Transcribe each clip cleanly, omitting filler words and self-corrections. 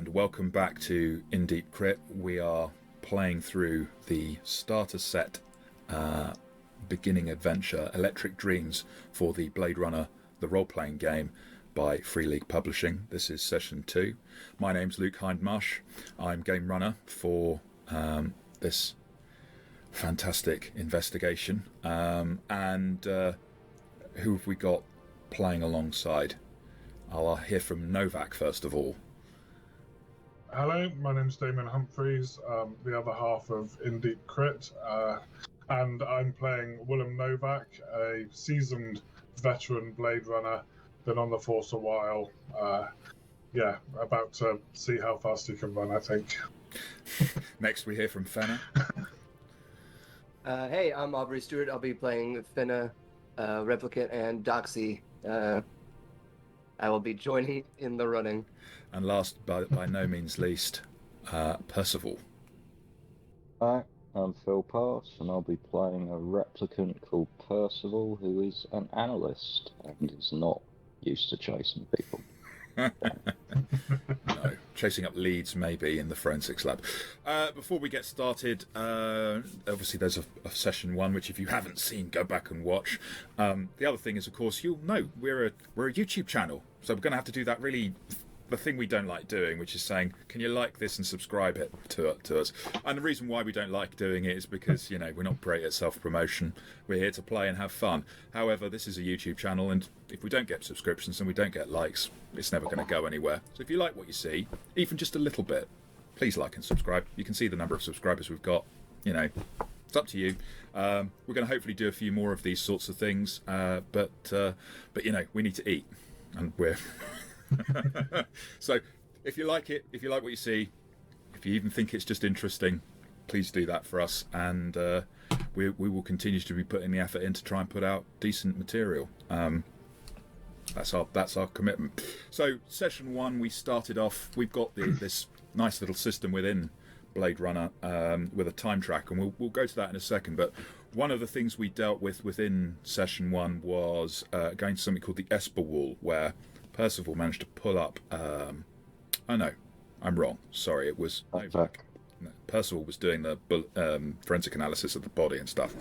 and welcome back to In Deep Crit. We are playing through the starter set beginning adventure, Electric Dreams, for the Blade Runner, the role-playing game by Free League Publishing. This is session 2. My name's Luke Hindmarsh. I'm game runner for this fantastic investigation. And who have we got playing alongside? I'll hear from Novak first of all. Hello, my name's Damon Humphreys, the other half of In Deep Crit, and I'm playing Willem Novak, a seasoned veteran Blade Runner, been on the force a while. About to see how fast he can run, I think. Next we hear from Fenna. Hey, I'm Aubrey Stewart. I'll be playing Fenna, Replicant, and Doxy. I will be joining in the running. And last but by no means least, Percival. Hi, I'm Phil Pass, and I'll be playing a replicant called Percival, who is an analyst and is not used to chasing people. No, chasing up leads maybe in the forensics lab. Before we get started, obviously there's a session 1 which if you haven't seen, go back and watch. The other thing is, of course, you'll know we're a YouTube channel, so we're going to have to do that really the thing we don't like doing, which is saying, can you like this and subscribe it to us? And the reason why we don't like doing it is because, you know, we're not great at self-promotion. We're here to play and have fun. However, this is a YouTube channel, and if we don't get subscriptions and we don't get likes, it's never going to go anywhere. So if you like what you see, even just a little bit, please like and subscribe. You can see the number of subscribers we've got. You know, it's up to you. We're going to hopefully do a few more of these sorts of things, but you know, we need to eat, and we're so if you like it, if you like what you see, if you even think it's just interesting, please do that for us, and we will continue to be putting the effort in to try and put out decent material. That's our commitment. So session 1, we started off, we've got this nice little system within Blade Runner with a time track, and we'll go to that in a second. But one of the things we dealt with within session 1 was going to something called the Esper Wall, where Percival managed to pull up. Oh no, I'm wrong. Sorry, it was Novak. No, Percival was doing the forensic analysis of the body and stuff.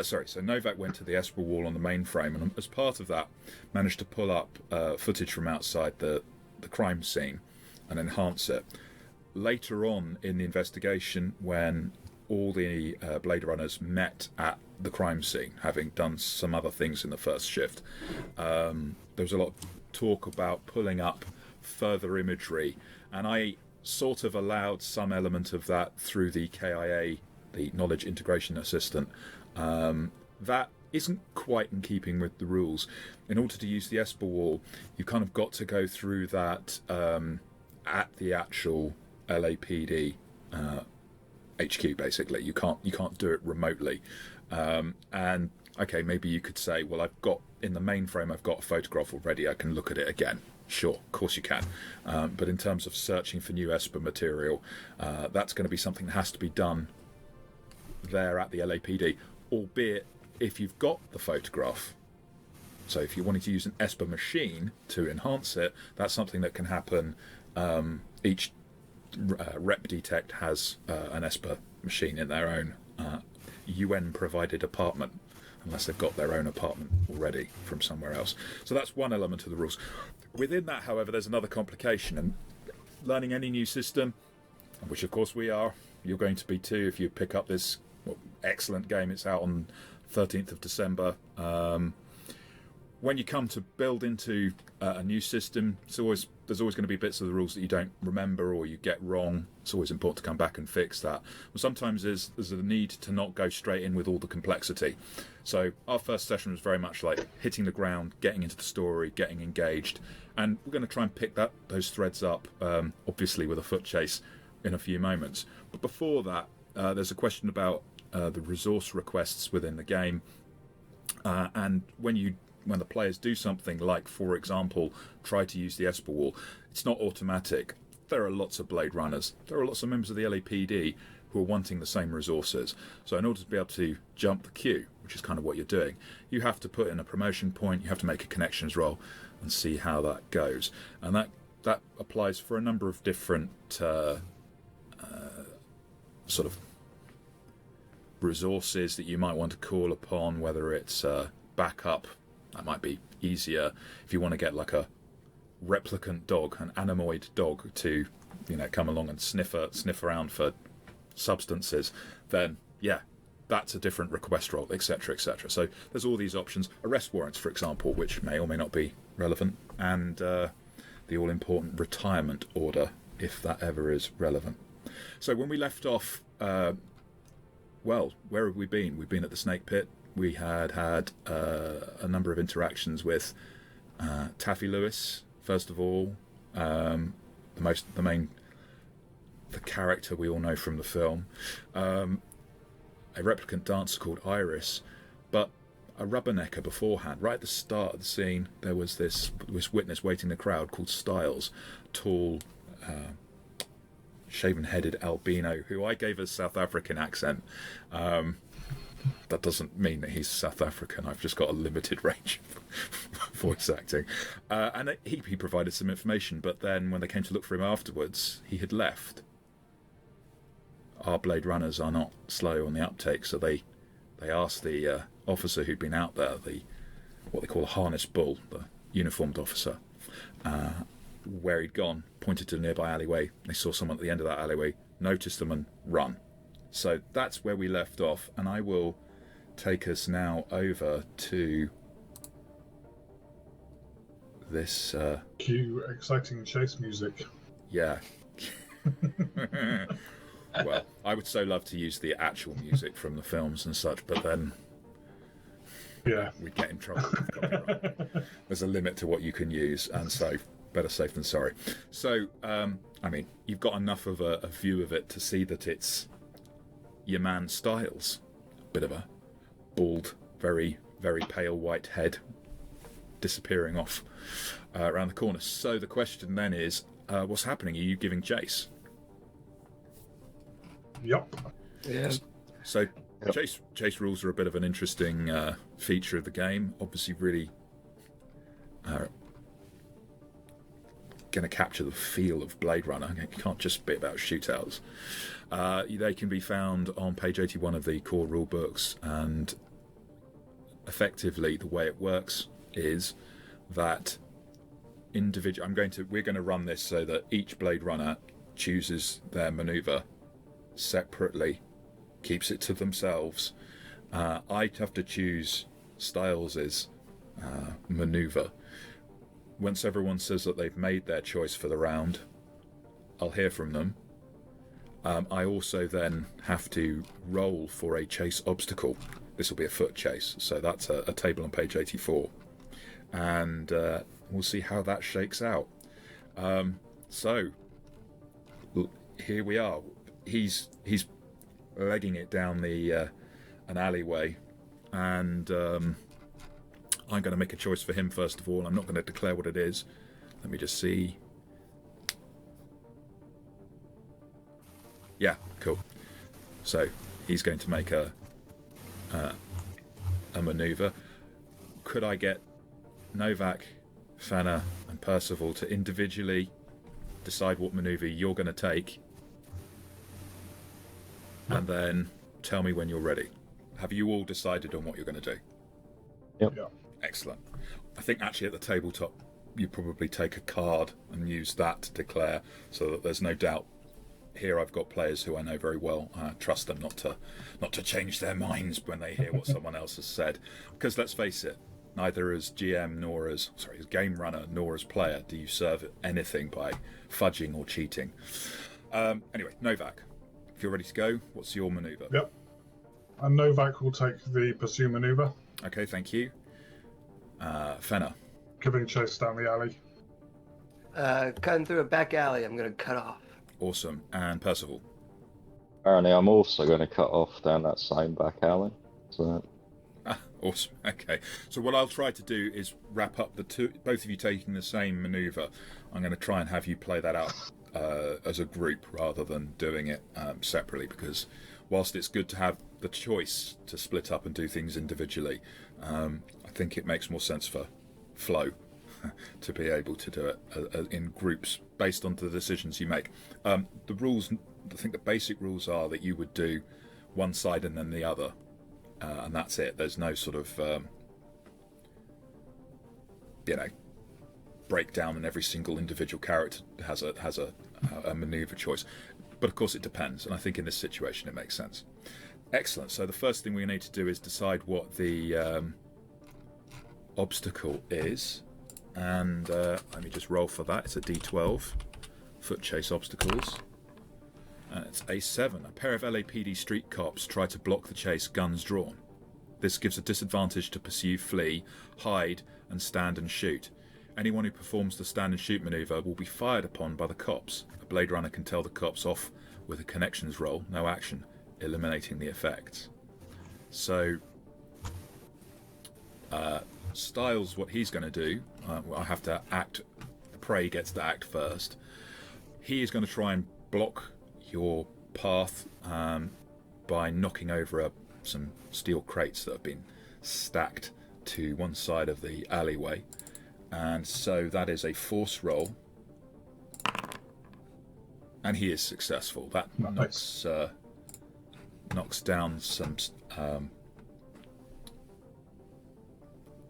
So Novak went to the Esper Wall on the mainframe, and as part of that, managed to pull up footage from outside the crime scene and enhance it. Later on in the investigation, when all the Blade Runners met at the crime scene, having done some other things in the first shift, there was a lot of talk about pulling up further imagery, and I sort of allowed some element of that through the KIA, the Knowledge Integration Assistant. That isn't quite in keeping with the rules. In order to use the Esper Wall, you kind of got to go through that at the actual LAPD HQ. Basically, you can't do it remotely. And okay, maybe you could say, well, I've got in the mainframe, I've got a photograph already, I can look at it again. Sure, of course you can. But in terms of searching for new Esper material, that's going to be something that has to be done there at the LAPD, albeit if you've got the photograph. So if you're wanting to use an Esper machine to enhance it, that's something that can happen. Each Rep Detect has an Esper machine in their own UN-provided apartment, unless they've got their own apartment already from somewhere else. So that's one element of the rules. Within that, however, there's another complication, and learning any new system, which of course we are, you're going to be too if you pick up this excellent game. It's out on 13th of December. When you come to build into a new system, there's always going to be bits of the rules that you don't remember or you get wrong. It's always important to come back and fix that. But sometimes there's a need to not go straight in with all the complexity. So our first session was very much like hitting the ground, getting into the story, getting engaged, and we're going to try and pick those threads up, obviously with a foot chase in a few moments. But before that, there's a question about the resource requests within the game, and when the players do something like, for example, try to use the Esper Wall, it's not automatic. There are lots of Blade Runners. There are lots of members of the LAPD who are wanting the same resources. So in order to be able to jump the queue, which is kind of what you're doing, you have to put in a promotion point, you have to make a connections roll and see how that goes. And that that applies for a number of different sort of resources that you might want to call upon, whether it's backup. That might be easier if you want to get like a replicant dog, an animoid dog, to come along and sniff around for substances. Then yeah, that's a different request role, etc., etc. So there's all these options. Arrest warrants, for example, which may or may not be relevant, and the all-important retirement order, if that ever is relevant. So when we left off, well, where have we been? We've been at the Snake Pit. We had a number of interactions with Taffy Lewis, first of all, the character we all know from the film, a replicant dancer called Iris, but a rubbernecker beforehand. Right at the start of the scene, there was this witness waiting in the crowd called Styles, tall, shaven-headed albino, who I gave a South African accent. That doesn't mean that he's South African. I've just got a limited range of voice acting. And he provided some information, but then when they came to look for him afterwards, he had left. Our Blade Runners are not slow on the uptake, so they asked the officer who'd been out there, what they call a harness bull, the uniformed officer, where he'd gone, pointed to a nearby alleyway. They saw someone at the end of that alleyway, noticed them and run. So that's where we left off, and I will take us now over to this... Cue exciting chase music. Yeah. Well, I would so love to use the actual music from the films and such, but then we'd get in trouble with copyright. There's a limit to what you can use, and so better safe than sorry. So, I mean, you've got enough of a view of it to see that it's your man Styles, bit of a bald, very, very pale white head disappearing off around the corner. So the question then is, what's happening? Are you giving chase? Yep. Yeah. So chase rules are a bit of an interesting feature of the game. Obviously, really going to capture the feel of Blade Runner. It can't just be about shootouts. They can be found on page 81 of the core rule books, and effectively the way it works is that we're going to run this so that each Blade Runner chooses their maneuver separately, keeps it to themselves. I'd have to choose Styles's maneuver. Once everyone says that they've made their choice for the round, I'll hear from them. I also then have to roll for a chase obstacle. This will be a foot chase, so that's a table on page 84. And we'll see how that shakes out. So, here we are. He's legging it down an alleyway, and I'm going to make a choice for him first of all. I'm not going to declare what it is. Let me just see. Yeah, cool. So he's going to make a maneuver. Could I get Novak, Fenna, and Percival to individually decide what maneuver you're going to take, and then tell me when you're ready? Have you all decided on what you're going to do? Yep. Yeah. Excellent. I think actually at the tabletop you probably take a card and use that to declare, so that there's no doubt. Here I've got players who I know very well. I trust them not to change their minds when they hear what someone else has said. Because let's face it, neither as GM nor as game runner nor as player do you serve anything by fudging or cheating. Anyway, Novak, if you're ready to go, what's your maneuver? Yep. And Novak will take the pursue maneuver. Okay, thank you. Fenna. Giving chase down the alley. Cutting through a back alley, I'm going to cut off. Awesome. And Percival. Apparently, I'm also going to cut off down that same back alley. So. Awesome. Okay. So what I'll try to do is wrap up both of you taking the same maneuver. I'm going to try and have you play that out as a group rather than doing it separately, because whilst it's good to have the choice to split up and do things individually, I think it makes more sense for flow to be able to do it in groups based on the decisions you make. The rules, I think the basic rules are that you would do one side and then the other, and that's it. There's no sort of breakdown, and every single individual character has a maneuver choice. But of course it depends, and I think in this situation it makes sense. Excellent. So the first thing we need to do is decide what the obstacle is, and let me just roll for that. It's a D12, foot chase obstacles. It's A7. A pair of LAPD street cops try to block the chase, guns drawn. This gives a disadvantage to pursue, flee, hide, and stand and shoot. Anyone who performs the stand and shoot maneuver will be fired upon by the cops. A Blade Runner can tell the cops off with a connections roll, no action, eliminating the effects. So Styles, what he's going to do, I have to act, the prey gets to act first. He is going to try and block your path by knocking over some steel crates that have been stacked to one side of the alleyway. And so that is a force roll. And he is successful. That knocks down some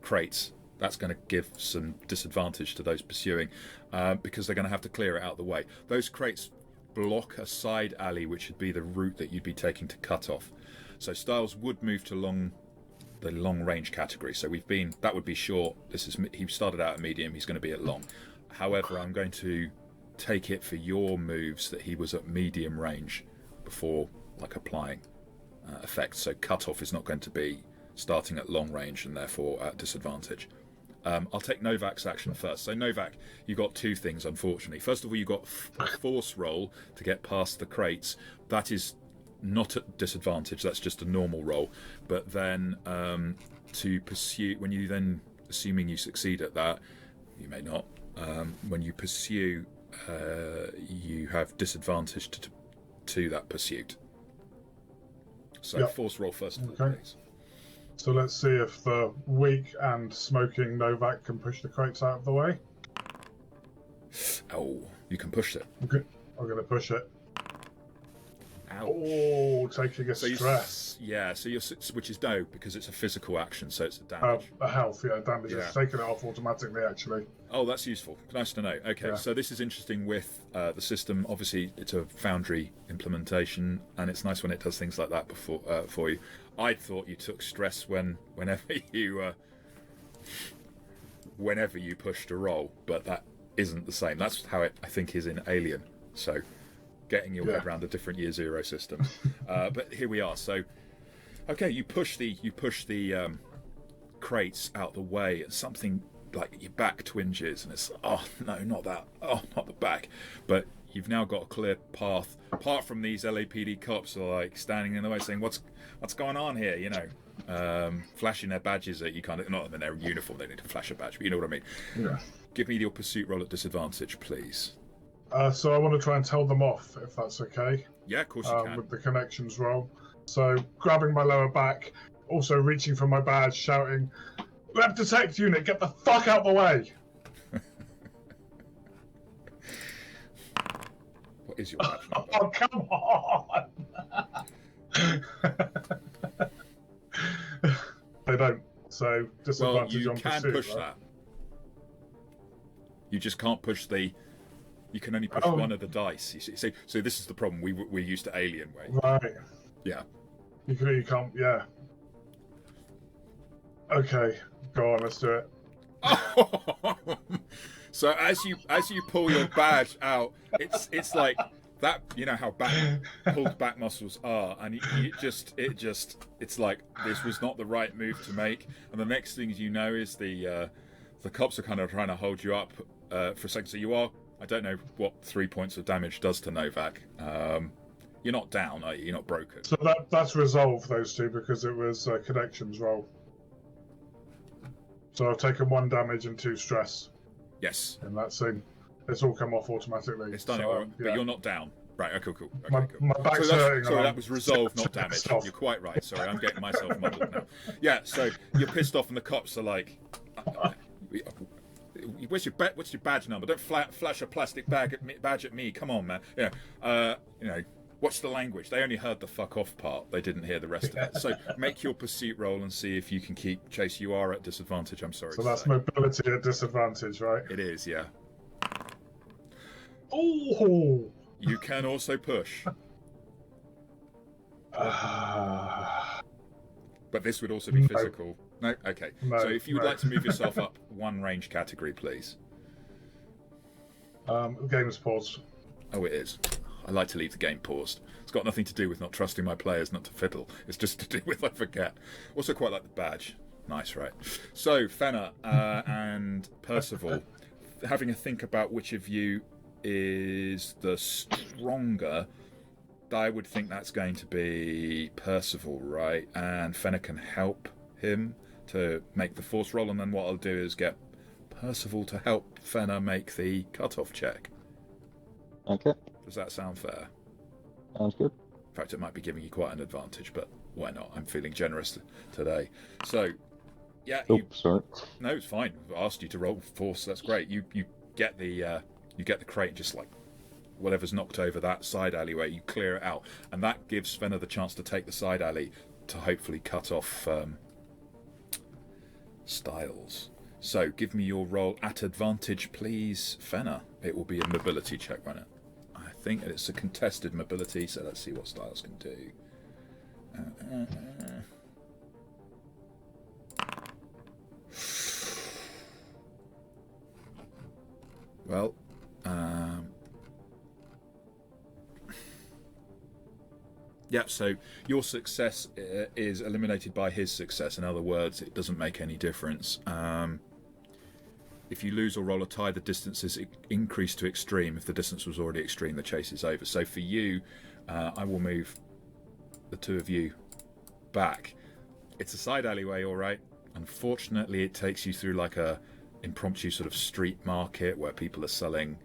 crates. That's going to give some disadvantage to those pursuing because they're going to have to clear it out of the way. Those crates block a side alley, which would be the route that you'd be taking to cut off. So Styles would move to the long range category. So that would be short. He started out at medium. He's going to be at long. However, I'm going to take it for your moves that he was at medium range before applying effects. So cutoff is not going to be starting at long range and therefore at disadvantage. I'll take Novak's action first. So Novak, you got two things, unfortunately. First of all, you got a force roll to get past the crates. That is not at disadvantage. That's just a normal roll. But then to pursue, when you then, assuming you succeed at that, you may not. When you pursue, you have disadvantage to that pursuit. So force roll first of all, please. So let's see if the weak and smoking Novak can push the crates out of the way. Oh, you can push it. Okay, I'm going to push it. Ouch. Oh, taking a stress. So you're, which is no, because it's a physical action, so it's a damage. A health, damage. Yeah. It's taken it off automatically, actually. Oh, that's useful. Nice to know. Okay, so this is interesting with the system. Obviously, it's a Foundry implementation, and it's nice when it does things like that for you. I thought you took stress whenever you pushed a roll, but that isn't the same. That's how it, I think, is in Alien. So getting your head around a different year zero system. But here we are. So okay, you push the crates out the way, and something like your back twinges, and it's not the back, but you've now got a clear path. Apart from these LAPD cops are standing in the way, saying, "What's going on here?" Flashing their badges at you, kind of not in their uniform. They need to flash a badge, but you know what I mean. Yeah. Give me your pursuit roll at disadvantage, please. So I want to try and tell them off, if that's okay. Yeah, of course you can. With the connections roll. So grabbing my lower back, also reaching for my badge, shouting, "Lab detect unit, get the fuck out the way!" What is your badge number? Oh, come on! They don't. So disadvantage on pursuit. You can push that. You just can't push you can only push one of the dice. You see. So this is the problem. We're used to Alien way. Right. Yeah. You can't. Yeah. Okay. Go on. Let's do it. So as you pull your badge out, it's like that. You know how pulled back muscles are, and it's like this was not the right move to make. And the next thing you know is the cops are kind of trying to hold you up for a second. So you are. I don't know what 3 points of damage does to Novak. You're not down, are you? You're not broken. So that's resolved, those two, because it was a connections roll. So I've taken 1 damage and 2 stress. Yes. In that scene. It's all come off automatically. It's done it, but you're not down. Right, okay, cool. Okay, cool. My back's hurting. Sorry, that was resolved, not damage. You're quite right. Sorry, I'm getting myself muddled now. Yeah, so you're pissed off and the cops are like, what's your badge number? Don't flash a plastic badge at me. Come on, man. Watch the language. They only heard the fuck off part. They didn't hear the rest of it. So make your pursuit roll and see if you can keep chase. You are at disadvantage. I'm sorry. So that's mobility at disadvantage, right? It is, yeah. Oh. You can also push. But this would also be physical. No? Okay. No, so if you would like to move yourself up one range category, please. Game's paused. Oh, it is. I like to leave the game paused. It's got nothing to do with not trusting my players not to fiddle. It's just to do with I forget. Also quite like the badge. Nice, right? So, Fenna and Percival, having a think about which of you is the stronger, I would think that's going to be Percival, right? And Fenna can help him to make the force roll, and then what I'll do is get Percival to help Fenna make the cutoff check. Okay. Does that sound fair? Sounds good. In fact, it might be giving you quite an advantage, but why not? I'm feeling generous today. So, yeah. Sorry. No, it's fine. I've asked you to roll force. That's great. You get the crate, just like whatever's knocked over that side alleyway, you clear it out, and that gives Fenna the chance to take the side alley to hopefully cut off Styles. So, give me your roll at advantage, please, Fenna. It will be a mobility check, won't it? I think it's a contested mobility, so let's see what Styles can do. Well, yeah, so your success is eliminated by his success. In other words, it doesn't make any difference. If you lose or roll a tie, the distance is increased to extreme. If the distance was already extreme, the chase is over. So for you, I will move the two of you back. It's a side alleyway, all right. Unfortunately, it takes you through like a impromptu sort of street market where people are selling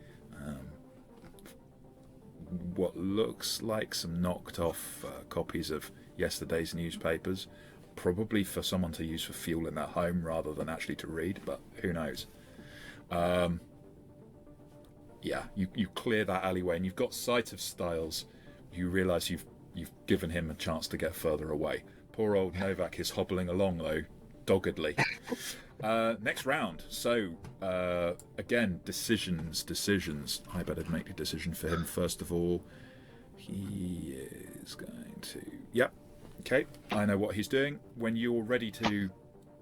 what looks like some knocked off copies of yesterday's newspapers, probably for someone to use for fuel in their home rather than actually to read, but who knows. Yeah, you clear that alleyway and you've got sight of Styles. You realise you've given him a chance to get further away. Poor old Novak is hobbling along though, doggedly. Next round. So again, decisions. I better make a decision for him first of all. He is going to. Yep. Okay. I know what he's doing. When you're ready to,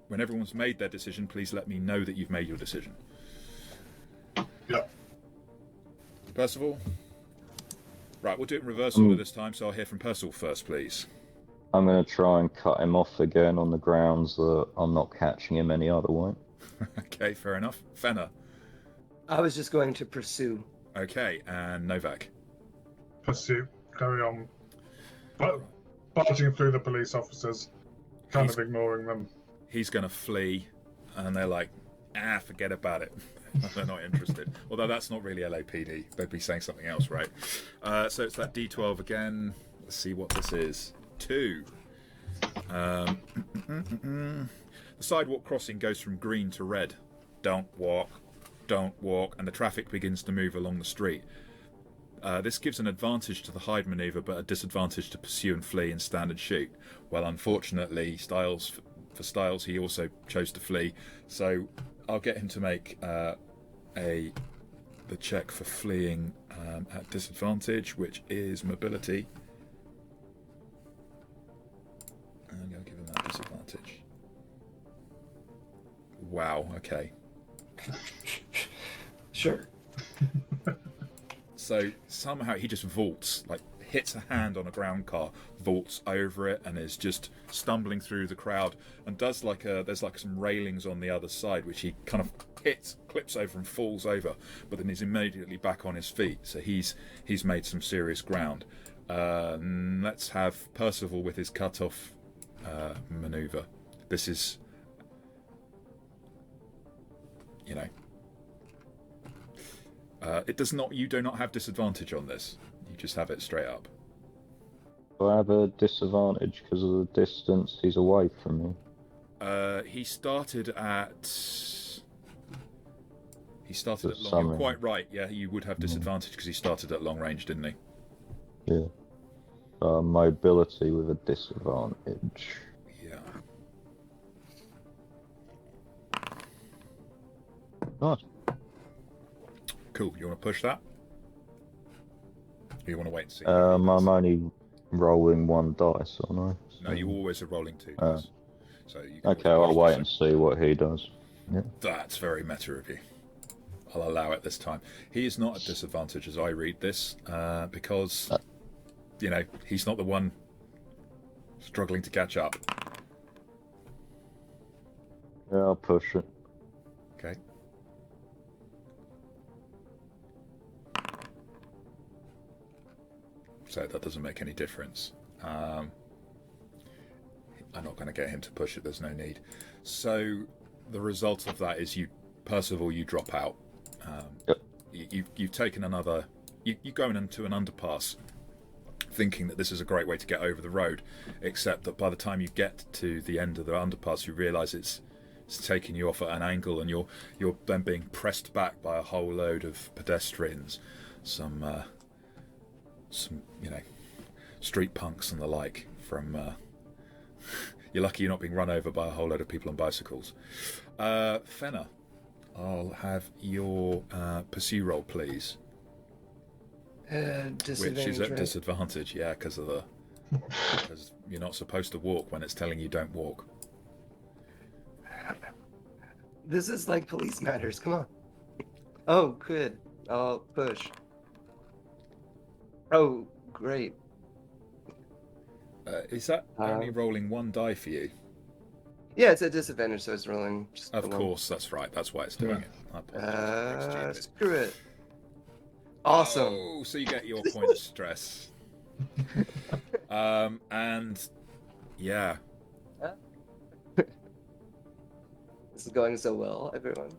when everyone's made their decision, please let me know that you've made your decision. Yep. Percival. Right. We'll do it in reverse order this time. So I'll hear from Percival first, please. I'm going to try and cut him off again on the grounds that I'm not catching him any other way. Okay, fair enough. Fenna. I was just going to pursue. Okay, and Novak. Pursue. Carry on. But barging through the police officers, kind of ignoring them. He's going to flee, and they're like, forget about it. They're not interested. Although that's not really LAPD. They'd be saying something else, right? So it's that D12 again. Let's see what this is. 2. The sidewalk crossing goes from green to red. Don't walk, and the traffic begins to move along the street. This gives an advantage to the hide manoeuvre, but a disadvantage to pursue and flee and stand and shoot. Well, unfortunately, for Styles, he also chose to flee, so I'll get him to make the check for fleeing at disadvantage, which is mobility. And I'll give him that disadvantage. Wow, okay. Sure. So somehow he just vaults, like hits a hand on a ground car, vaults over it, and is just stumbling through the crowd, and does there's like some railings on the other side, which he kind of clips over and falls over, but then he's immediately back on his feet. So he's made some serious ground. Let's have Percival with his cut-off maneuver. This is, it does not. You do not have disadvantage on this. You just have it straight up. Do I have a disadvantage because of the distance he's away from me? He started at He started at long. Some You're quite right. Yeah, you would have disadvantage because he started at long range, didn't he? Yeah. Mobility with a disadvantage. Yeah. Nice. Cool. You want to push that? Or you want to wait and see? I'm only rolling one dice, aren't I? No, you always are rolling 2 dice. So you can Okay, always I'll push wait the and see what he does. Yeah. That's very meta of you. I'll allow it this time. He is not at disadvantage as I read this, because, you know, he's not the one struggling to catch up. Yeah, I'll push it. Okay. So that doesn't make any difference. I'm not going to get him to push it, there's no need. So the result of that is Percival, you drop out. Yep. You've taken another... You're going into an underpass thinking that this is a great way to get over the road, except that by the time you get to the end of the underpass, you realise it's taking you off at an angle, and you're then being pressed back by a whole load of pedestrians, some you know, street punks and the like. From you're lucky you're not being run over by a whole load of people on bicycles. Fenna, I'll have your pursue roll, please. Which is at disadvantage, yeah, because you're not supposed to walk when it's telling you don't walk. This is like police matters. Come on. Oh, good. I'll push. Oh, great. Is that only rolling one die for you? Yeah, it's a disadvantage, so it's rolling just Of course, that's right. That's why it's doing it. I apologize. Screw it. Awesome. Oh, so you get your point of stress. And yeah. This is going so well, everyone.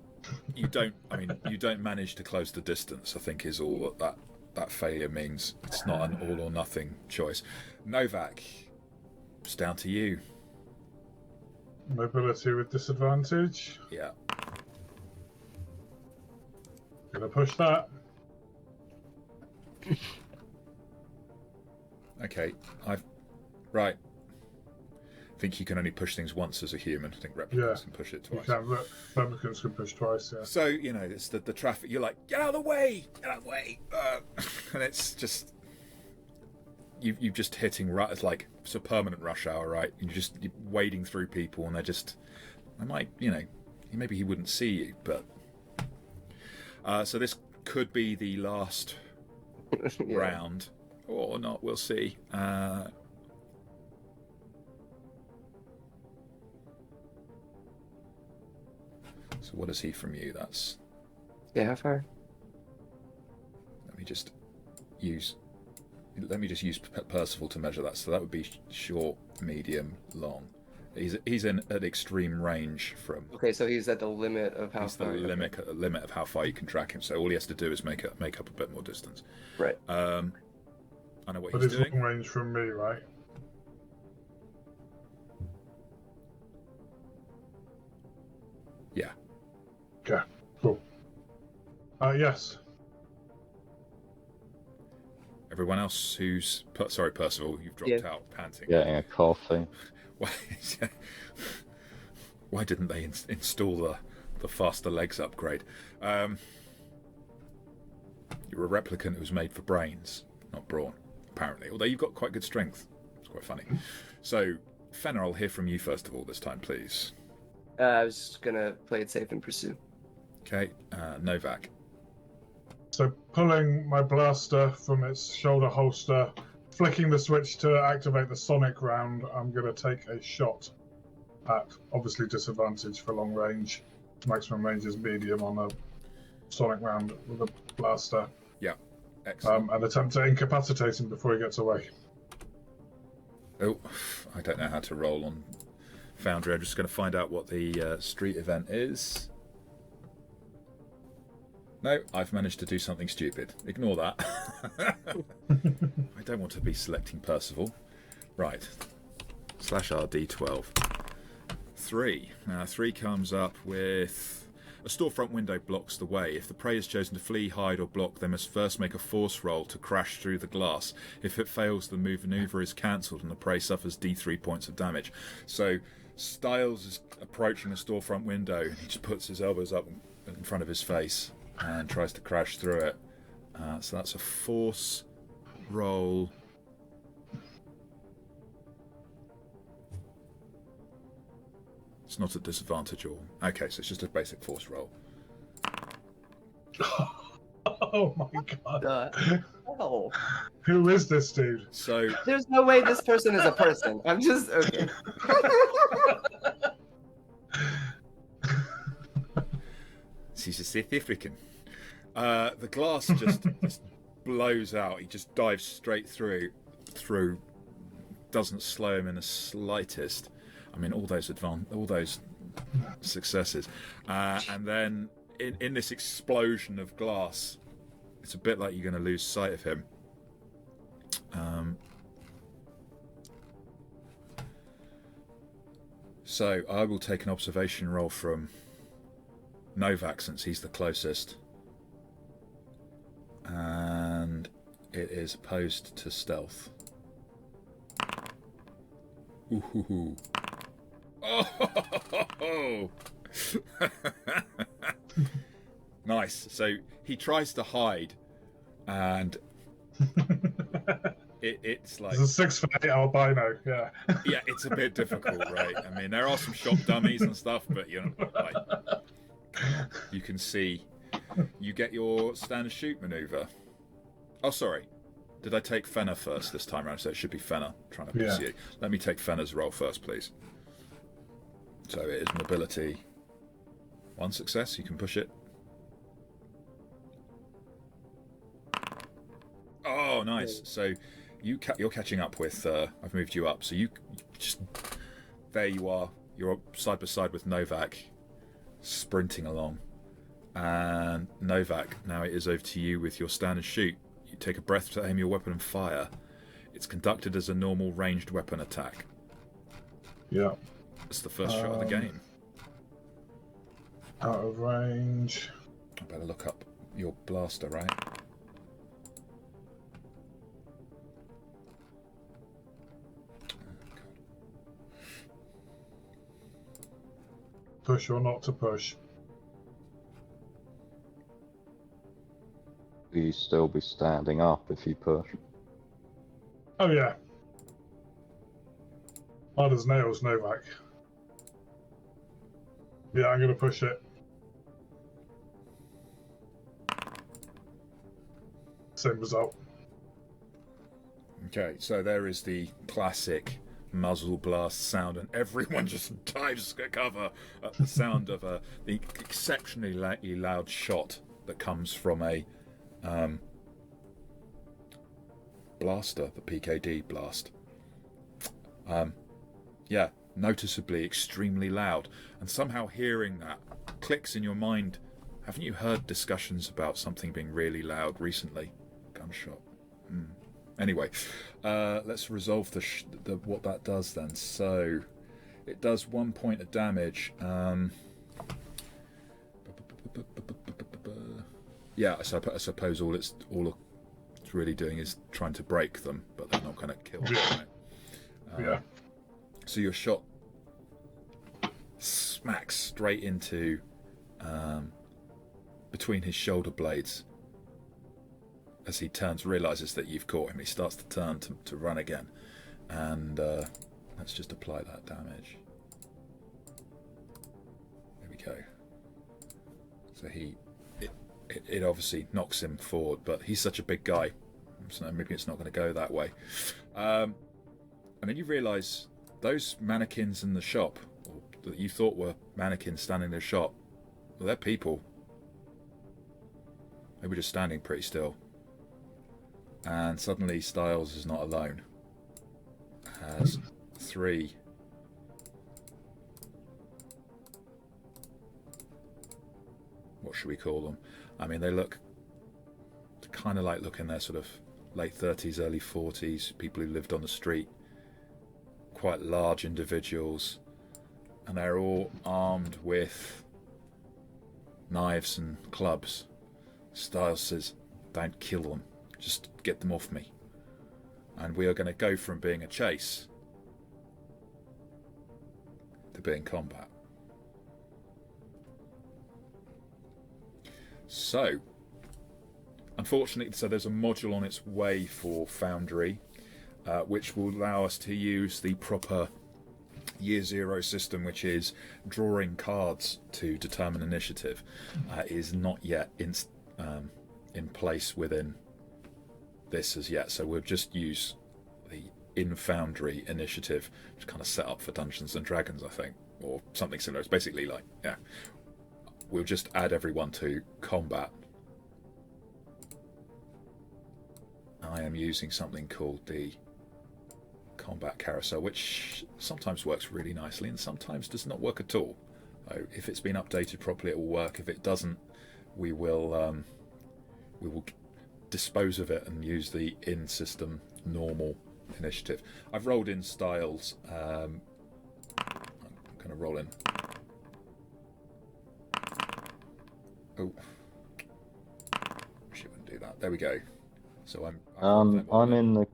You don't manage to close the distance, I think, is all that failure means. It's not an all or nothing choice. Novak, it's down to you. Mobility with disadvantage. Yeah. Gonna push that. Okay, right. I think you can only push things once as a human. I think replicants can push it twice. You can. Replicants can push twice, yeah. So, you know, it's the traffic. You're like, get out of the way! Get out of the way! And it's just... You're just hitting... It's like, it's a permanent rush hour, right? You're wading through people, and they might, you know... Maybe he wouldn't see you, but... So this could be the last round. Or not, we'll see. So what is he from you? That's... Yeah, how far? Let me just use Percival to measure that. So that would be short, medium, long. He's at extreme range from... Okay, so he's at the limit of how far... He's the limit of how far you can track him. So all he has to do is make up a bit more distance. Right. I know what but he's it's doing. long range from me, right? Yeah. Okay, cool. Yes. Everyone else who's... Sorry, Percival, you've dropped out panting. Getting a coffee. Why didn't they install the faster legs upgrade? You're a replicant who's made for brains, not brawn, apparently. Although you've got quite good strength. It's quite funny. So, Fenna, I'll hear from you first of all this time, please. I was just gonna play it safe and pursue. Okay, Novak. So pulling my blaster from its shoulder holster, flicking the switch to activate the sonic round, I'm going to take a shot at, obviously disadvantage for long range. Maximum range is medium on a sonic round with a blaster. Yeah, excellent. And attempt to incapacitate him before he gets away. Oh, I don't know how to roll on Foundry. I'm just going to find out what the street event is. No, I've managed to do something stupid. Ignore that. I don't want to be selecting Percival. Right. /RD12. 3. Now, 3 comes up with A storefront window blocks the way. If the prey has chosen to flee, hide, or block, they must first make a force roll to crash through the glass. If it fails, the maneuver is cancelled and the prey suffers D3 points of damage. So Styles is approaching a storefront window. He just puts his elbows up in front of his face and tries to crash through it. So that's a force roll. It's not a disadvantage or... Okay, so it's just a basic force roll. Oh my god. Oh. Who is this dude? So... There's no way this person is a person. I'm just... Okay. He's a South African. The glass just blows out. He just dives straight through. Doesn't slow him in the slightest. I mean, all those successes, and then in this explosion of glass, it's a bit like you're going to lose sight of him. So I will take an observation roll from Novak since he's the closest, and it is opposed to stealth. Ooh. Oh! Nice. So he tries to hide, and it's like... It's a 6'8" albino, yeah. Yeah, it's a bit difficult, right? I mean, there are some shop dummies and stuff, but you can see. You get your stand and shoot maneuver. Oh, sorry. Did I take Fenna first this time around? So it should be Fenna trying to pursue. Yeah. Let me take Fenna's roll first, please. So it is mobility. 1 success, you can push it. Oh, nice. So you're catching up with... I've moved you up. So you just... There you are. You're side by side with Novak, sprinting along. And Novak, now it is over to you with your stand and shoot. You take a breath to aim your weapon and fire. It's conducted as a normal ranged weapon attack. Yeah. It's the first shot of the game. Out of range. I better look up your blaster, right? Push or not to push? Will you still be standing up if you push? Oh yeah. Hard as nails, Novak. Yeah, I'm gonna push it. Same result. Okay, so there is the classic muzzle blast sound, and everyone just dives for cover at the sound of the exceptionally loud shot that comes from a blaster, the PKD blast. Yeah, noticeably extremely loud, and somehow hearing that clicks in your mind. Haven't you heard discussions about something being really loud recently? Gunshot. Anyway, let's resolve the what that does then. So it does 1 point of damage. Yeah, I suppose all it's really doing is trying to break them, but they're not going to kill them. Right? Yeah. So your shot smacks straight into between his shoulder blades. As he turns, realises that you've caught him, he starts to turn to run again. And let's just apply that damage. There we go. So it obviously knocks him forward, but he's such a big guy, so maybe it's not going to go that way. And then you realise those mannequins in the shop, or that you thought were mannequins standing in the shop, well, they're people. They were just standing pretty still. And suddenly Styles is not alone. Has 3 what should we call them? I mean, they look kind of like looking their sort of late 30s, early 40s, people who lived on the street. Quite large individuals, and they're all armed with knives and clubs. Styles says, don't kill them, just get them off me. And we are going to go from being a chase to being combat. So, unfortunately, there's a module on its way for Foundry, which will allow us to use the proper Year Zero system, which is drawing cards to determine initiative, is not yet in place within this as yet. So we'll just use the in Foundry initiative, which is kind of set up for Dungeons and Dragons, I think, or something similar. It's basically like, yeah, we'll just add everyone to combat. I am using something called the combat carousel, which sometimes works really nicely and sometimes does not work at all. If it's been updated properly, it will work. If it doesn't, we will dispose of it and use the in-system normal initiative. I've rolled in styles. I'm going to roll in. Oh, she wouldn't do that. There we go. So I'm in the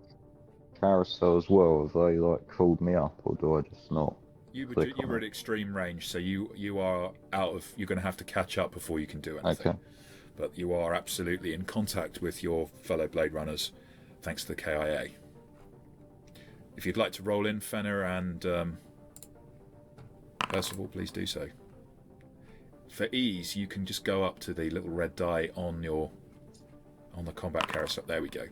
carousel as well. Have they like called me up, or do I just not? You were at extreme range, so you are out of. You're going to have to catch up before you can do anything. Okay. But you are absolutely in contact with your fellow Blade Runners, thanks to the KIA. If you'd like to roll in, Fenna and Percival, please do so. For ease, you can just go up to the little red die on the combat carousel. There we go.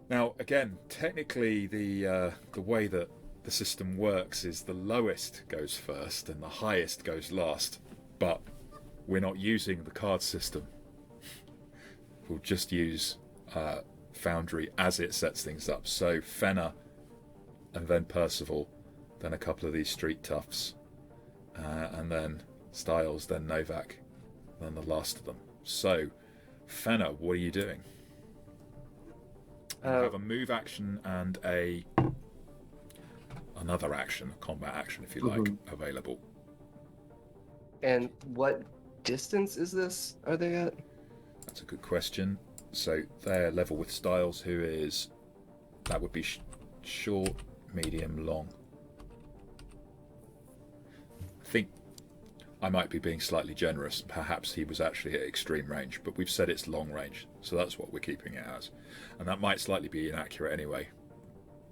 Now, again, technically, the way that the system works is the lowest goes first and the highest goes last, but we're not using the card system. We'll just use Foundry as it sets things up. So Fenna, and then Percival, then a couple of these street toughs, and then Styles, then Novak, then the last of them. So, Fenna, what are you doing? You have a move action and another action, a combat action, if you like, available. And what distance is this? Are they at? That's a good question. So they're level with Styles, that would be short, medium, long. I think I might be being slightly generous. Perhaps he was actually at extreme range, but we've said it's long range, so that's what we're keeping it as. And that might slightly be inaccurate anyway,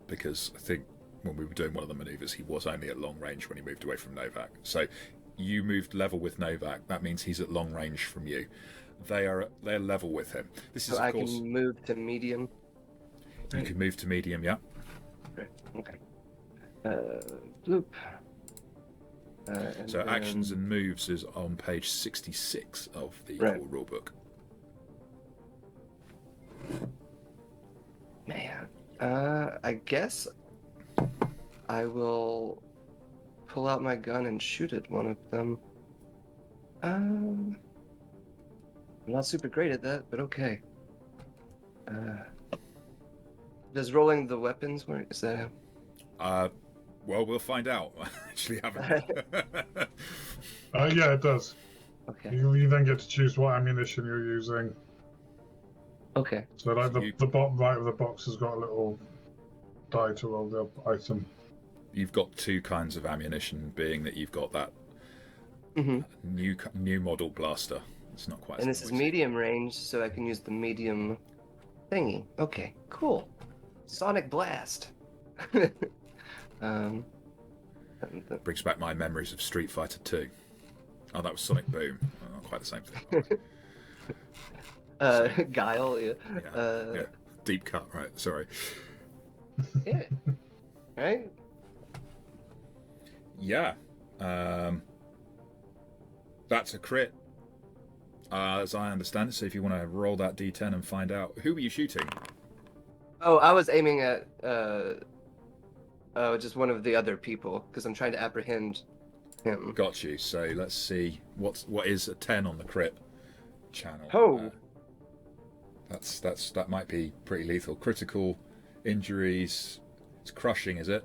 because I think when we were doing one of the manoeuvres, he was only at long range when he moved away from Novak. So you moved level with Novak. That means he's at long range from you. They're level with him. This is, so of I course, can move to medium. You can move to medium, yeah. Okay. Bloop. So then... actions and moves is on page 66 of the Right. core rulebook. Man, I guess I will pull out my gun and shoot at one of them. I'm not super great at that, but okay. Does rolling the weapons work? Is that? Well, we'll find out. I actually haven't. Yeah, it does. Okay. You then get to choose what ammunition you're using. Okay. So, like, the bottom right of the box has got a little die to roll the item. You've got two kinds of ammunition, being that you've got that new model blaster. It's not quite. And this is medium range, so I can use the medium thingy. Okay, cool. Sonic Blast. Brings back my memories of Street Fighter 2. Oh, that was Sonic Boom. Not quite the same thing. Guile, yeah. Yeah. Deep cut, right? Sorry. Yeah. Right? Yeah. That's a crit, as I understand it. So if you want to roll that d10 and find out, who were you shooting? Oh, I was aiming at just one of the other people because I'm trying to apprehend him. Got you. So let's see what is a 10 on the crit channel. Oh. That might be pretty lethal. Critical injuries. It's crushing, is it?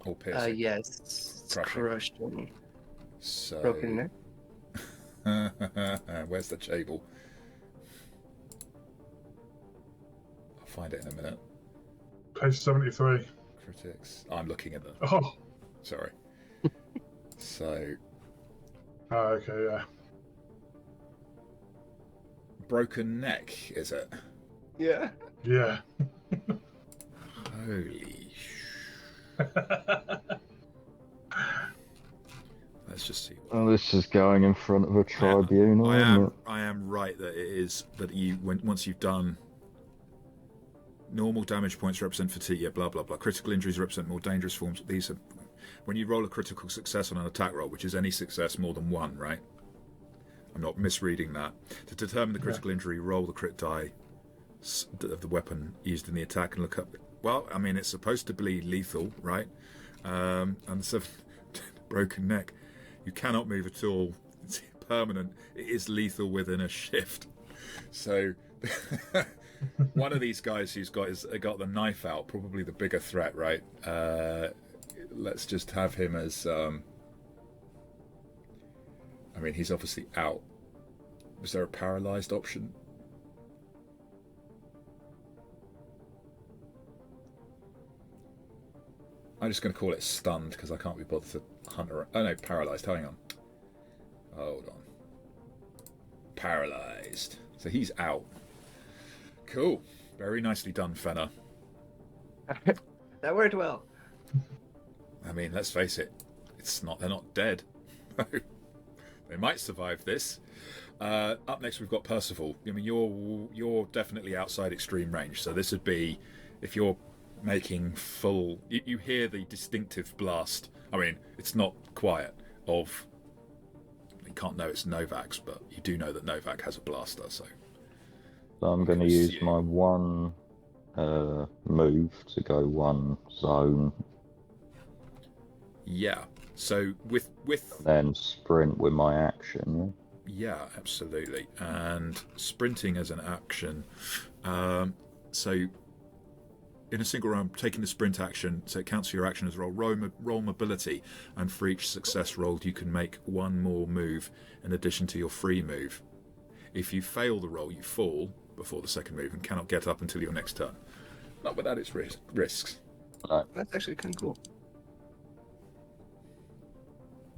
Or piercing? Yes. It's crushing. So Broken neck. Where's the table? I'll find it in a minute. Page 73. Critics. I'm looking at them. Oh. Sorry. So. Oh, okay, yeah. Broken neck, is it? Yeah. Yeah. Holy Let's just see. Oh, this is going in front of a tribunal. I am right that it is that once you've done normal damage points represent fatigue, yeah, blah blah blah. Critical injuries represent more dangerous forms. These are when you roll a critical success on an attack roll, which is any success more than one, right? I'm not misreading that. To determine the critical injury, roll the crit die of the weapon used in the attack and look up. Well, I mean, it's supposed to be lethal, right? And so, broken neck. You cannot move at all. It's permanent. It is lethal within a shift. So, one of these guys who's got the knife out, probably the bigger threat, right? Let's just have him as. I mean, he's obviously out. Was there a paralyzed option? I'm just going to call it stunned because I can't be bothered to hunt around. Oh no, paralyzed. Hang on. Hold on. Paralyzed. So he's out. Cool. Very nicely done, Fenna. That worked well. I mean, let's face it. They're not dead. They might survive this. Up next, we've got Percival. I mean, you're definitely outside extreme range. So this would be if you're making full. You hear the distinctive blast. I mean, it's not quiet. You can't know it's Novak's, but you do know that Novak has a blaster. So I'm going to use my one move to go one zone. Yeah. So with then sprint with my action. Yeah, absolutely. And sprinting as an action. So in a single round, taking the sprint action, so it counts for your action as a roll mobility, and for each success rolled, you can make one more move in addition to your free move. If you fail the roll, you fall before the second move and cannot get up until your next turn. Not without its risks. No. That's actually kind of cool.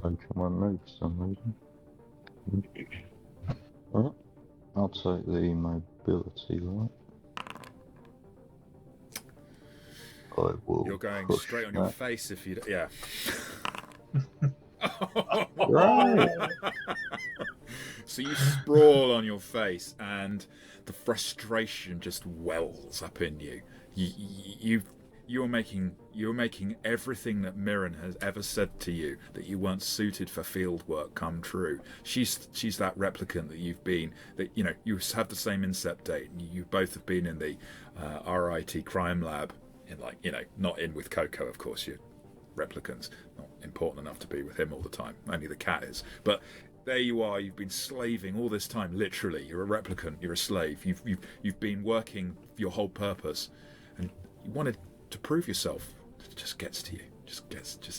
Pokemon move for some reason. Alright, I'll take the mobility, right? I will. You're going straight on your face if you. Yeah. Right. So you sprawl on your face, and the frustration just wells up in you. You're making everything that Mirren has ever said to you that you weren't suited for field work come true. She's that replicant that you've been. That you have the same incept date, and you both have been in the RIT crime lab. Not in with Coco, of course. You're replicants, not important enough to be with him all the time. Only the cat is. But there you are. You've been slaving all this time. Literally, you're a replicant. You're a slave. You've been working for your whole purpose, and you wanted to prove yourself. It just gets to you. Just gets to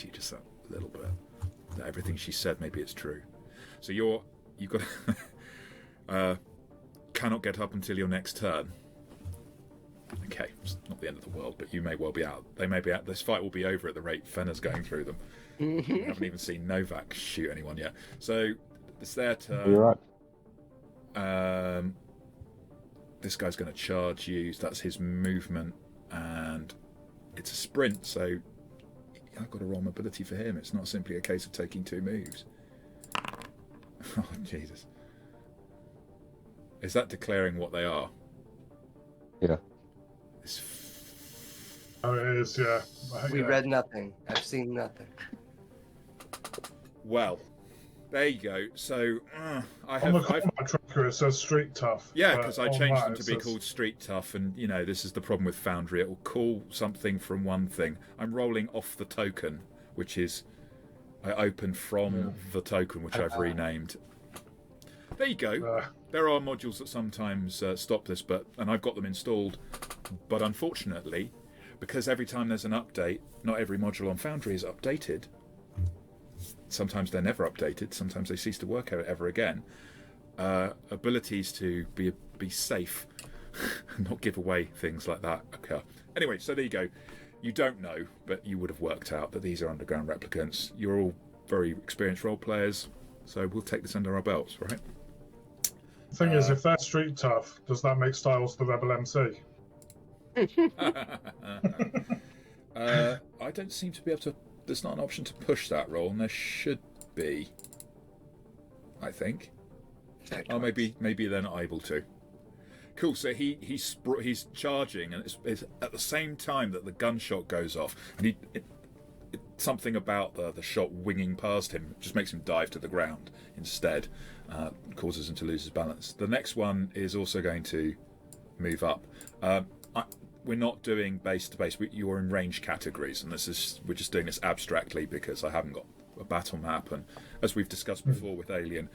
you just that little bit. That everything she said, maybe it's true. So you've got cannot get up until your next turn. Okay, it's not the end of the world, but you may well be out. They may be out. This fight will be over at the rate Fenna's going through them. We haven't even seen Novak shoot anyone yet. So it's their turn. You're right. This guy's going to charge you. So that's his movement, and it's a sprint. So I've got to roll mobility for him. It's not simply a case of taking two moves. Oh Jesus! Is that declaring what they are? Yeah. Oh, it is, yeah. We read nothing. I've seen nothing. Well, there you go. So On the combat tracker, it says Street Tough. Yeah, because I changed them it to be says... called Street Tough, and this is the problem with Foundry. It will call something from one thing. I'm rolling off the token, which is I open from the token, which I've renamed. There you go. There are modules that sometimes stop this, and I've got them installed. But unfortunately, because every time there's an update, not every module on Foundry is updated. sometimes they're never updated, sometimes they cease to work ever again. Abilities to be safe and not give away things like that occur. Anyway, so there you go. You don't know, but you would have worked out that these are underground replicants. You're all very experienced role players, so we'll take this under our belts, right? The thing is, if they're street tough, does that make Styles the Rebel MC? I don't seem to be able to. There's not an option to push that roll, and there should be. I think. Oh, maybe they're not able to. Cool. So he's charging, and it's at the same time that the gunshot goes off, and something about the shot winging past him just makes him dive to the ground instead, causes him to lose his balance. The next one is also going to move up. We're not doing base to base. You're in range categories, and we're just doing this abstractly because I haven't got a battle map, and as we've discussed before with Alien,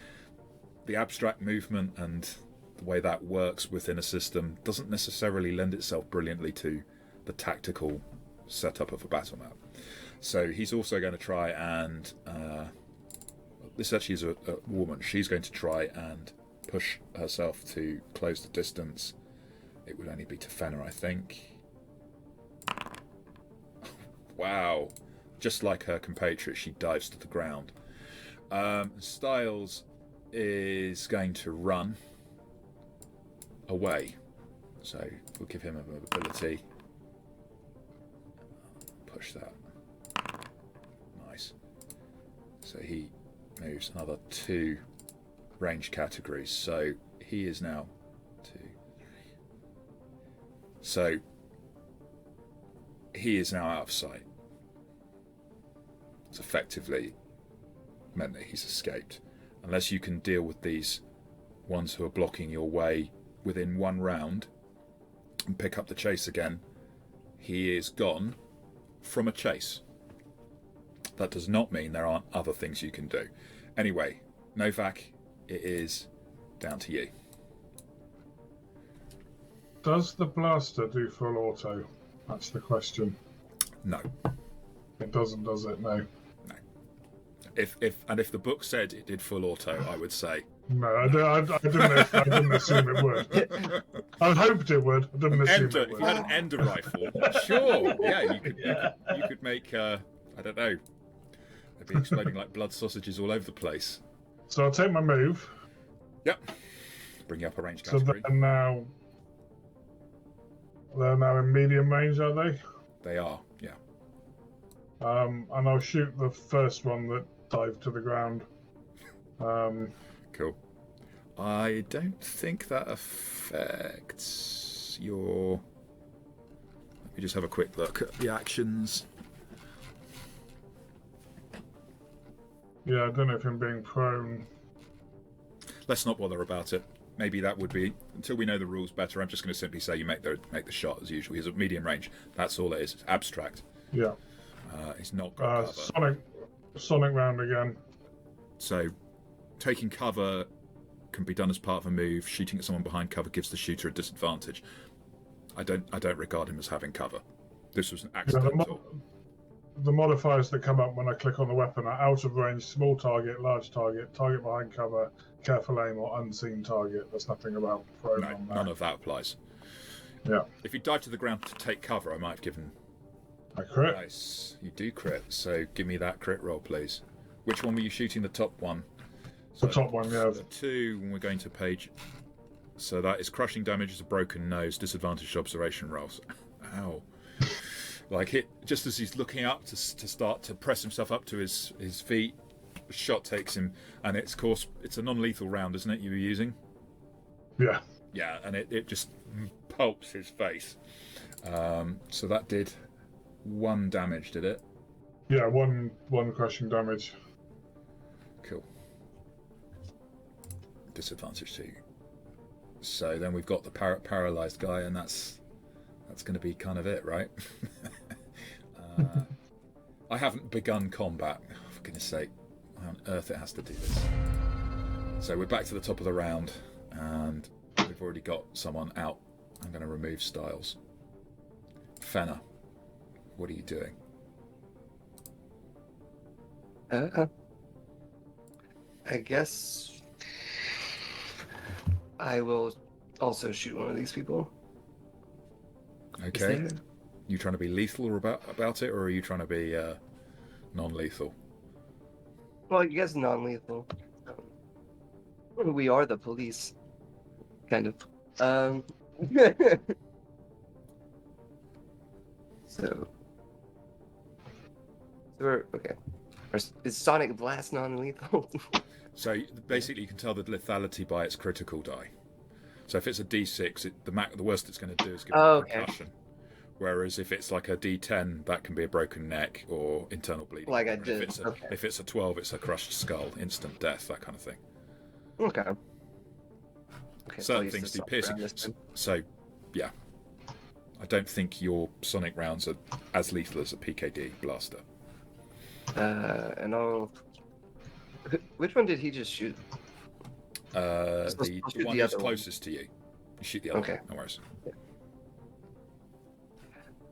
the abstract movement and the way that works within a system doesn't necessarily lend itself brilliantly to the tactical setup of a battle map. So he's also going to try and this actually is a woman. She's going to try and push herself to close the distance. It would only be to Fenna, I think. Wow. Just like her compatriot, she dives to the ground. Styles is going to run away. So we'll give him a mobility. Push that. Nice. So he moves another 2 range categories. So he is now 2, 3. So he is now out of sight. It's effectively meant that he's escaped. Unless you can deal with these ones who are blocking your way within 1 round and pick up the chase again, he is gone from a chase. That does not mean there aren't other things you can do. Anyway, Novak, it is down to you. Does the blaster do full auto? That's the question. No. It doesn't, does it? No. No. If the book said it did full auto, I would say. No, I didn't assume it would. I hoped it would. I didn't assume it would. If you had an ender rifle, sure, yeah, you could make I don't know. They'd be exploding like blood sausages all over the place. So I'll take my move. Yep. Bring you up a range So category. they're now in medium range, are they? They are, yeah. And I'll shoot the first one that dived to the ground. Cool. I don't think that affects your... Let me just have a quick look at the actions. Yeah, I don't know if I'm being prone. Let's not bother about it. Maybe that would be, until we know the rules better, I'm just going to simply say you make the shot as usual. He's at medium range. That's all it is. It's abstract. Yeah. It's not got cover. Sonic round again. So, taking cover can be done as part of a move. Shooting at someone behind cover gives the shooter a disadvantage. I don't regard him as having cover. This was an accidental. The modifiers that come up when I click on the weapon are out of range, small target, large target, target behind cover, careful aim, or unseen target. There's nothing about prone on that. None of that applies. Yeah. If you dive to the ground to take cover, I might have given... I crit. Nice. You do crit, so give me that crit roll, please. Which one were you shooting? The top one? The top one, yeah. The 2, when we're going to page... So that is crushing damage, is a broken nose, disadvantaged observation rolls. Ow. Like it, just as he's looking up to start to press himself up to his feet, a shot takes him, and it's a non-lethal round, isn't it? You were using? Yeah. Yeah, and it just pulps his face. So that did 1 damage, did it? Yeah, one crushing damage. Cool. Disadvantage 2. So then we've got the paralyzed guy, and that's going to be kind of it, right? I haven't begun combat. For goodness sake, how on earth it has to do this? So we're back to the top of the round, and we've already got someone out. I'm going to remove Styles. Fenna, what are you doing? I guess I will also shoot one of these people. Okay. You trying to be lethal about it, or are you trying to be non-lethal? Well, I guess non-lethal. We are the police, kind of. So we're okay. Is Sonic Blast non-lethal? So basically, you can tell the lethality by its critical die. So if it's a D6, the worst it's going to do is give it a concussion. Whereas if it's like a D10, that can be a broken neck or internal bleeding. Like I did. If it's a 12, it's a crushed skull, instant death, that kind of thing. Okay. Certain things do piercing. So, yeah. I don't think your sonic rounds are as lethal as a PKD blaster. And I'll... Which one did he just shoot? The one that's closest to you. You shoot the other one. No worries. Yeah.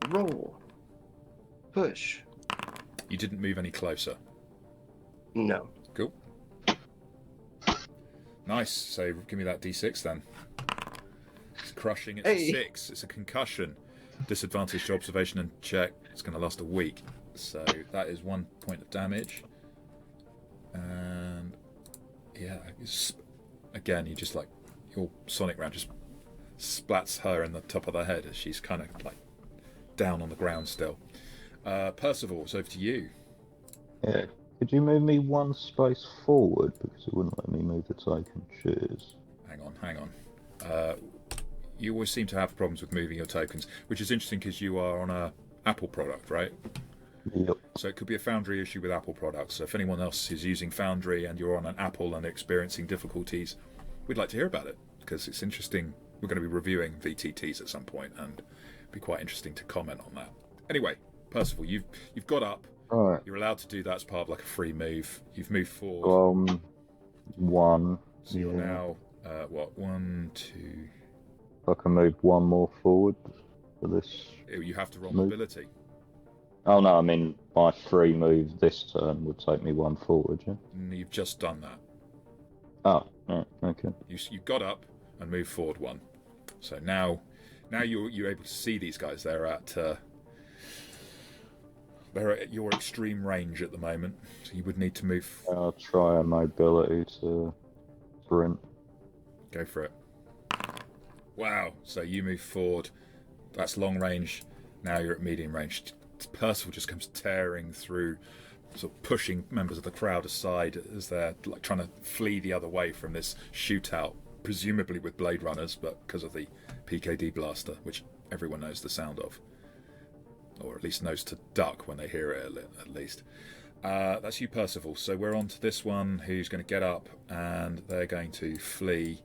Roll. Push. You didn't move any closer. No. Cool. Nice. So give me that D6 then. It's crushing. It's a 6. It's a concussion. Disadvantage to observation and check. It's going to last a week. So that is 1 point of damage. And yeah, again, you just like your sonic round just splats her in the top of the head as she's kind of like down on the ground still. Percival, it's over to you. Yeah. Could you move me one space forward because it wouldn't let me move the token? Cheers. Hang on. You always seem to have problems with moving your tokens, which is interesting because you are on a Apple product, right? Yep. So it could be a Foundry issue with Apple products. So if anyone else is using Foundry and you're on an Apple and experiencing difficulties, we'd like to hear about it because it's interesting. We're going to be reviewing VTTs at some point and it'd be quite interesting to comment on that. Anyway, Percival, you've got up. All right. You're allowed to do that as part of like a free move. You've moved forward. One. So you're now, 1, 2... I can move one more forward for this. You have to roll move. mobility. Oh no, I mean my free move this turn would take me one forward, yeah? You've just done that. Oh, right, okay. You got up and moved forward 1. So now you're able to see these guys. They're at your extreme range at the moment. So you would need to move. I'll try a mobility to sprint. Go for it. Wow. So you move forward. That's long range. Now you're at medium range. Percival just comes tearing through, sort of pushing members of the crowd aside as they're like trying to flee the other way from this shootout, presumably with Blade Runners, but because of the PKD blaster, which everyone knows the sound of, or at least knows to duck when they hear it. At least that's you, Percival. So we're on to this one, who's going to get up and they're going to flee.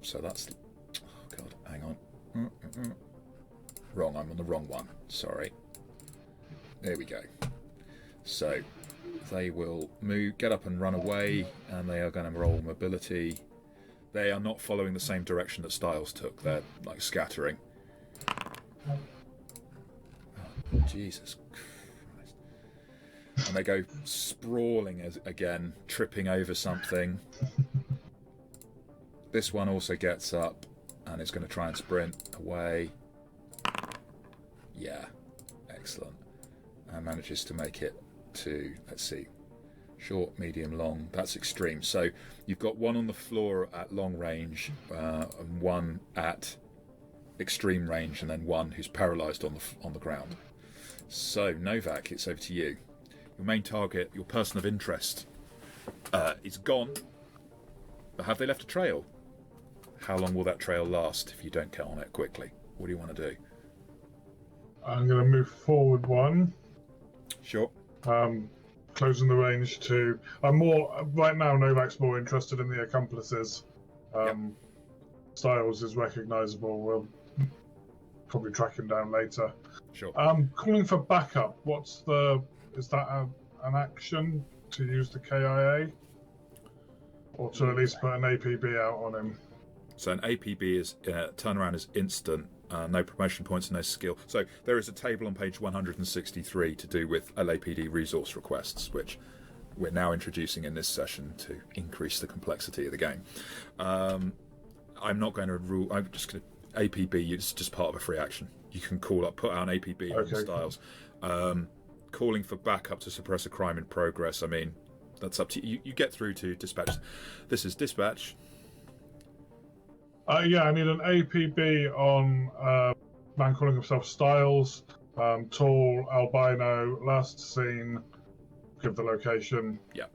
So that's... Oh God, hang on. Wrong, I'm on the wrong one. Sorry. There we go. So they will move, get up and run away, and they are going to roll mobility. They are not following the same direction that Styles took. They're like scattering. Oh, Jesus Christ. And they go sprawling again, tripping over something. This one also gets up and is going to try and sprint away. Yeah, excellent. And manages to make it to, let's see, short, medium, long. That's extreme. So you've got one on the floor at long range, and one at extreme range, and then one who's paralysed on the ground. So Novak, it's over to you. Your main target, your person of interest, is gone. But have they left a trail? How long will that trail last if you don't get on it quickly? What do you want to do? I'm going to move forward 1. Sure. Closing the range to... I'm more... Right now, Novak's more interested in the accomplices. Yep. Styles is recognisable. We'll probably track him down later. Sure. Calling for backup. What's the... Is that an action to use the KIA? Or to at least put an APB out on him? So an APB is turnaround is instant, no promotion points, no skill. So there is a table on page 163 to do with LAPD resource requests, which we're now introducing in this session to increase the complexity of the game. I'm not going to rule. I'm just going to APB. It's just part of a free action. You can put out an APB on styles. Calling for backup to suppress a crime in progress. I mean, that's up to you. You get through to dispatch. This is dispatch. Yeah, I need an APB on man calling himself Styles, tall, albino, last seen, give the location. Yeah.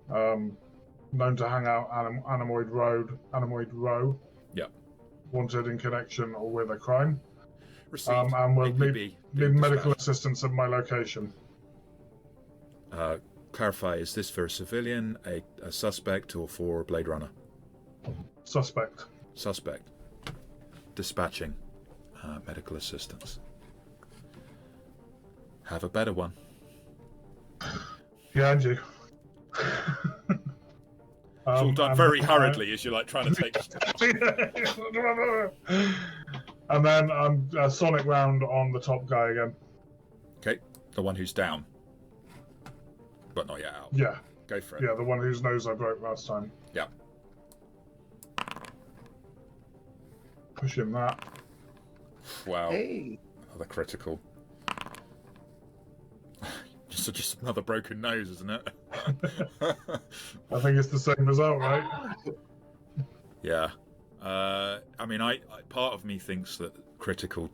Known to hang out Anemoid Row. Yeah. Wanted in connection or with a crime. Received. And will APB need medical dispatched. assistance at my location. Clarify, is this for a civilian, a suspect, or for a Blade Runner? Suspect. Suspect. Dispatching. Medical assistance. Have a better one. Yeah, and you. It's all done very hurriedly as you're like trying to take. And then I'm sonic round on the top guy again. Okay, the one who's down, but not yet out. Yeah. Go for it. Yeah, the one whose nose I broke last time. Yeah. Push him that. Wow. Hey. Another critical. Just another broken nose, isn't it? I think it's the same result, right? Yeah. I mean, part of me thinks that critical.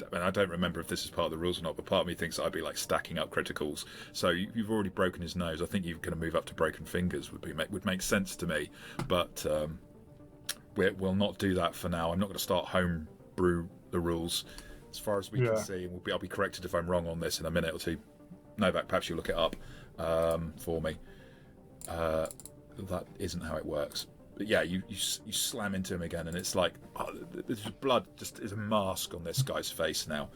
I mean, I don't remember if this is part of the rules or not, but part of me thinks that I'd be like stacking up criticals. So you've already broken his nose. I think you're going to move up to broken fingers would make sense to me. But we'll not do that for now. I'm not going to start home brew the rules as far as we can see. And I'll be corrected if I'm wrong on this in a minute or two. Novak, perhaps you'll look it up for me. That isn't how it works. But yeah, you slam into him again, and it's like there's blood just is a mask on this guy's face now.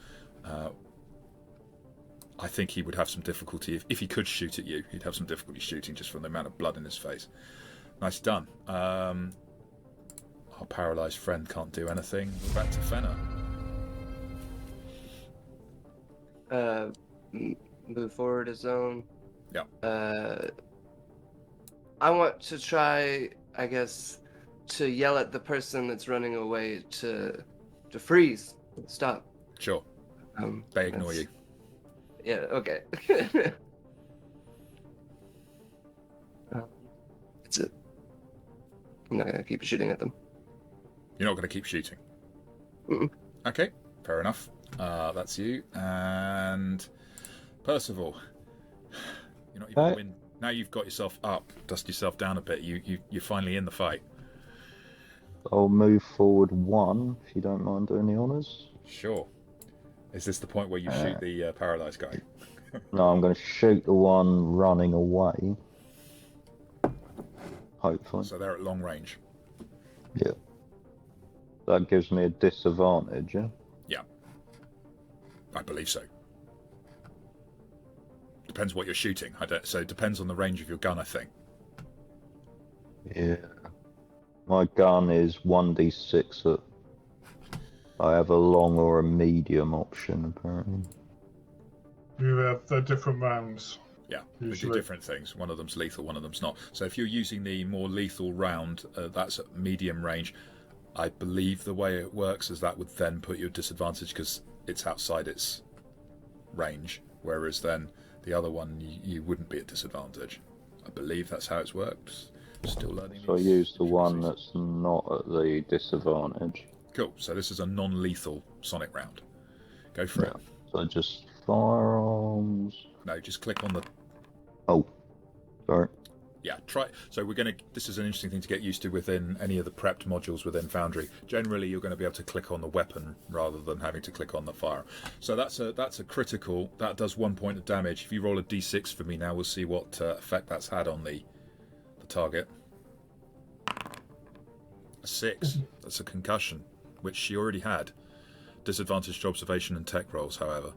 I think he would have some difficulty if he could shoot at you. He'd have some difficulty shooting just from the amount of blood in his face. Nice done. Our paralysed friend can't do anything. We're back to Fenna. Move forward a zone. Yeah. I want to try, I guess, to yell at the person that's running away to freeze, stop. Sure. They ignore you. Yeah. Okay. That's it. I'm not gonna keep shooting at them. You're not going to keep shooting. Mm-mm. Okay, fair enough. That's you. And Percival, you're not even win. Now you've got yourself up, dust yourself down a bit. You're finally in the fight. I'll move forward one, if you don't mind doing the honours. Sure. Is this the point where you shoot the paralysed guy? No, I'm going to shoot the one running away. Hopefully. So they're at long range. Yeah. That gives me a disadvantage, yeah? Yeah. I believe so. Depends what you're shooting. So it depends on the range of your gun, I think. Yeah. My gun is 1d6 at... I have a long or a medium option, apparently. They're different rounds. Yeah, they do different things. One of them's lethal, one of them's not. So if you're using the more lethal round, that's at medium range. I believe the way it works is that would then put you at disadvantage because it's outside its range, whereas then the other one you wouldn't be at disadvantage. I believe that's how it's worked. Still learning. So I use the one that's not at the disadvantage. Cool. So this is a non-lethal sonic round. Go for it. So just firearms. No, just click on the. Oh, sorry. Yeah, try. So we're going to. This is an interesting thing to get used to within any of the prepped modules within Foundry. Generally, you're going to be able to click on the weapon rather than having to click on the fire. So that's a critical. That does 1 point of damage. If you roll a d6 for me now, we'll see what effect that's had on the target. A 6. That's a concussion, which she already had. Disadvantaged observation and tech rolls, however.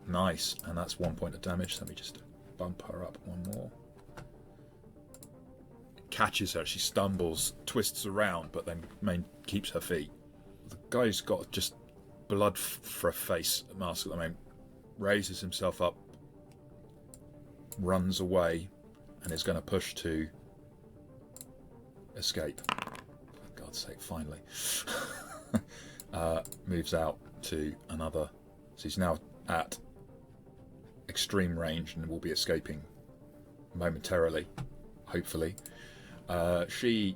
Nice, and that's 1 point of damage. Let me just bump her up one more. Catches her, she stumbles, twists around, but then keeps her feet. The guy's got just blood for a face mask at the moment. Raises himself up, runs away and is going to push to escape. For God's sake, finally. Moves out to another. So he's now at extreme range and will be escaping momentarily, hopefully. She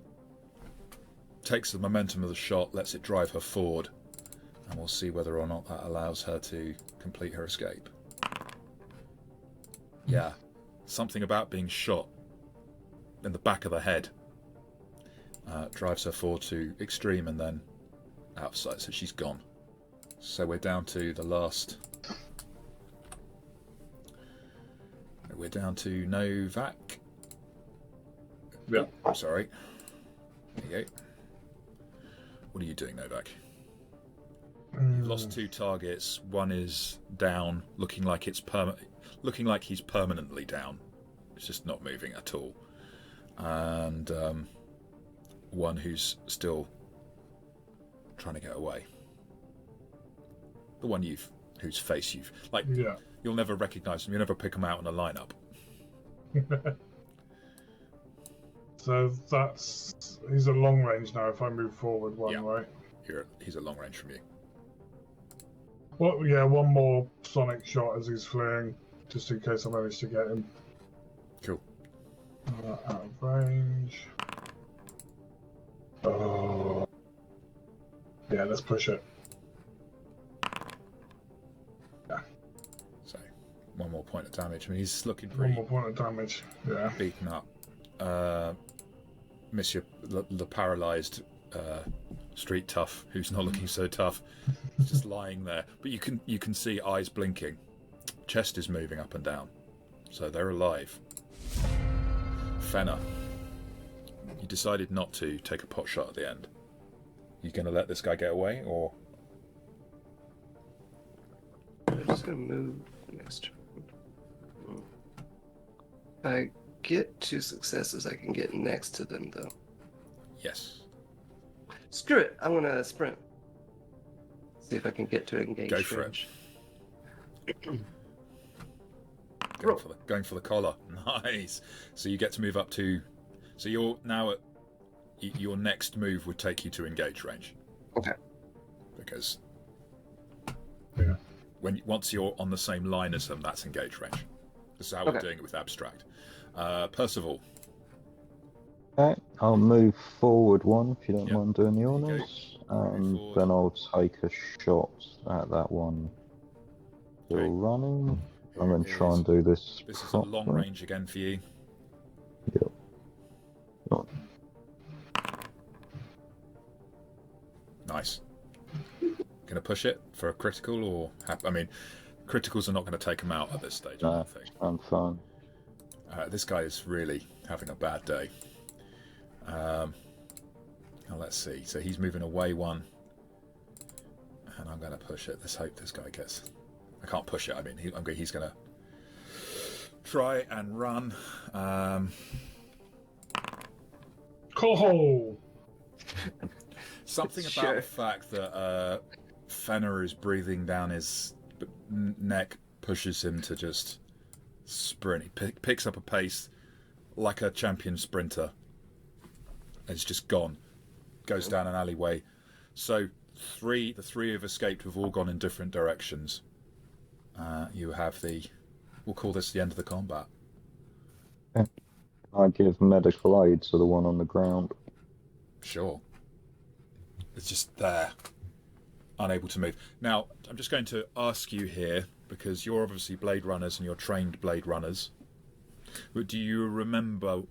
takes the momentum of the shot, lets it drive her forward, and we'll see whether or not that allows her to complete her escape. Yeah, something about being shot in the back of the head drives her forward to extreme and then out of sight, so she's gone. So we're down to the last. We're down to Novak. Yeah. Sorry. There you go. What are you doing, Novak? You've lost 2 targets. One is down, looking like he's permanently down. It's just not moving at all. And one who's still trying to get away. The one whose face you've you'll never recognise them. You'll never pick them out in a lineup. So he's a long range now. If I move forward one, Yeah. right? He's a long range from you. Well, yeah, one more sonic shot as he's fleeing, just in case I manage to get him. Cool. Out of range. Oh. Yeah, let's push it. Yeah. So, one more point of damage. I mean, he's looking One pretty more point of damage. Yeah. beaten up. Miss the paralysed street tough, who's not looking so tough, just lying there. But you can see eyes blinking, chest is moving up and down, so they're alive. Fenna, you decided not to take a pot shot at the end. You going to let this guy get away, or? I'm just gonna move next turn. If I get 2 successes, I can get next to them, though. Yes. Screw it! I want to sprint. See if I can get to engage. Go for range. it. Roll. Going for the collar. Nice. So you get to move up to. So you're now at. Your next move would take you to engage range. Okay. Because. Yeah. Once you're on the same line as them, that's engage range. This is how we're doing it with abstract. Percival. Okay, I'll move forward one if you don't Yep. mind doing the There you honours, go. Move and forward. then I'll take a shot at that one still Okay. running, Here and then it try is. and do this. This is a long properly. range again for you. Yep. Oh, Nice. Gonna push it for a critical, or I mean, criticals are not going to take him out at this stage. I no, don't think. I'm fine. This guy is really having a bad day. Now let's see. So he's moving away one, and I'm going to push it. Let's hope this guy gets. I can't push it. I mean, he's going to try and run. Coho! Something about Sure. the fact that Fenna is breathing down his neck pushes him to just sprint. He picks up a pace like a champion sprinter. It's just gone. Goes down an alleyway. So the three have escaped. Have all gone in different directions. You have we'll call this the end of the combat. I give medical aid to the one on the ground. Sure. It's just there, unable to move. Now, I'm just going to ask you here, because you're obviously Blade Runners and you're trained Blade Runners, but do you remember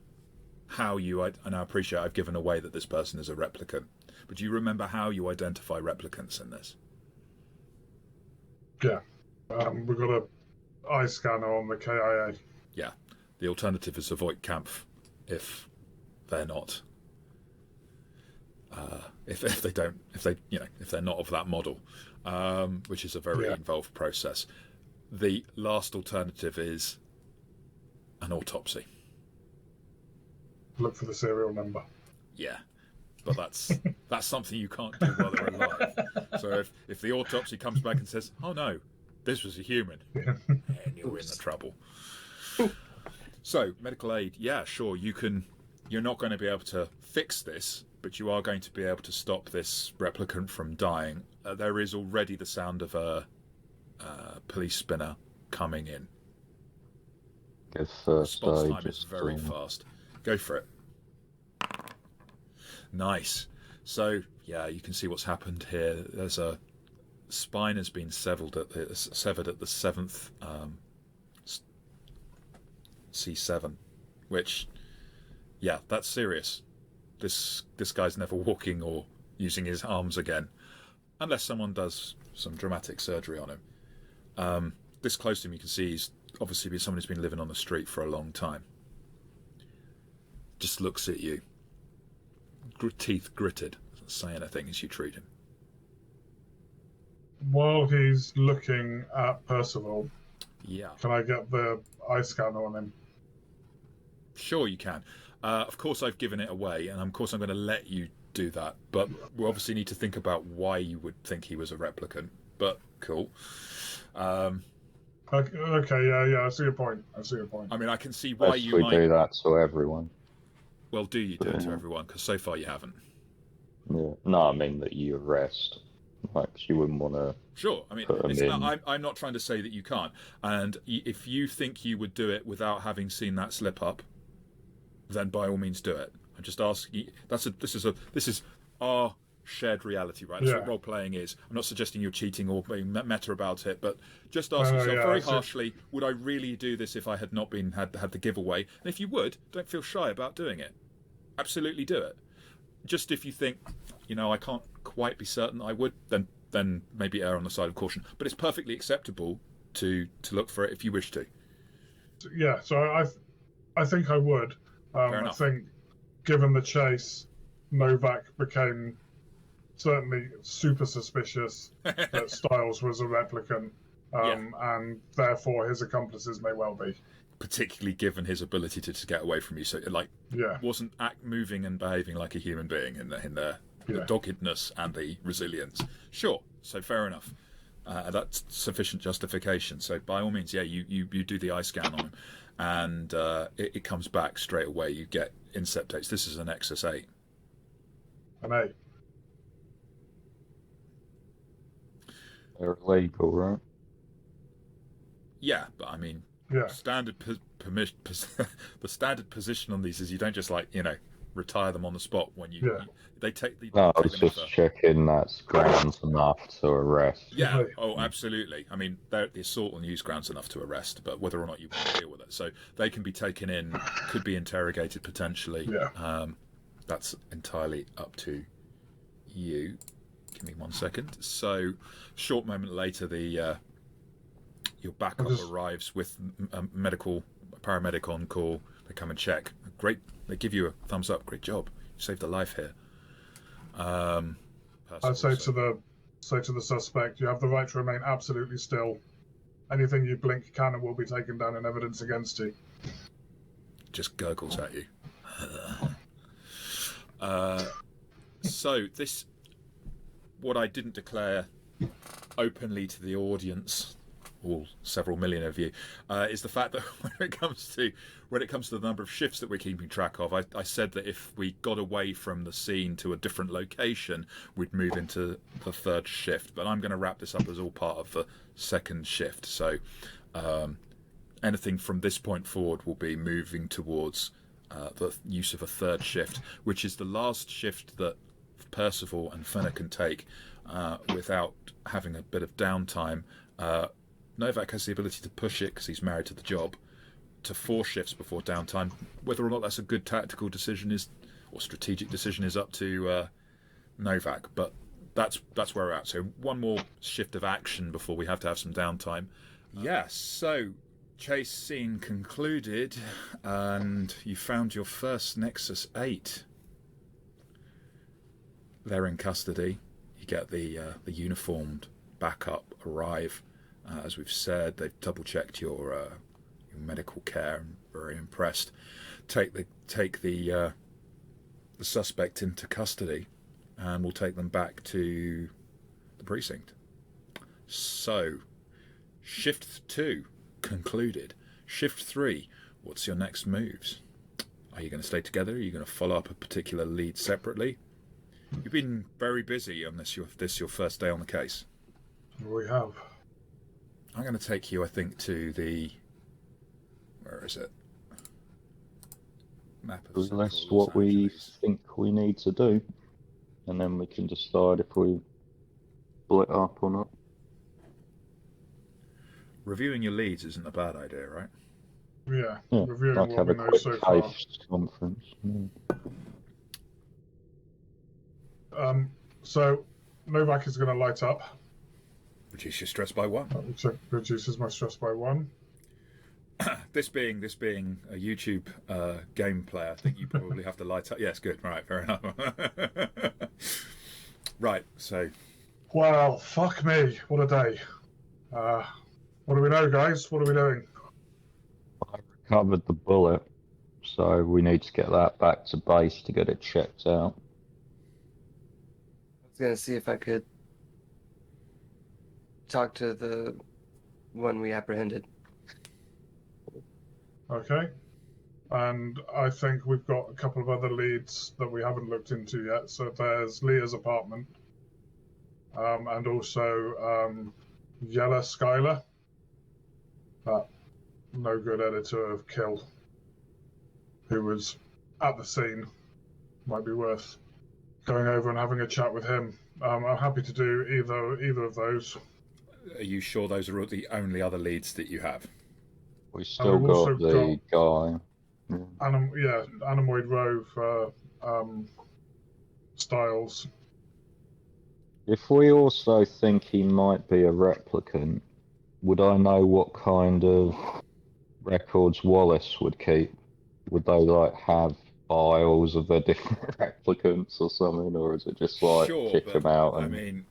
how and I appreciate I've given away that this person is a replicant, but do you remember how you identify replicants in this? Yeah. We've got a eye scanner on the KIA. Yeah. The alternative is avoid Kampf if they're not. If they're not of that model, which is a very involved process. The last alternative is an autopsy. Look for the serial number. Yeah, but that's something you can't do while they're alive. So if the autopsy comes back and says, "Oh no, this was a human," then you're in the trouble. So, medical aid, yeah, sure, you can. You're not going to be able to fix this, but you are going to be able to stop this replicant from dying. There is already the sound of a police spinner coming in. Go first Response aid. time is very fast. Go for it. Nice. So, yeah, you can see what's happened here. There's a spine has been severed at the 7th C7, which, yeah, that's serious. This guy's never walking or using his arms again, unless someone does some dramatic surgery on him. This close to him, you can see he's obviously been someone who's been living on the street for a long time. Just looks at you, teeth gritted, doesn't say anything as you treat him. While he's looking at Percival, Yeah, can I get the eye scanner on him? sure you can. Of course, I've given it away, and of course I'm going to let you do that. But we obviously need to think about why you would think he was a replicant. But cool. Okay, yeah, I see your point. I mean, I can see why Best you we might. do that to everyone. Well, do you do it to Yeah. everyone? Because so far you haven't. Yeah. No, I mean that you arrest. Like, you wouldn't want to. Sure. I mean, Put 'em it's in. not, I'm not trying to say that you can't. And if you think you would do it without having seen that slip up, then by all means do it. I just ask you. This is our shared reality, right? That's Yeah. what role playing is. I'm not suggesting you're cheating or being meta about it, but just ask yourself yeah, very so- harshly: would I really do this if I had not been had the giveaway? And if you would, don't feel shy about doing it. Absolutely do it. Just if you think, I can't quite be certain I would, then maybe err on the side of caution. But it's perfectly acceptable to look for it if you wish to. Yeah, so I think I would. I enough. think, given the chase, Novak became certainly super suspicious that Styles was a replicant, and therefore his accomplices may well be. Particularly given his ability to just get away from you, so Yeah, wasn't moving and behaving like a human being in the Yeah. doggedness and the resilience. Sure, so fair enough. That's sufficient justification. So by all means, yeah, you do the eye scan on him, and it comes back straight away. You get incept dates. This is an Nexus 8. an 8. They're illegal, right? Yeah, but I mean, Yeah, standard the standard position on these is you don't just retire them on the spot when they take the. No, I take was them just over. checking that's grounds enough to arrest. Yeah. Right. Oh, absolutely. I mean, the assault on use grounds enough to arrest, but whether or not you want to deal with it, so they can be taken in, could be interrogated potentially. Yeah. That's entirely up to you. Give me 1 second. So, short moment later, your backup arrives with a paramedic on call. They come and check. Great. They give you a thumbs up. Great job. You saved a life here. I'd say to the suspect, you have the right to remain absolutely still. Anything you blink can and will be taken down in evidence against you. Just gurgles at you. So this, what I didn't declare openly to the audience, all several million of you, is the fact that when it comes to the number of shifts that we're keeping track of, I said that if we got away from the scene to a different location, we'd move into the third shift. But I'm going to wrap this up as all part of the second shift. So anything from this point forward will be moving towards the use of a third shift, which is the last shift that Percival and Fenna can take without having a bit of downtime. Novak has the ability to push it, because he's married to the job, to 4 shifts before downtime. Whether or not that's a good tactical decision or strategic decision is up to Novak, but that's where we're at. So 1 more shift of action before we have to have some downtime. Yes, so chase scene concluded, and you found your first Nexus 8. They're in custody. You get the uniformed backup arrive. As we've said, they've double-checked your medical care and very impressed. Take the suspect into custody, and we'll take them back to the precinct. So, shift 2 concluded. Shift 3, what's your next moves? Are you going to stay together? Are you going to follow up a particular lead separately? You've been very busy on this your first day on the case. We have. I'm going to take you, I think, to the... Where is it? Map of Central That's Los what we Angeles. think we need to do, and then we can decide if we split up or not. Reviewing your leads isn't a bad idea, right? Yeah, Yeah, reviewing like what have we a know quick so far. case conference. So Novak is going to light up, Reduce your stress by 1. which reduces my stress by 1. This being a YouTube gameplay, I think you probably have to light up. Yes, good. Right, fair enough. Right, so Well, fuck me, what a day. What do we know, guys? What are we doing? I recovered the bullet, so we need to get that back to base to get it checked out. I was gonna see if I could talk to the one we apprehended. Okay. And I think we've got a couple of other leads that we haven't looked into yet. So there's Leah's apartment, and also Yella Skylar, that no good editor of Kill, who was at the scene. Might be worth going over and having a chat with him. I'm happy to do either of those. are you sure those are the only other leads that you have? We still we've also got the guy. Yeah. Animoid Row for Styles. If we also think he might be a replicant, would I know what kind of records Wallace would keep? Would they like have files of the different replicants or something, or is it just like Sure, kick but them out I and mean,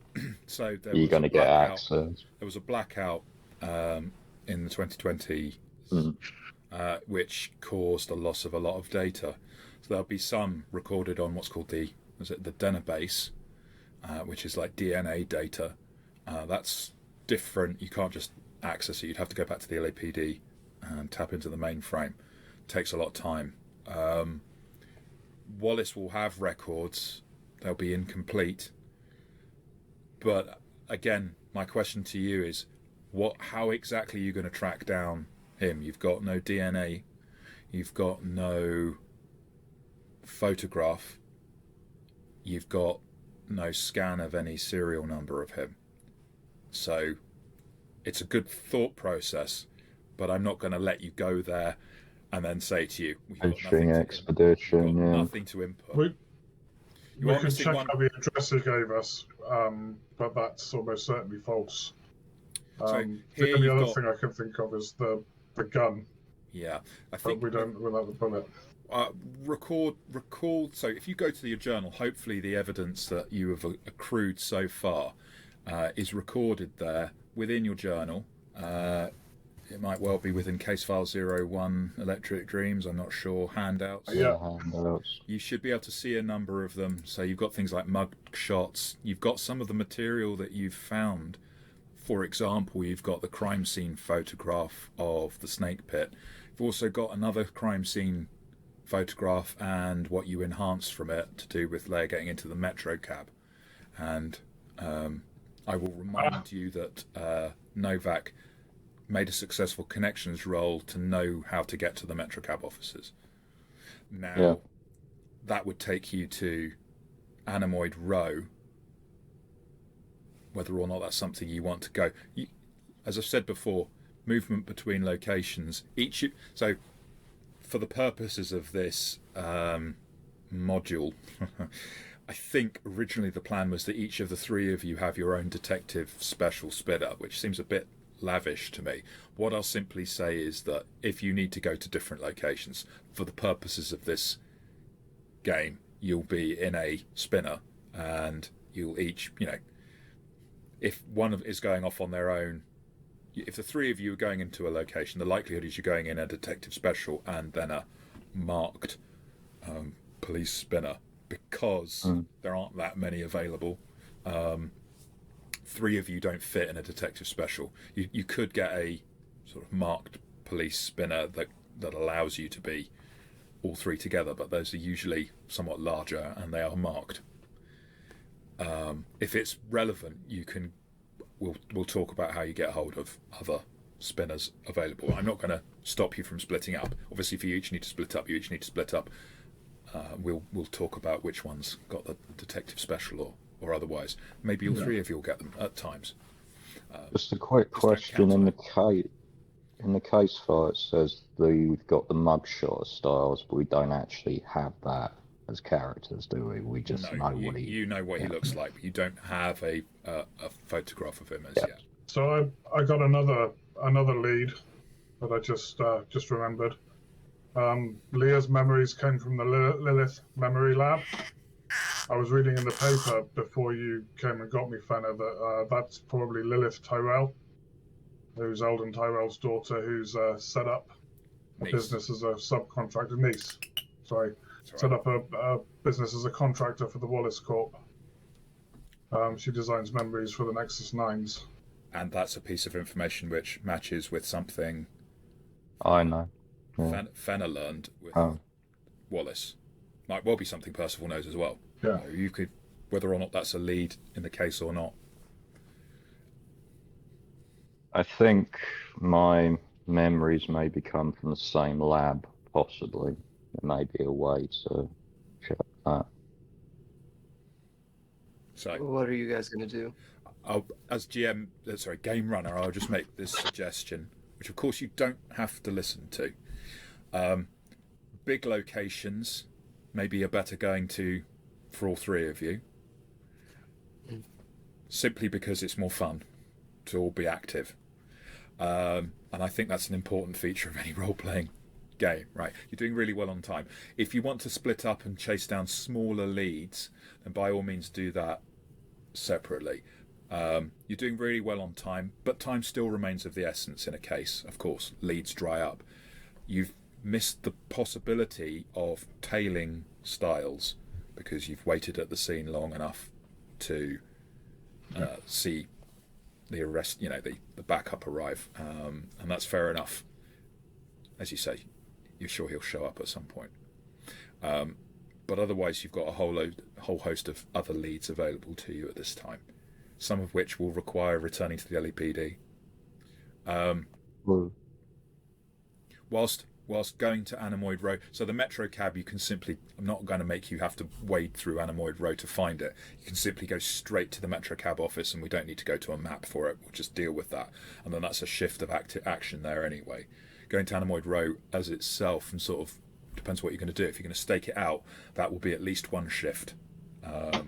so there you're was going to a get blackout. access? There was a blackout in the 2020, which caused a loss of a lot of data. So there'll be some recorded on what's called the database, which is like DNA data. That's different. You can't just access it. You'd have to go back to the LAPD and tap into the mainframe. It takes a lot of time. Wallace will have records. They'll be incomplete. But again, my question to you is, how exactly are you going to track down him? You've got no DNA. You've got no photograph. You've got no scan of any serial number of him. So it's a good thought process, but I'm not going to let you go there and then say to you, we've got Expedition, yeah. nothing to input. We can check one... out the address he gave us, but that's almost certainly false. The only other thing I can think of is the gun. Yeah, I think we don't without the bullet. Record. So if you go to your journal, hopefully the evidence that you have accrued so far is recorded there within your journal. It might well be within case file 01, Electric Dreams, I'm not sure, handouts. Yeah. Handouts. You should be able to see a number of them. So you've got things like mug shots. You've got some of the material that you've found. For example, you've got the crime scene photograph of the snake pit. You've also got another crime scene photograph and what you enhanced from it to do with Leia getting into the metro cab. And I will remind you that Novak made a successful connections roll to know how to get to the metro cab offices. Now, that would take you to Animoid Row. Whether or not that's something you want to go. As I've said before, movement between locations. So, for the purposes of this module, I think originally the plan was that each of the three of you have your own detective special spinner, which seems a bit lavish to me. What I'll simply say is that if you need to go to different locations for the purposes of this game, you'll be in a spinner and you'll each, if one is going off on their own, if the three of you are going into a location, the likelihood is you're going in a detective special and then a marked police spinner, because there aren't that many available. Three of you don't fit in a detective special. You could get a sort of marked police spinner that that allows you to be all three together, but those are usually somewhat larger and they are marked. If it's relevant, we'll talk about how you get hold of other spinners available. I'm not going to stop you from splitting up. Obviously, if you each need to split up, you each need to split up. We'll talk about which one's got the detective special or otherwise. Maybe all three of you will get them at times. Just a quick question in the case file. It says we've got the mugshot styles, but we don't actually have that as characters, do we? We just know what he. You know what he looks like, but you don't have a photograph of him as yet. So I got another lead that I just remembered. Leah's memories came from the Lilith Memory Lab. I was reading in the paper before you came and got me, Fenna, that that's probably Lilith Tyrell, who's Eldon Tyrell's daughter, who's set up a business as a subcontractor. Niece, sorry. Set up a business as a contractor for the Wallace Corp. She designs memories for the Nexus 9s. And that's a piece of information which matches with something I know. Yeah. Fenna learned with Wallace. Might well be something Percival knows as well. Yeah. You could, whether or not that's a lead in the case or not. I think my memories maybe come from the same lab, possibly. There may be a way to check that. So, What are you guys going to do? as game runner, I'll just make this suggestion, which of course you don't have to listen to. Big locations maybe are better going to for all three of you, simply because it's more fun to all be active. And I think that's an important feature of any role-playing game, right? You're doing really well on time. If you want to split up and chase down smaller leads, then by all means do that separately. You're doing really well on time, but time still remains of the essence in a case. Of course, leads dry up. You've missed the possibility of tailing styles because you've waited at the scene long enough to see the arrest, the backup arrive, and that's fair enough. As you say, you're sure he'll show up at some point. But otherwise, you've got a whole host of other leads available to you at this time, some of which will require returning to the LEPD. Whilst going to Anemoid Row, so the Metro cab, you can simply, I'm not going to make you have to wade through Anemoid Row to find it. You can simply go straight to the Metro cab office, and we don't need to go to a map for it. We'll just deal with that, and then that's a shift of action there anyway. Going to Anemoid Row as itself, and sort of depends what you're going to do. If you're going to stake it out, that will be at least one shift. I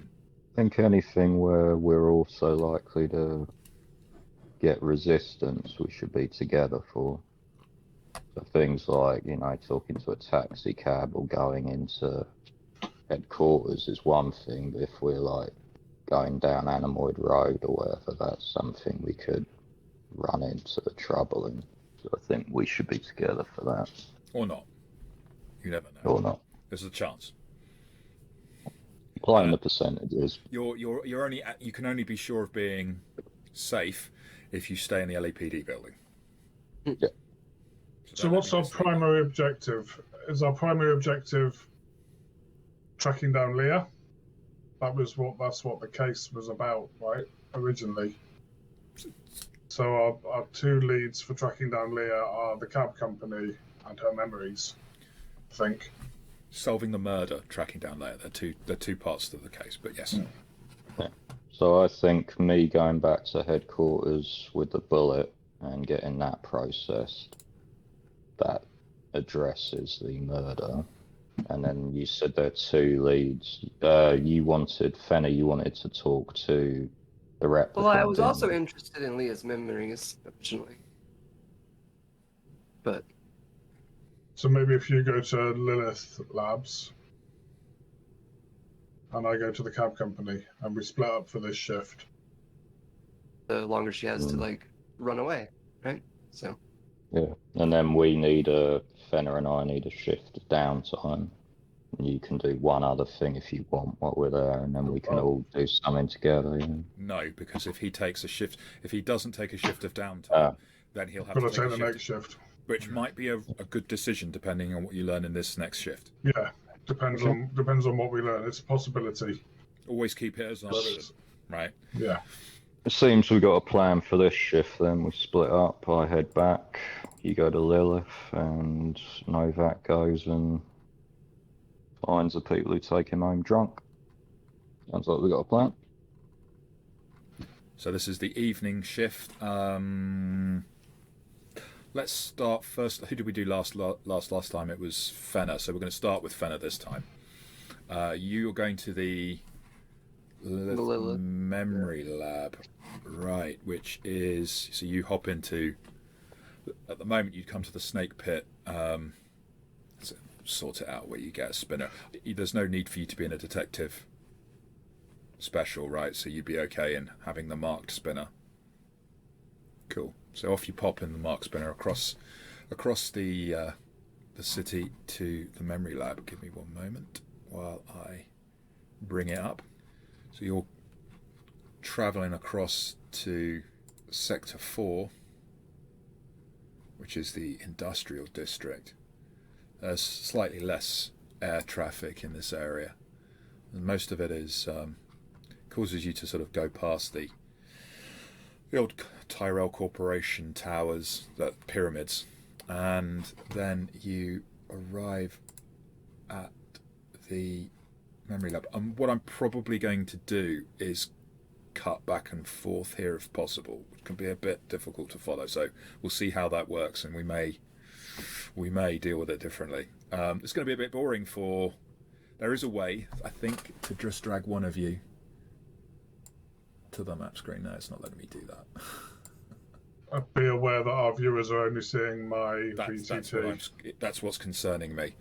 think anything where we're also likely to get resistance, we should be together for. So things like, talking to a taxi cab or going into headquarters is one thing, but if we're like going down Anemoid Road or whatever, that's something we could run into trouble in. So I think we should be together for that. Or not. You never know. Or not. There's a chance. Playing the percentages. You can only be sure of being safe if you stay in the LAPD building. Yeah. So what's our primary objective? Is our primary objective tracking down Leah? That's what the case was about, right? Originally. So our two leads for tracking down Leah are the cab company and her memories, I think. Solving the murder, tracking down Leah. They're two parts to the case, but yes. Yeah. So I think me going back to headquarters with the bullet and getting that processed, that addresses the murder. And then you said there are two leads. Fenna, you wanted to talk to the replicant. Well, I was also interested in Leah's memories originally. But so maybe if you go to Lilith Labs and I go to the cab company and we split up for this shift. The longer she has to run away, right? So yeah, and then Fenna and I need a shift of downtime. You can do one other thing if you want while we're there, and then we can all do something together. No, because if he doesn't take a shift of downtime, then he'll have to take the next shift. which might be a good decision depending on what you learn in this next shift. Yeah, depends on what we learn. It's a possibility. Always keep it as an option, right? Yeah. It seems we've got a plan for this shift then. We split up, I head back, you go to Lilith, and Novak goes and finds the people who take him home drunk. Sounds like we've got a plan. So this is the evening shift. Let's start first. Who did we do last time? It was Fenna. So we're going to start with Fenna this time. You're going to the Lilith Memory Lab, right? Which is, so you hop into. At the moment, you come to the snake pit. Sort it out where you get a spinner. There's no need for you to be in a detective special, right? So you'd be okay in having the marked spinner. Cool. So off you pop in the marked spinner across the city to the memory lab. Give me one moment while I bring it up. So you're travelling across to Sector 4, which is the industrial district. There's slightly less air traffic in this area, and most of it is causes you to sort of go past the old Tyrell Corporation towers, the pyramids, and then you arrive at the memory lab. And what I'm probably going to do is cut back and forth here if possible. It can be a bit difficult to follow, so we'll see how that works, and we may deal with it differently. It's going to be a bit boring for... There is a way, I think, to just drag one of you to the map screen. No, it's not letting me do that. Be aware that our viewers are only seeing my VTT. That's what's concerning me.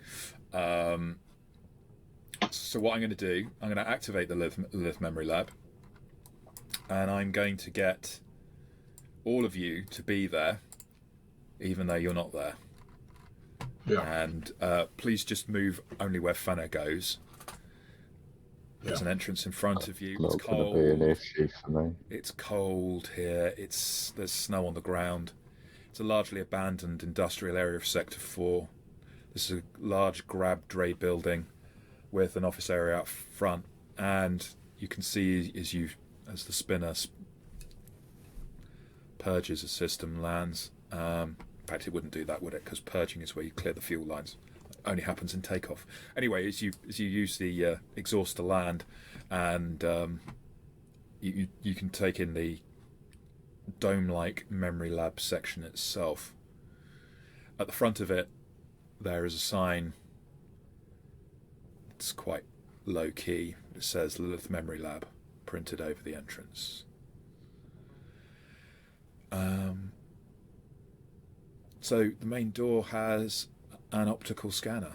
So what I'm going to do, I'm going to activate the Lilith Memory Lab, and I'm going to get all of you to be there, even though you're not there. Yeah. And please just move only where Fenna goes. There's an entrance in front of you. It's cold. Not going to be an issue for me. It's cold here. There's snow on the ground. It's a largely abandoned industrial area of Sector 4. This is a large grab dray building with an office area out front, and you can see as the spinner purges a system lands. In fact, it wouldn't do that, would it? Because purging is where you clear the fuel lines. It only happens in takeoff. Anyway, as you use the exhaust to land, and you can take in the dome-like memory lab section itself. At the front of it, there is a sign. It's quite low-key. It says Lilith Memory Lab printed over the entrance. So the main door has an optical scanner.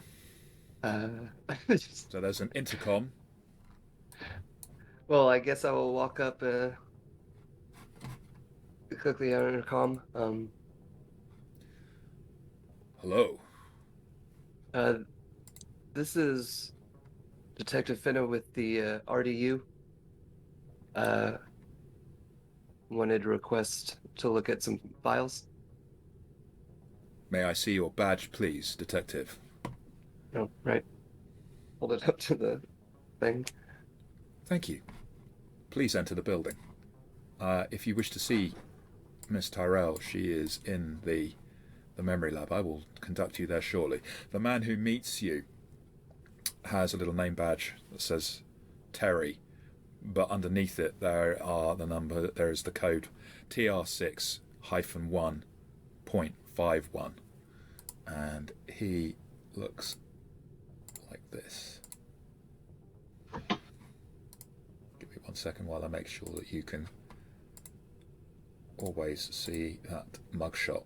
So there's an intercom. Well, I guess I will walk up, click the intercom. Hello. This is Detective Fenna with the RDU. Wanted to request to look at some files. May I see your badge, please, Detective? Oh, right. Hold it up to the thing. Thank you. Please enter the building. If you wish to see Miss Tyrell, she is in the memory lab. I will conduct you there shortly. The man who meets you has a little name badge that says Terry, but underneath it there is the code TR6-1.51, and he looks like this. Give me 1 second while I make sure that you can always see that mugshot.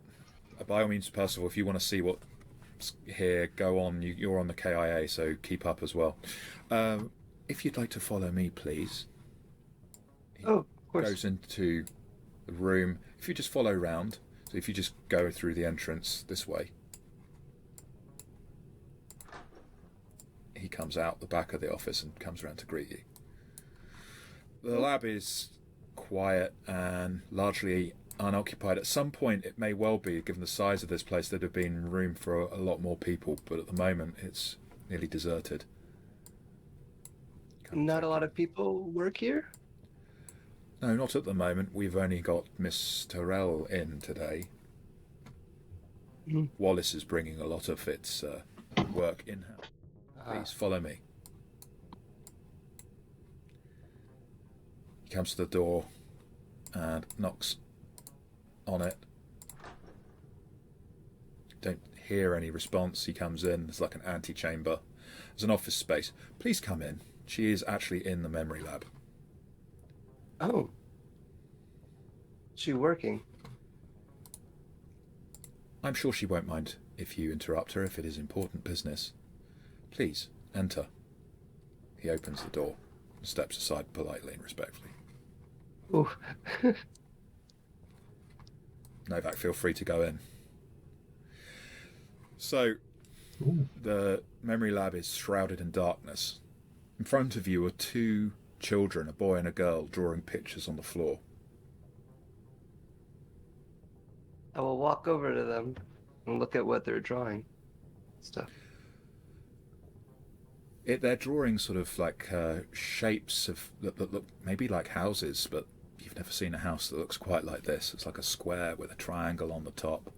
By all means, Percival, if you want to see what's here, go on. You're on the KIA, so keep up as well. If you'd like to follow me, please. Oh, of course. Goes into the room. If you just follow round, so if you just go through the entrance this way, he comes out the back of the office and comes around to greet you. The lab is quiet and largely unoccupied. At some point, it may well be, given the size of this place, there'd have been room for a lot more people, but at the moment, it's nearly deserted. Not a lot of people work here? No, not at the moment. We've only got Miss Terrell in today. Wallace is bringing a lot of its work in-house. Please follow me. He comes to the door and knocks on it. Don't hear any response. He comes in. There's like an antechamber. There's an office space. Please come in. She is actually in the memory lab. Oh. She working? I'm sure she won't mind if you interrupt her if it is important business. Please, enter. He opens the door and steps aside politely and respectfully. Ooh. Novak, feel free to go in. So, the memory lab is shrouded in darkness. In front of you are two children, a boy and a girl, drawing pictures on the floor. I will walk over to them and look at what they're drawing. Stuff. They're drawing sort of like shapes of that look maybe like houses, but you've never seen a house that looks quite like this. It's like a square with a triangle on the top,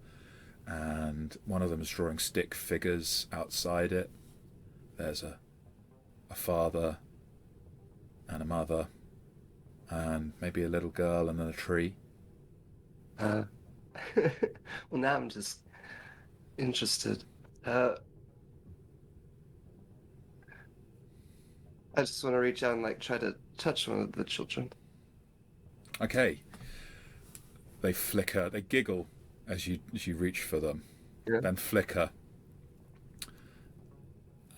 and one of them is drawing stick figures outside it. There's a father and a mother and maybe a little girl and then a tree. Well, now I'm just interested. I just want to reach out and like try to touch one of the children. Okay. They flicker, they giggle as you reach for them, then flicker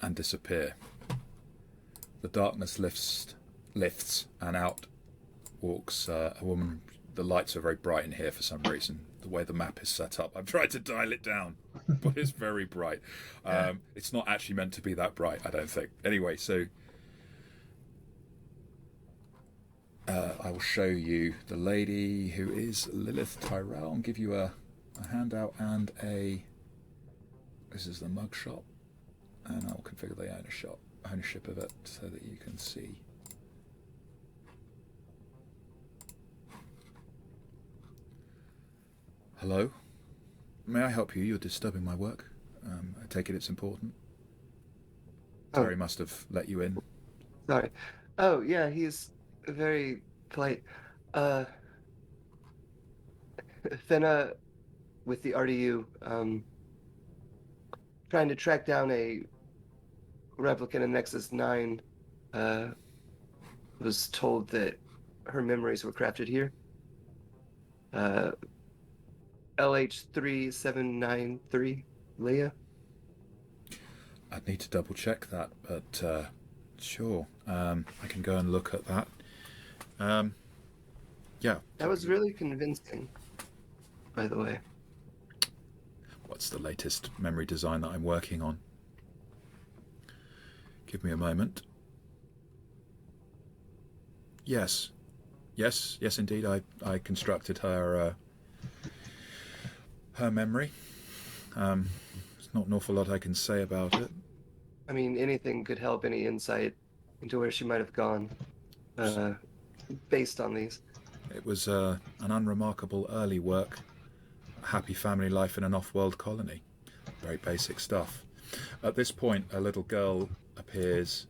and disappear. The darkness lifts and out walks a woman. The lights are very bright in here for some reason. The way the map is set up, I've tried to dial it down, but it's very bright. It's not actually meant to be that bright, I don't think. Anyway, so I will show you the lady who is Lilith Tyrell and give you a handout and this is the mugshot, and I will configure the ownership of it so that you can see. Hello? May I help you? You're disturbing my work. I take it it's important. Terry must have let you in. Sorry. Oh, yeah, he's very polite. Fenna with the RDU, trying to track down a replicant in Nexus 9, was told that her memories were crafted here. LH3793, Leah? I'd need to double check that, but sure. I can go and look at that. Yeah. That was really convincing, by the way. What's the latest memory design that I'm working on? Give me a moment. Yes, indeed. I constructed her memory. There's not an awful lot I can say about it. I mean, anything could help, any insight into where she might have gone, based on these. It was an unremarkable early work. A happy family life in an off-world colony. Very basic stuff. At this point, a little girl appears,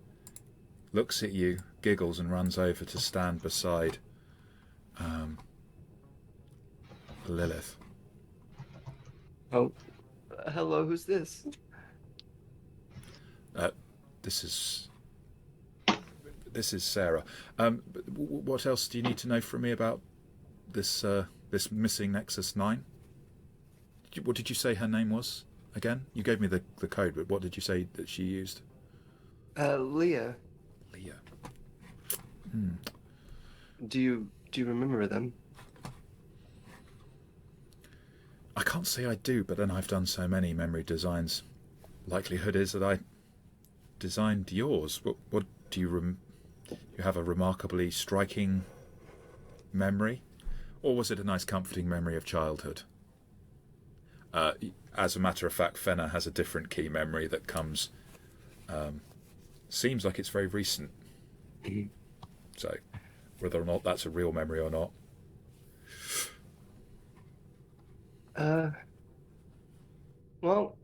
looks at you, giggles, and runs over to stand beside Lilith. Oh, hello, who's this? This is Sarah. What else do you need to know from me about this missing Nexus 9? What did you say her name was again? You gave me the code, but what did you say that she used? Leah. Leah. Do you remember them? I can't say I do, but then I've done so many memory designs. Likelihood is that I designed yours. What do you you have a remarkably striking memory? Or was it a nice, comforting memory of childhood? As a matter of fact, Fenna has a different key memory that comes... seems like it's very recent. So, whether or not that's a real memory or not. Well,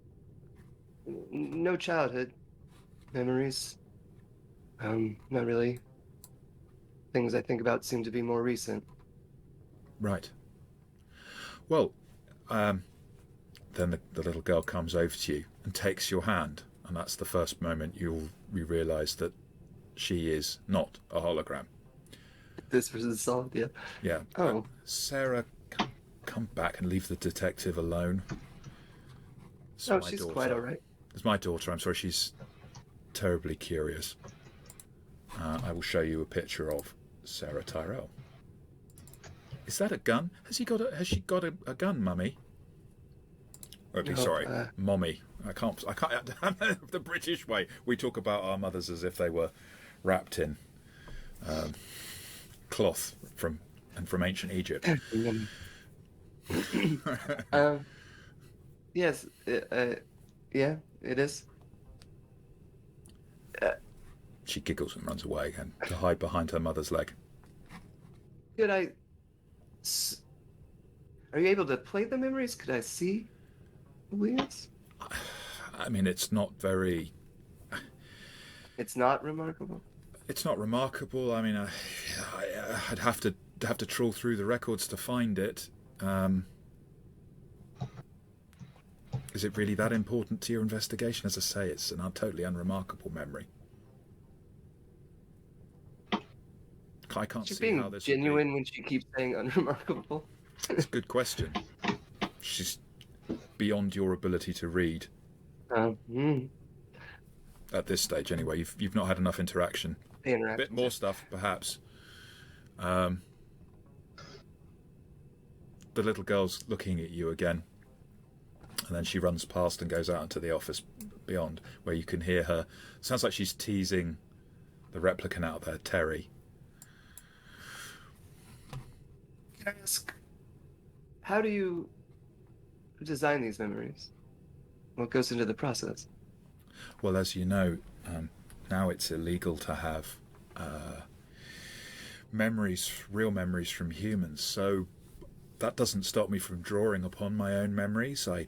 no childhood memories. Not really. Things I think about seem to be more recent. Right. Well, then the little girl comes over to you and takes your hand, and that's the first moment you realise that she is not a hologram. This was solid, yeah. Yeah. Oh. Sarah, come back and leave the detective alone. It's Oh, my she's daughter. quite all right. It's my daughter. I'm sorry, she's terribly curious. I will show you a picture of Sarah Tyrell. Is that a gun? Has she got a gun, Mummy? No, sorry, Mommy. I can't. The British way. We talk about our mothers as if they were wrapped in cloth from ancient Egypt. Yes. Yeah, it is. She giggles and runs away again to hide behind her mother's leg. Could I? Are you able to play the memories? Could I see Leah's? I mean, it's not very... It's not remarkable? It's not remarkable. I mean, I'd have to trawl through the records to find it. Is it really that important to your investigation? As I say, it's a totally unremarkable memory. I can't She's see being how this genuine when she keeps saying unremarkable. It's a good question. She's beyond your ability to read. At this stage, anyway. You've not had enough interaction. A bit more stuff, perhaps. The little girl's looking at you again, and then she runs past and goes out into the office beyond, where you can hear her. Sounds like she's teasing the replicant out there, Terry. Can I ask, how do you design these memories? What goes into the process? Well, as you know, now it's illegal to have real memories from humans, so that doesn't stop me from drawing upon my own memories. I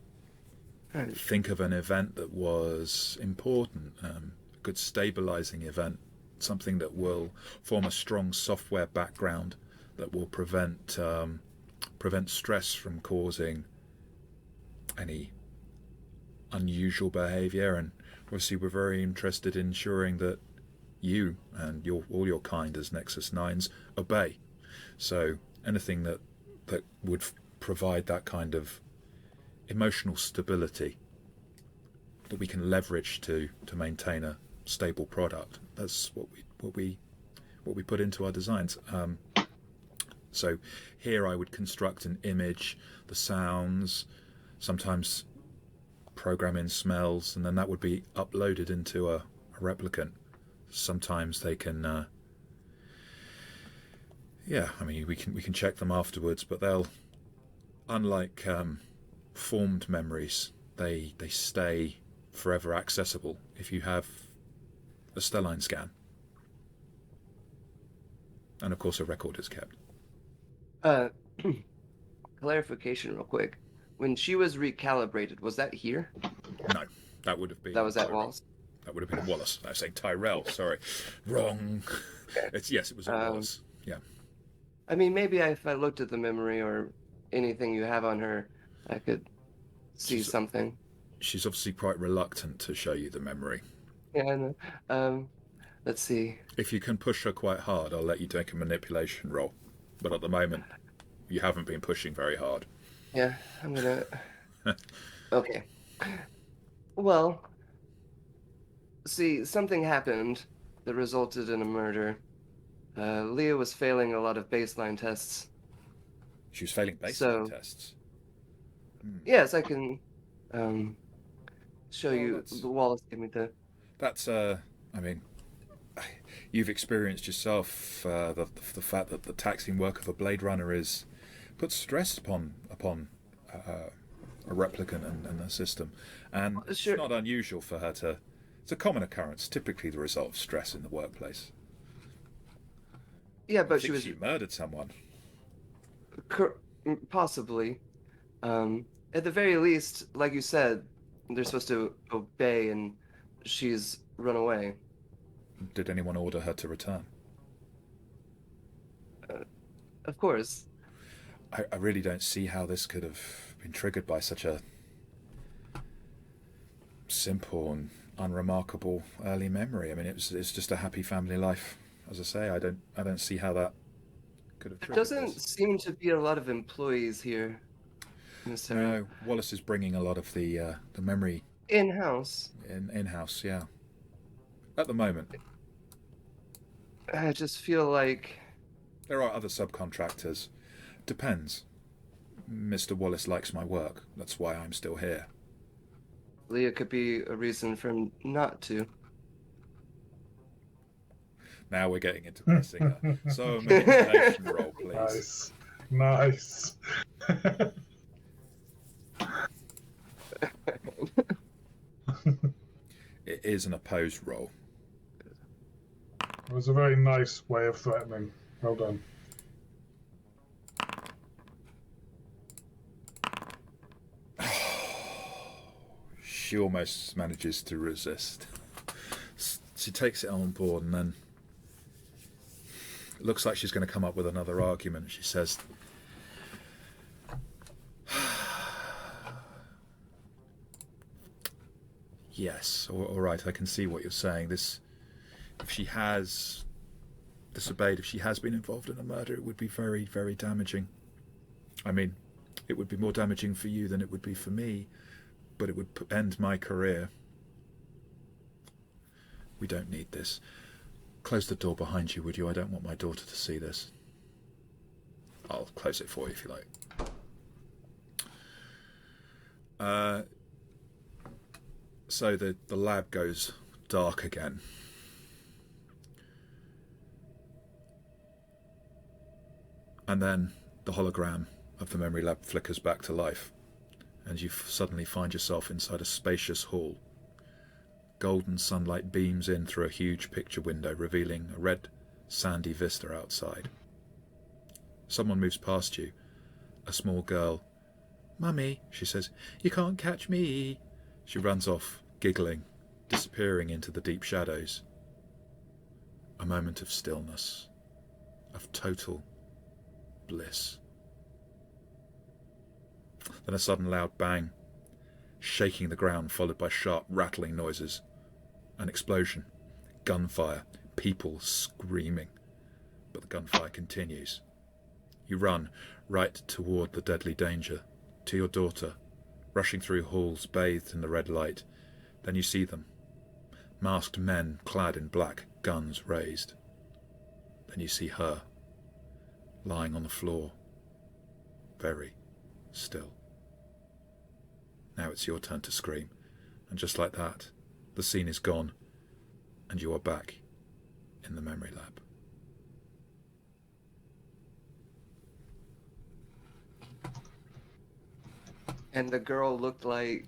think of an event that was important, a good stabilizing event, something that will form a strong software background that will prevent stress from causing any unusual behaviour. And obviously we're very interested in ensuring that you and all your kind as Nexus 9s obey. So anything that would provide that kind of emotional stability that we can leverage to maintain a stable product, that's what we put into our designs. So here I would construct an image, the sounds, sometimes program in smells, and then that would be uploaded into a replicant. Sometimes they can, I mean, we can check them afterwards, but they'll, unlike formed memories, they stay forever accessible if you have a Stelline scan. And of course a record is kept. Clarification real quick. When she was recalibrated, was that here? No, that would have been... That was at Wallace? That would have been Wallace. I was saying Tyrell, sorry. Wrong. Yes, it was at Wallace. Yeah. I mean, maybe if I looked at the memory or anything you have on her, I could see something. She's obviously quite reluctant to show you the memory. Yeah, I know. Let's see. If you can push her quite hard, I'll let you take a manipulation roll. But at the moment, you haven't been pushing very hard. Yeah, I'm gonna... Okay. Well, see, something happened that resulted in a murder. Leah was failing a lot of baseline tests. She was failing baseline tests? Yes, I can show you. The Wallace gave me the... That's, I mean... You've experienced yourself the fact that the taxing work of a Blade Runner is puts stress upon a replicant and the system, and it's not unusual for her to. It's a common occurrence, typically the result of stress in the workplace. Yeah, but she murdered someone. Possibly. At the very least, like you said, they're supposed to obey, and she's run away. Did anyone order her to return? Of course. I really don't see how this could have been triggered by such a simple and unremarkable early memory. I mean, it's just a happy family life. As I say, I don't see how that could have triggered. There doesn't seem to be a lot of employees here. No, Wallace is bringing a lot of the memory in-house. In-house, yeah. At the moment. I just feel like there are other subcontractors. Depends. Mr. Wallace likes my work. That's why I'm still here. Leah could be a reason for him not to. Now we're getting into pressing her. So a manipulation roll, please. Nice. It is an opposed roll. It was a very nice way of threatening. Well done. She almost manages to resist. She takes it on board and then it looks like she's going to come up with another argument. She says, yes, all right, I can see what you're saying. If she has disobeyed, if she has been involved in a murder, it would be very, very damaging. I mean, it would be more damaging for you than it would be for me, but it would end my career. We don't need this. Close the door behind you, would you? I don't want my daughter to see this. I'll close it for you if you like. So the lab goes dark again. And then the hologram of the memory lab flickers back to life, and you suddenly find yourself inside a spacious hall. Golden sunlight beams in through a huge picture window, revealing a red, sandy vista outside. Someone moves past you, a small girl. "Mummy," she says, "you can't catch me." She runs off, giggling, disappearing into the deep shadows. A moment of stillness, of total bliss. Then a sudden loud bang, shaking the ground, followed by sharp rattling noises. An explosion, gunfire, people screaming. But the gunfire continues. You run right toward the deadly danger, to your daughter, rushing through halls bathed in the red light. Then you see them, masked men clad in black, guns raised. Then you see her, lying on the floor, very still. Now it's your turn to scream, and just like that, the scene is gone, and you are back in the memory lab. And the girl looked like...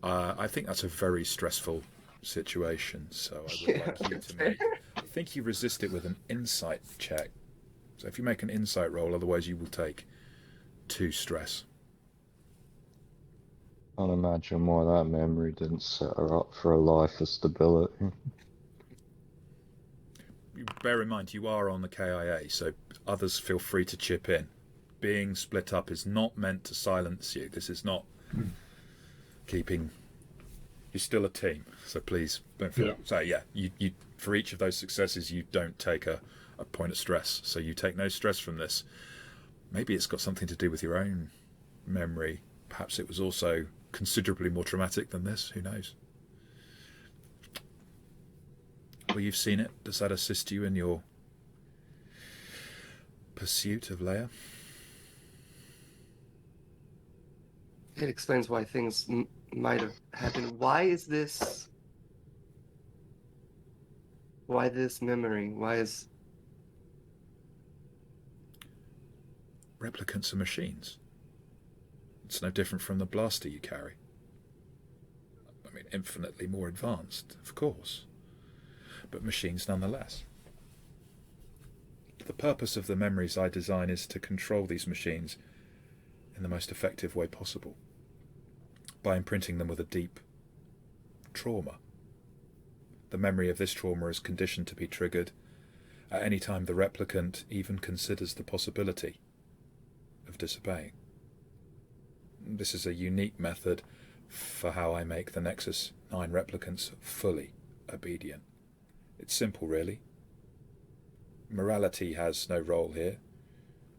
I think that's a very stressful situation, so I would like you to make... I think you resist it with an insight check. So if you make an insight roll, otherwise you will take 2 stress. Can't imagine why that memory didn't set her up for a life of stability. Bear in mind, you are on the KIA, so others feel free to chip in. Being split up is not meant to silence you. This is not keeping... You're still a team, so please don't feel... Yeah. So yeah, you for each of those successes, you don't take a point of stress. So you take no stress from this. Maybe it's got something to do with your own memory. Perhaps it was also considerably more traumatic than this. Who knows? Well, you've seen it. Does that assist you in your pursuit of Leia? It explains why things might have happened. Why this memory? Why is... replicants are machines. It's no different from the blaster you carry. I mean, infinitely more advanced, of course, but machines nonetheless. The purpose of the memories I design is to control these machines in the most effective way possible, by imprinting them with a deep trauma. The memory of this trauma is conditioned to be triggered at any time the replicant even considers the possibility of disobeying. This is a unique method for how I make the Nexus 9 replicants fully obedient. It's simple, really. Morality has no role here.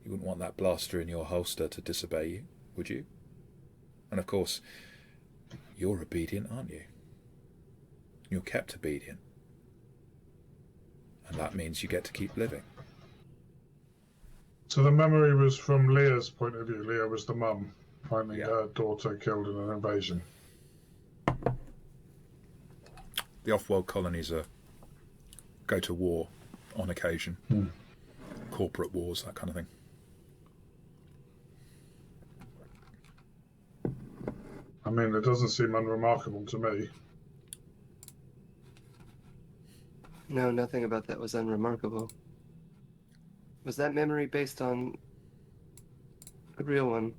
You wouldn't want that blaster in your holster to disobey you, would you? And of course, you're obedient, aren't you? You're kept obedient. And that means you get to keep living. So the memory was from Leah's point of view. Leah was the mum, finding Yeah. her daughter killed in an invasion. The off-world colonies go to war on occasion. Corporate wars, that kind of thing. I mean, it doesn't seem unremarkable to me. No, nothing about that was unremarkable. Was that memory based on a real one?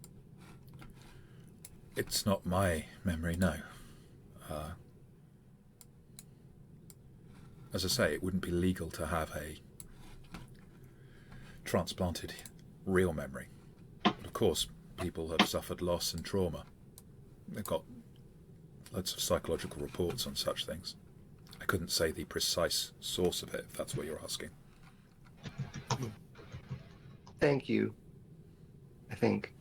It's not my memory, no. As I say, it wouldn't be legal to have a transplanted real memory. But of course, people have suffered loss and trauma. They've got loads of psychological reports on such things. I couldn't say the precise source of it, if that's what you're asking. Thank you. I think.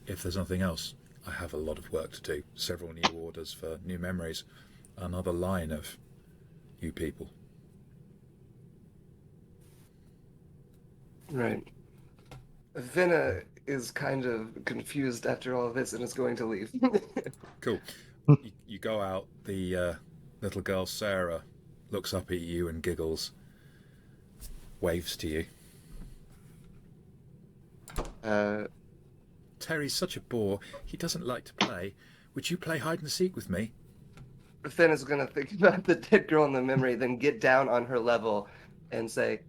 If there's nothing else, I have a lot of work to do. Several new orders for new memories. Another line of you people. Right. Fenna is kind of confused after all of this and is going to leave. Cool. You go out, the little girl Sarah looks up at you and giggles, waves to you. Terry's such a bore. He doesn't like to play. Would you play hide and seek with me? Fenna's gonna think about the dead girl in the memory, then get down on her level and say,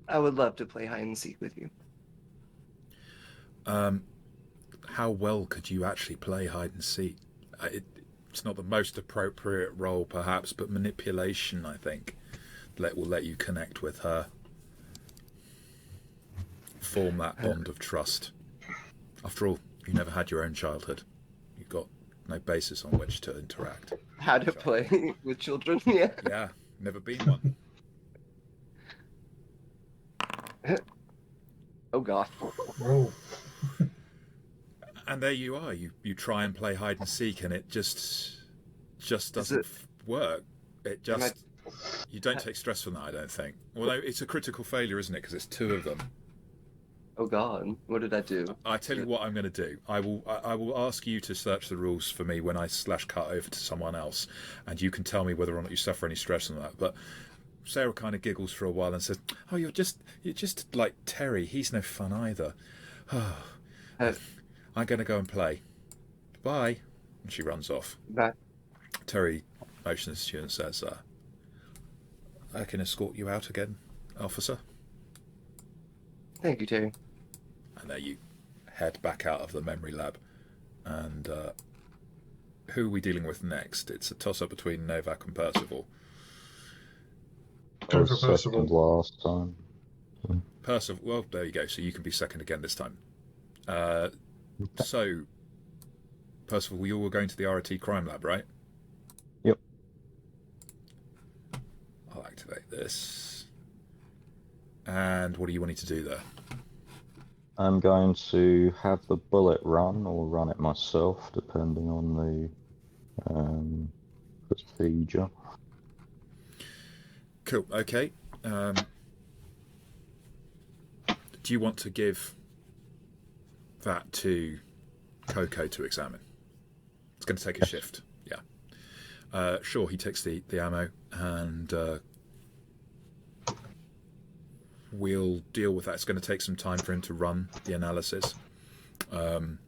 I would love to play hide and seek with you. How well could you actually play hide and seek? It's not the most appropriate role, perhaps, but manipulation, I think, will let you connect with her. Form that bond of trust. After all, you never had your own childhood. You've got no basis on which to interact. How to play with children, yeah. Yeah, never been one. Oh god. Oh, And there you are. You try and play hide and seek, and it just doesn't work. It just you don't take stress from that, I don't think. Although it's a critical failure, isn't it? Because it's two of them. Oh god, what did I do? I tell you what I'm going to do. I will ask you to search the rules for me when I /cut over to someone else, and you can tell me whether or not you suffer any stress on that. But Sarah kind of giggles for a while and says, "Oh, you're just like Terry. He's no fun either." I'm going to go and play. Bye. And she runs off. Bye. Terry motions to you and says, I can escort you out again, officer. Thank you, Terry. And there you head back out of the memory lab. And who are we dealing with next? It's a toss-up between Novak and Percival. Go for Percival. Second last time. Percival, well, there you go. So you can be second again this time. So, Percival, you were going to the RT crime lab, right? Yep. I'll activate this. And what are you wanting to do there? I'm going to have the bullet run, or run it myself, depending on the procedure. Cool, okay. Do you want to give that to Coco to examine? It's going to take a shift, yeah. Sure, he takes the ammo and we'll deal with that. It's going to take some time for him to run the analysis. I'm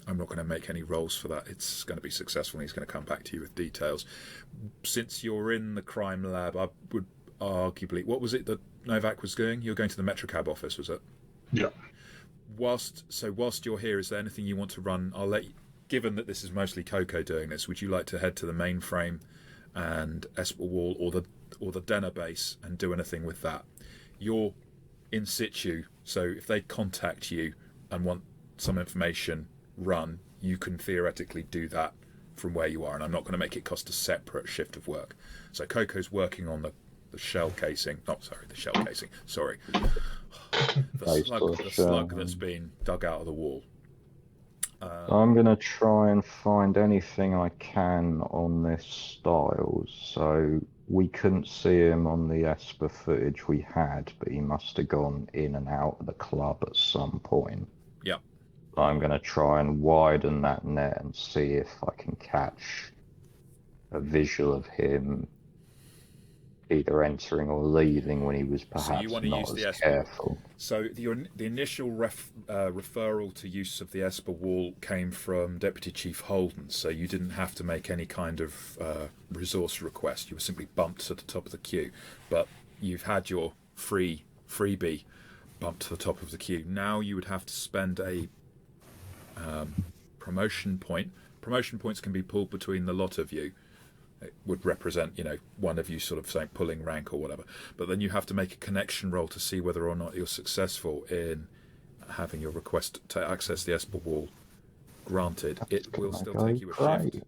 not going to make any rolls for that. It's going to be successful, and he's going to come back to you with details. Since you're in the crime lab, I would arguably... What was it that Novak was doing? You were going to the Metrocab office, was it? Yeah. Whilst you're here, is there anything you want to run? I'll let you... Given that this is mostly Coco doing this, would you like to head to the Mainframe and Esper Wall or the Denner base and do anything with that? You're in situ, so if they contact you and want some information run, you can theoretically do that from where you are, and I'm not going to make it cost a separate shift of work. So Coco's working on the shell casing. The shell casing. Sorry. The slug that's been dug out of the wall. I'm going to try and find anything I can on this Styles. So we couldn't see him on the Esper footage we had, but he must have gone in and out of the club at some point. Yep. I'm going to try and widen that net and see if I can catch a visual of him either entering or leaving when he was perhaps not as careful. So the initial referral to use of the Esper wall came from Deputy Chief Holden, so you didn't have to make any kind of resource request. You were simply bumped to the top of the queue. But you've had your freebie bumped to the top of the queue. Now you would have to spend a promotion point. Promotion points can be pulled between the lot of you. It would represent, one of you sort of saying pulling rank or whatever. But then you have to make a connection roll to see whether or not you're successful in having your request to access the Esper wall granted. It will still take you a shift.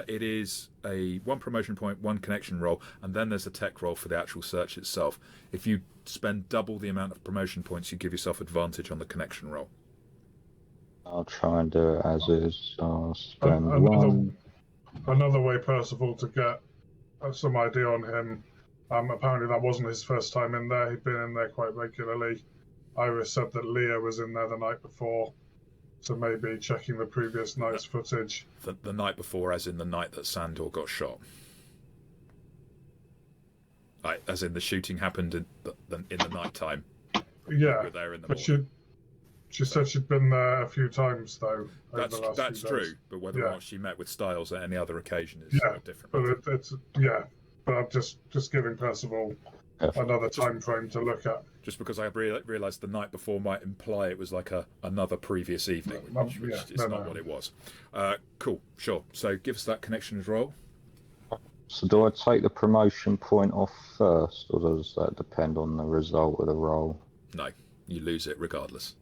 It is a 1 promotion point, 1 connection roll, and then there's a tech roll for the actual search itself. If you spend double the amount of promotion points, you give yourself advantage on the connection roll. I'll try and do it as is. I'll spend 1. Another way, Percival, to get some idea on him. Apparently that wasn't his first time in there. He'd been in there quite regularly. Iris said that Leah was in there the night before, so maybe checking the previous night's footage. The night before, as in the night that Sandor got shot. As in the shooting happened in the night time. Yeah, you were there in the morning. She said she'd been there a few times, though. That's true, but whether or not she met with Styles at any other occasion is different. But I'm just giving Percival another time frame to look at. Just because I realised the night before might imply it was like another previous evening, which is not what it was. Cool, sure. So give us that connections roll. So do I take the promotion point off first, or does that depend on the result of the roll? No, you lose it regardless.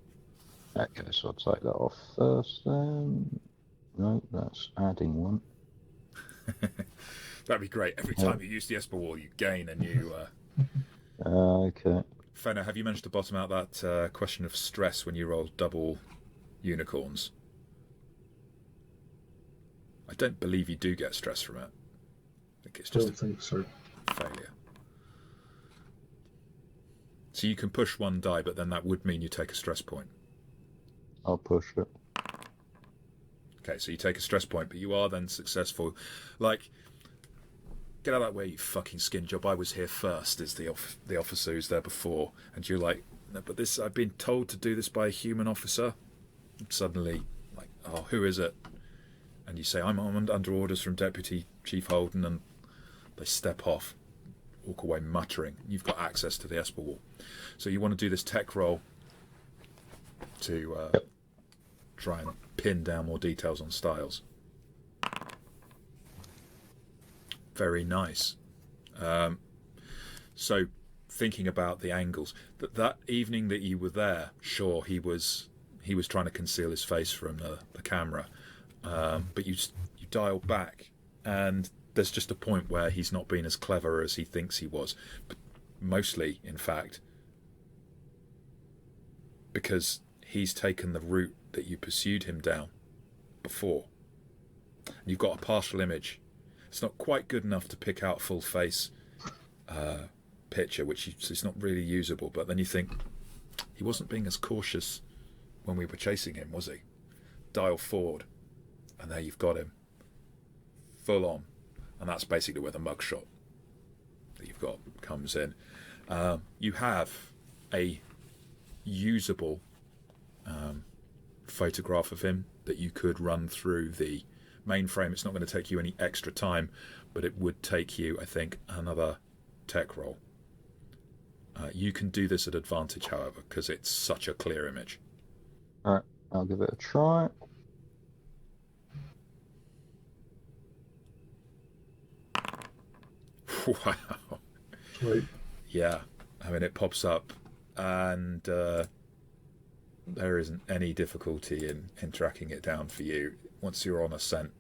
Okay, so I'll take that off first then. No, that's adding 1. That'd be great. Every time you use the Esper wall, you gain a new... Okay. Fenna, have you managed to bottom out that question of stress when you roll double unicorns? I don't believe you do get stress from it. I think it's just failure. So you can push 1 die, but then that would mean you take a stress point. I'll push it. Okay, so you take a stress point, but you are then successful. Get out of that way, you fucking skin job. I was here first, is the officer who's there before. And you're like, no, but this, I've been told to do this by a human officer. And suddenly, oh, who is it? And you say, I'm under orders from Deputy Chief Holden, and they step off, walk away muttering. You've got access to the Esper wall. So you want to do this tech roll to try and pin down more details on Styles. Very nice. So thinking about the angles, that evening that you were there, sure, he was trying to conceal his face from the camera, but you dial back, and there's just a point where he's not been as clever as he thinks he was, but mostly, in fact, because he's taken the route that you pursued him down before. You've got a partial image. It's not quite good enough to pick out a full face picture, which is not really usable, but then you think, he wasn't being as cautious when we were chasing him, was he? Dial forward, and there you've got him. Full on. And that's basically where the mugshot that you've got comes in. You have a usable photograph of him that you could run through the mainframe. It's not going to take you any extra time, but it would take you, I think, another tech roll. You can do this at advantage, however, because it's such a clear image. Alright, I'll give it a try. Wow. Sweet. Yeah, I mean, it pops up, and there isn't any difficulty in tracking it down for you once you're on ascent.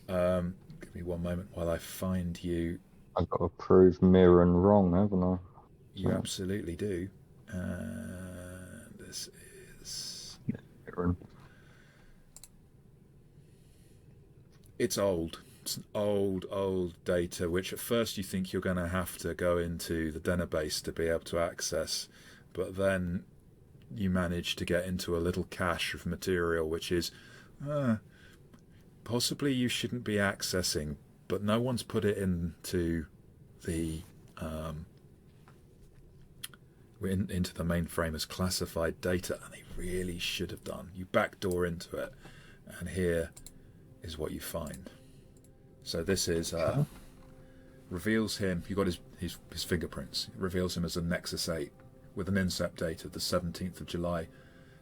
Give me one moment while I find you. I've got to prove Mirren wrong, haven't I? You absolutely do. And this is... Mirren. It's old. It's old data, which at first you think you're going to have to go into the database to be able to access, but then you manage to get into a little cache of material, which is possibly you shouldn't be accessing, but no one's put it into the into the mainframe as classified data, and they really should have done. You backdoor into it, and here is what you find. So this is reveals him. You got his fingerprints. It reveals him as a Nexus 8 with an incept date of the 17th of July,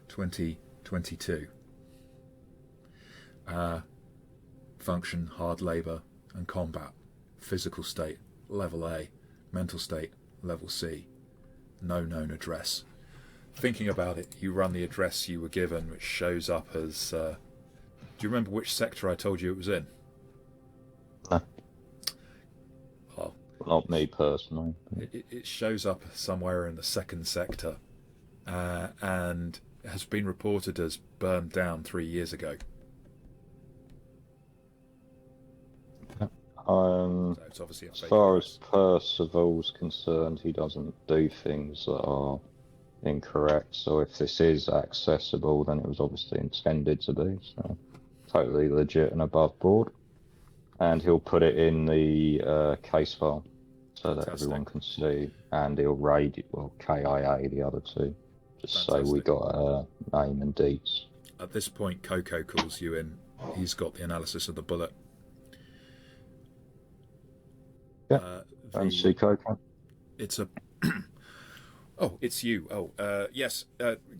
2022. Function: hard labor and combat. Physical state: level A. Mental state: level C. No known address. Thinking about it, you run the address you were given, which shows up as... do you remember which sector I told you it was in? No. Well, not me personally. It shows up somewhere in the second sector, and has been reported as burned down 3 years ago. So it's obviously a As fake far address. as Percival's concerned, he doesn't do things that are incorrect. So if this is accessible, then it was obviously intended to be. So totally legit and above board. And he'll put it in the case file so that everyone can see. And he'll raid it, well, KIA the other two. Just say we got a name and deeds. At this point, Coco calls you in. He's got the analysis of the bullet. Yeah. And see Coco. It's a... Oh, it's you. Oh, yes.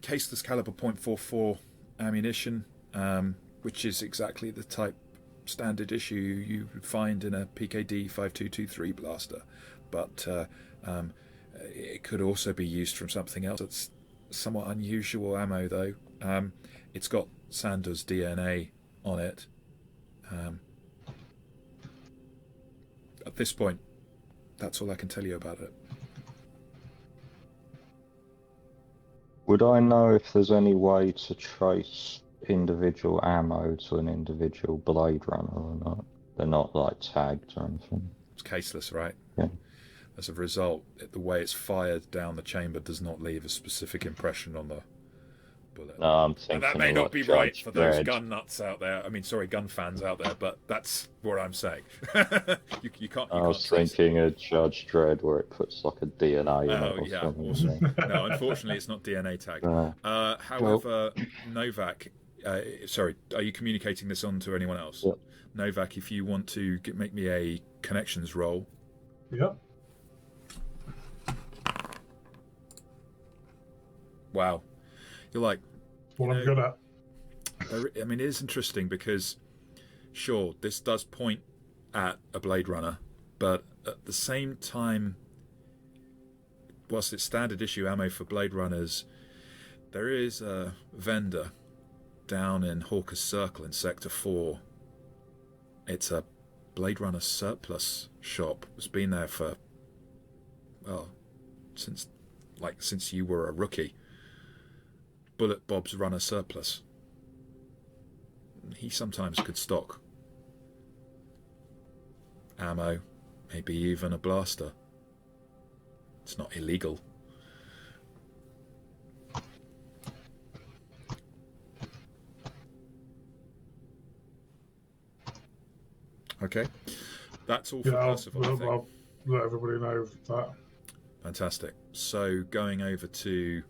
Caseless caliber .44 ammunition, which is exactly the type standard issue you would find in a PKD 5223 blaster. But it could also be used from something else. It's somewhat unusual ammo, though. It's got Sanders' DNA on it. At this point, that's all I can tell you about it. Would I know if there's any way to trace individual ammo to an individual Blade Runner or not? They're not like tagged or anything. It's caseless, right? Yeah. As a result, the way it's fired down the chamber does not leave a specific impression on the bullet. No, I'm thinking And that may not like be right Judge for those Dredd. gun nuts out there. I mean, sorry, gun fans out there, but that's what I'm saying. you can't. I was thinking a Judge Dredd where it puts like a DNA in it or yeah, something. awesome. No, unfortunately, it's not DNA tagged. However, Novak, sorry, are you communicating this on to anyone else? Yep. Novak, if you want to make me a connections roll. Yep. Wow. You're like... What I'm good at. I mean, it is interesting because, sure, this does point at a Blade Runner, but at the same time, whilst it's standard issue ammo for Blade Runners, there is a vendor down in Hawker's Circle in Sector 4. It's a Blade Runner surplus shop. It's been there for, well, since you were a rookie. Bullet Bob's Runner surplus. He sometimes could stock ammo, maybe even a blaster. It's not illegal. Okay, that's all for Percival, I think. I'll let everybody know that. Fantastic. So going over to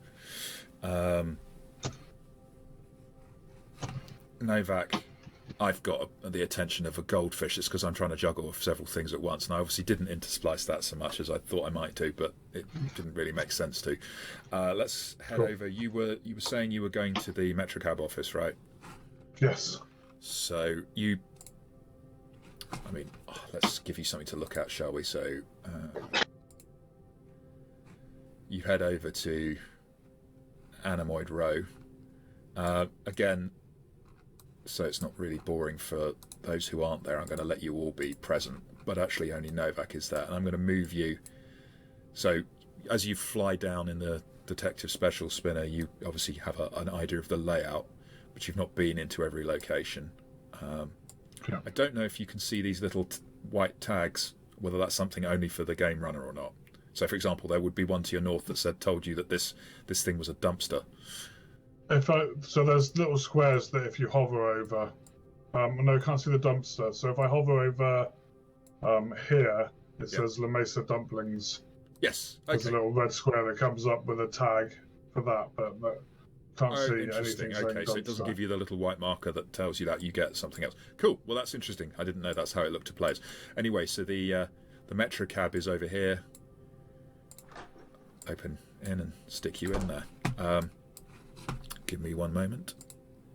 Novak, I've got the attention of a goldfish. It's because I'm trying to juggle several things at once, and I obviously didn't intersplice that so much as I thought I might do, but it didn't really make sense to. Let's head over. You were saying you were going to the Metrocab office, right? Yes. So let's give you something to look at, shall we? So you head over to Anemoid Row. Again, so it's not really boring for those who aren't there. I'm going to let you all be present, but actually only Novak is there. And I'm going to move you. So as you fly down in the Detective Special Spinner, you obviously have an idea of the layout, but you've not been into every location. Yeah. I don't know if you can see these little white tags, whether that's something only for the game runner or not. So, for example, there would be one to your north that told you that this thing was a dumpster. So there's little squares that if you hover over, no, I can't see the dumpster. So if I hover over here, it says La Mesa Dumplings. Yes. Okay. There's a little red square that comes up with a tag for that, but can't see interesting. anything. Okay, so it doesn't give you the little white marker that tells you that you get something else. Cool. Well, that's interesting. I didn't know that's how it looked to players. Anyway, so the Metrocab is over here. Open in and stick you in there. Give me one moment.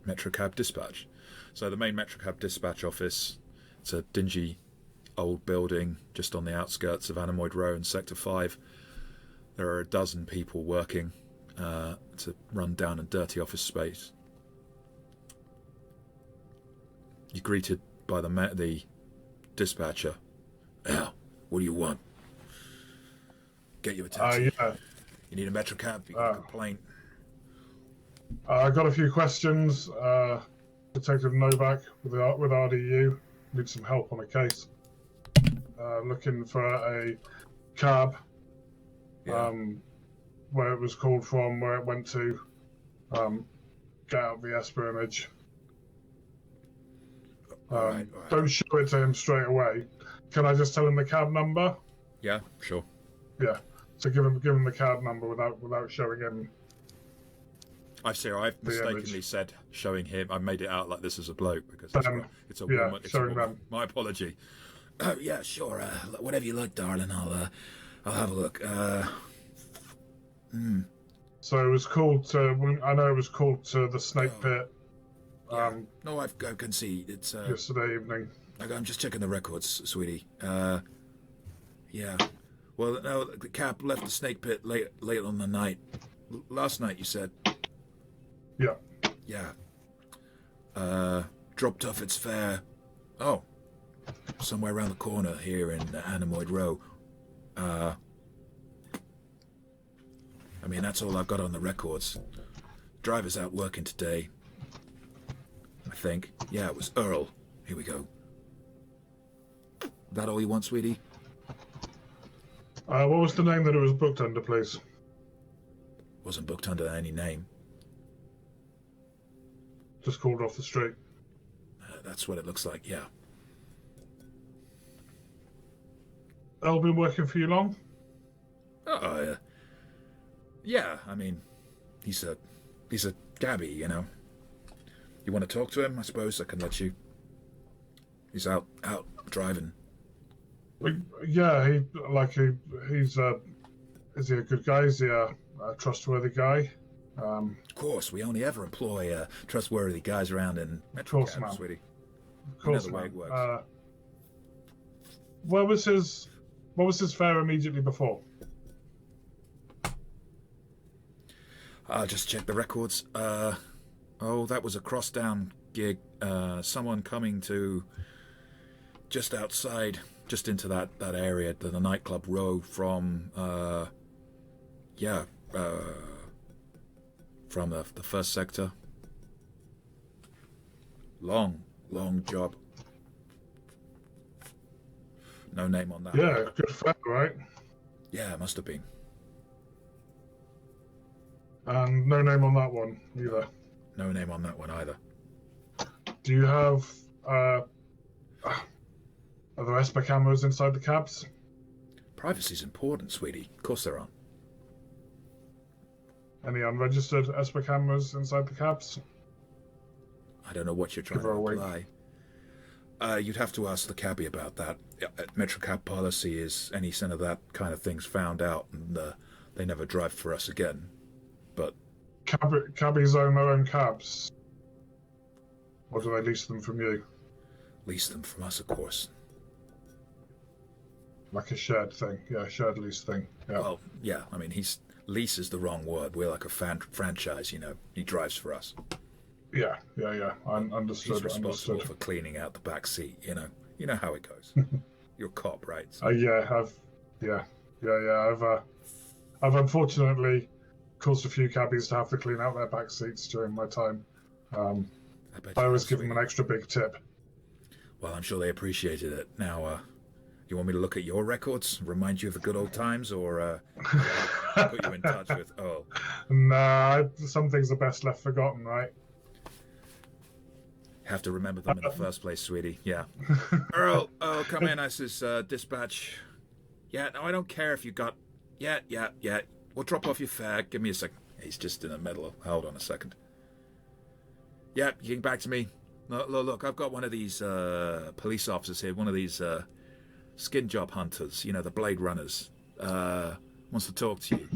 Metrocab dispatch. So the main Metrocab dispatch office, it's a dingy old building just on the outskirts of Anemoid Row in Sector 5. There are a dozen people working. It's a run-down and dirty office space. You're greeted by the dispatcher. Now, what do you want? Get you a taxi. Yeah. You need a Metrocab? You got a complaint? I got a few questions. Detective Novak with RDU. Need some help on a case. Looking for a cab. Yeah. Where it was called from, where it went to. Get out the Esper image. All right. Don't show it to him straight away. Can I just tell him the cab number? Yeah, sure. Yeah. So give him the cab number without showing him. I've mistakenly said showing him. I made it out like this is a bloke because it's a yeah, woman. It's showing a woman. them. My apology. Yeah, sure. Whatever you like, darling. I'll have a look. So it was called to. I know it was called to the Snake Pit. Yeah. No, I can see it's Yesterday evening. I'm just checking the records, sweetie. Yeah. Well, no, the cab left the Snake Pit late on the night. Last night, you said. Yeah. Yeah. Dropped off its fare. Oh. Somewhere around the corner here in Anemoid Row. I mean, that's all I've got on the records. Driver's out working today. I think. Yeah, it was Earl. Here we go. That all you want, sweetie? What was the name that it was booked under, please? Wasn't booked under any name. Just called off the street. That's what it looks like, yeah. Earl been working for you long? Yeah, I mean, he's a Gabby, you know. You want to talk to him? I suppose I can let you. He's out driving. Yeah, he's is he a good guy? Is he a trustworthy guy? Of course, we only ever employ trustworthy guys around in course, Metrocab, man. sweetie. Of course, you know the way man. it works. What was his fare immediately before? I'll just check the records. That was a cross-down gig. Someone coming to just outside, just into that area, the nightclub row from, from the first sector. Long job. No name on that. Yeah, good fare, right? Yeah, it must have been. And no name on that one either. No name on that one either. Do you have are there Esper cameras inside the cabs? Privacy's important, sweetie. Of course there are. Any unregistered Esper cameras inside the cabs? I don't know what you're trying Give her to a wink. imply. You'd have to ask the cabbie about that. Metro cab policy is any son of that kind of thing's found out, and they never drive for us again. But Cabbies own their own cabs? Or do they lease them from you? lease them from us, of course. Like a shared thing. Yeah, shared lease thing. Yeah. Well, yeah, I mean, lease is the wrong word. We're like a franchise, you know. He drives for us. Yeah. Understood. He's responsible Understood. for cleaning out the back seat, you know. You know how it goes. You're a cop, right? So, I've unfortunately caused a few cabbies to have to clean out their back seats during my time. I always give them an extra big tip. Well, I'm sure they appreciated it. Now, you want me to look at your records, remind you of the good old times, or put you in touch with Earl? Nah, some things are best left forgotten, right? Have to remember them in the first place, sweetie. Yeah. Earl, come in. This is dispatch. Yeah, no, I don't care if you got... Yeah. We'll drop off your fare. Give me a sec. He's just in the middle of... Hold on a second. Yeah, you getting back to me? Look, I've got one of these police officers here, one of these skin job hunters, you know, the Blade Runners. Wants to talk to you.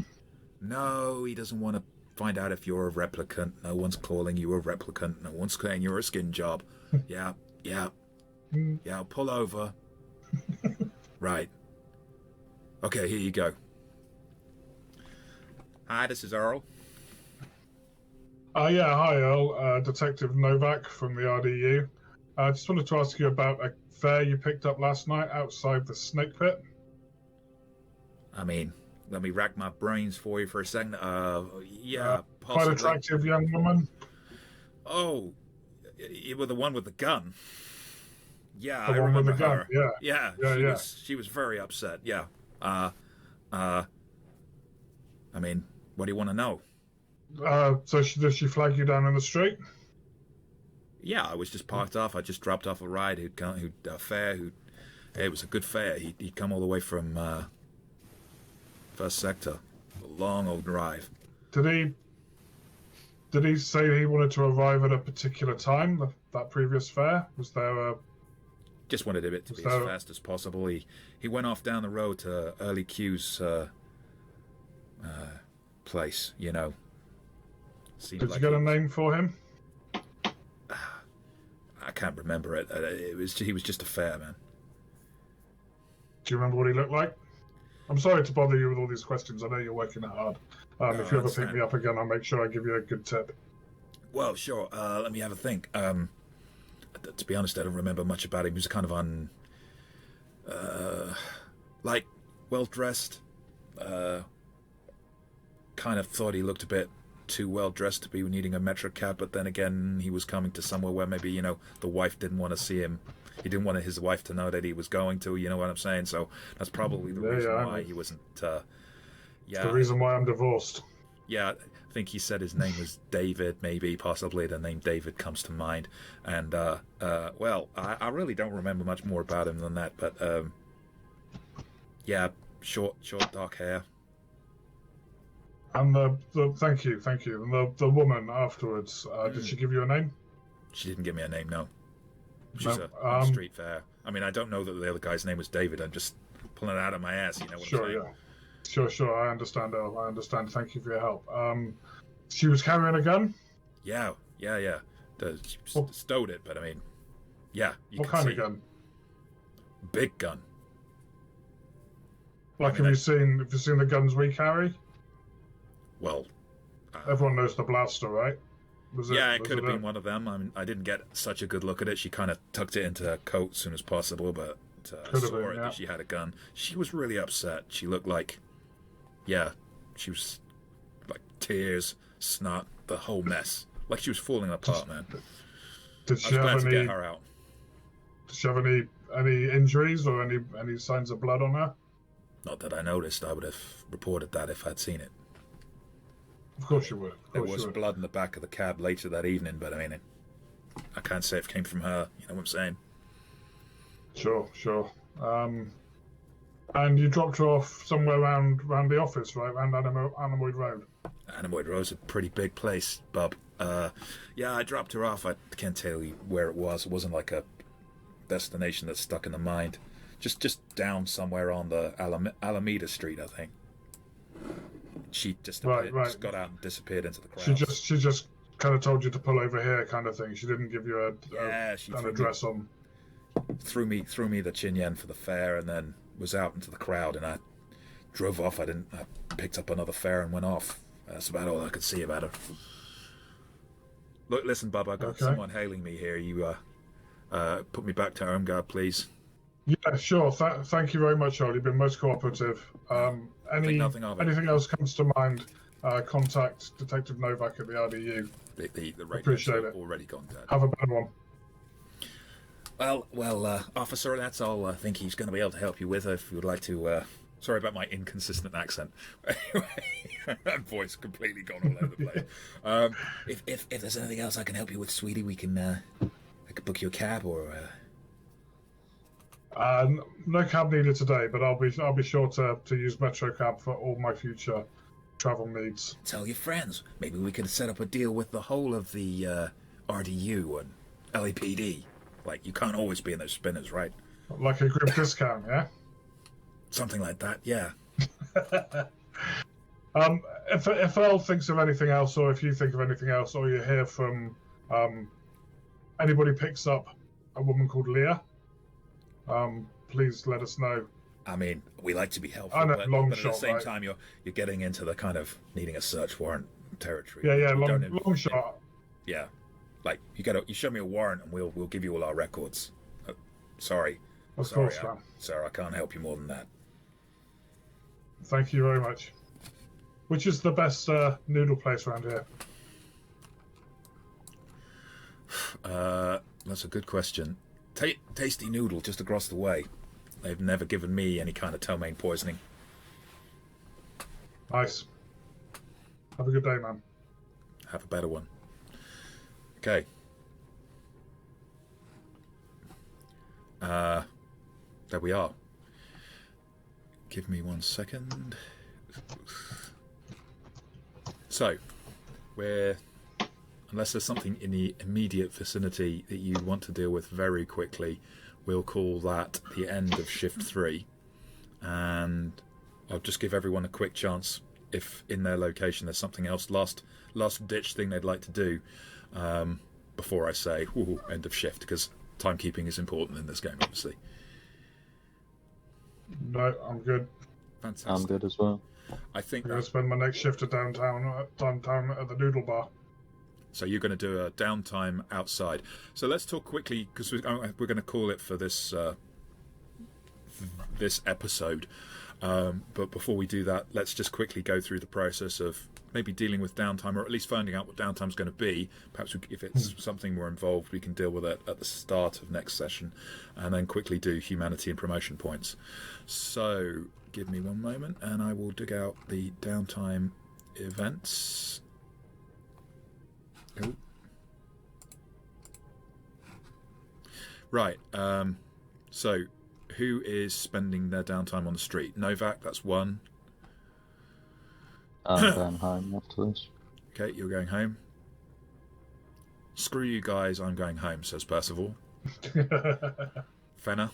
No, he doesn't want to find out if you're a replicant. No one's calling you a replicant. No one's saying you're a skin job. Yeah, pull over. Right. Okay, here you go. Hi, this is Earl. Hi Earl. Detective Novak from the RDU. I just wanted to ask you about a fare you picked up last night outside the snake pit. I mean, let me rack my brains for you for a second. Yeah, Quite possibly. attractive young woman. Oh, you were the one with the gun. Yeah, The I one with remember the gun, her. yeah. She was very upset. Yeah. I mean, what do you want to know? So does she flag you down in the street? Yeah, I was just parked off. I just dropped off a ride it was a good fare. He'd come all the way from First Sector. A long old drive. Did he say he wanted to arrive at a particular time, that previous fare? Was there a... Just wanted it to be as fast as possible. He went off down the road to Early Q's place, you know. Did you get a name for him? I can't remember it. He was just a fare, man. Do you remember what he looked like? I'm sorry to bother you with all these questions. I know you're working hard. If you ever pick me up again, I'll make sure I give you a good tip. Well, sure. Let me have a think. To be honest, I don't remember much about him. He was kind of well-dressed. Kind of thought he looked a bit too well-dressed to be needing a metro cab, but then again, he was coming to somewhere where maybe, you know, the wife didn't want to see him. He didn't want his wife to know that he was going to, you know what I'm saying? So that's probably the reason why he wasn't... It's the reason why I'm divorced. Yeah, I think he said his name was David, maybe, possibly the name David comes to mind. And, well, I really don't remember much more about him than that, but, yeah, short dark hair. And thank you. And the woman afterwards, did she give you a name? She didn't give me a name, no. She's No, a street fair. I mean, I don't know that the other guy's name was David. I'm just pulling it out of my ass, you know what I'm saying? Sure. I understand, Earl. I understand. Thank you for your help. She was carrying a gun? Yeah. She stowed it, but I mean, yeah. What kind of gun? Big gun. Like, have you seen the guns we carry? Well, everyone knows the blaster, right? It could have been one of them. I mean, I didn't get such a good look at it. She kind of tucked it into her coat as soon as possible, but saw it that she had a gun. She was really upset. She looked like, she was like tears, snot, the whole mess. Like she was falling apart, man. Did she have to get her out. Did she have any injuries or any signs of blood on her? Not that I noticed. I would have reported that if I'd seen it. Of course you would. There was blood in the back of the cab later that evening, but I mean, I can't say if it came from her. You know what I'm saying? Sure. And you dropped her off somewhere around the office, right? Around Anemoid Road? Anemoid Row's a pretty big place, bub. Yeah, I dropped her off. I can't tell you where it was. It wasn't like a destination that's stuck in the mind. Just down somewhere on the Alameda Street, I think. She just just got out and disappeared into the crowd. She just kind of told you to pull over here, kind of thing. She didn't give you an address on. Threw me the chin yen for the fare, and then was out into the crowd. And I drove off. I picked up another fare and went off. That's about all I could see about her. Look, listen, bub. I got someone hailing me here. You put me back to Ermgard, please. Yeah, sure. Thank you very much, Joel. You've been most cooperative. Anything else comes to mind, contact Detective Novak at the RDU. The radio's Appreciate it. Already gone dead. Have a better one. Well, officer, that's all I think he's going to be able to help you with. If you would like to... Sorry about my inconsistent accent. Anyway, that voice completely gone all over the place. If there's anything else I can help you with, sweetie, we can... I could book you a cab or... No cab needed today, but I'll be sure to use Metro Cab for all my future travel needs. Tell your friends. Maybe we could set up a deal with the whole of the RDU and LAPD. Like, you can't always be in those spinners, right? Like a group discount, yeah? Something like that, yeah. If Earl thinks of anything else, or if you think of anything else, or you hear from anybody picks up a woman called Leah, please let us know. I mean, we like to be helpful, I know, but at the same time, you're getting into the kind of needing a search warrant territory. Yeah, long shot. Yeah, like you show me a warrant, and we'll give you all our records. Sorry, of course, man. Sir, I can't help you more than that. Thank you very much. Which is the best noodle place around here? That's a good question. Tasty Noodle, just across the way. They've never given me any kind of ptomaine poisoning. Nice. Have a good day, man. Have a better one. Okay. There we are. Give me 1 second. So, unless there's something in the immediate vicinity that you want to deal with very quickly, we'll call that the end of Shift 3. And I'll just give everyone a quick chance if in their location there's something else, last-ditch thing they'd like to do before I say, end of shift, because timekeeping is important in this game, obviously. No, I'm good. Fantastic. I'm good as well. I think I'm going to spend my next shift at downtown at the Noodle Bar. So you're going to do a downtime outside. So let's talk quickly, because we're going to call it for this this episode. But before we do that, let's just quickly go through the process of maybe dealing with downtime, or at least finding out what downtime's going to be. Perhaps if it's something we're involved, we can deal with it at the start of next session, and then quickly do humanity and promotion points. So give me 1 moment, and I will dig out the downtime events. Oh. Right. So, who is spending their downtime on the street? Novak, that's 1. I'm going home after this. Okay, you're going home. Screw you guys, I'm going home, says Percival. Fenna?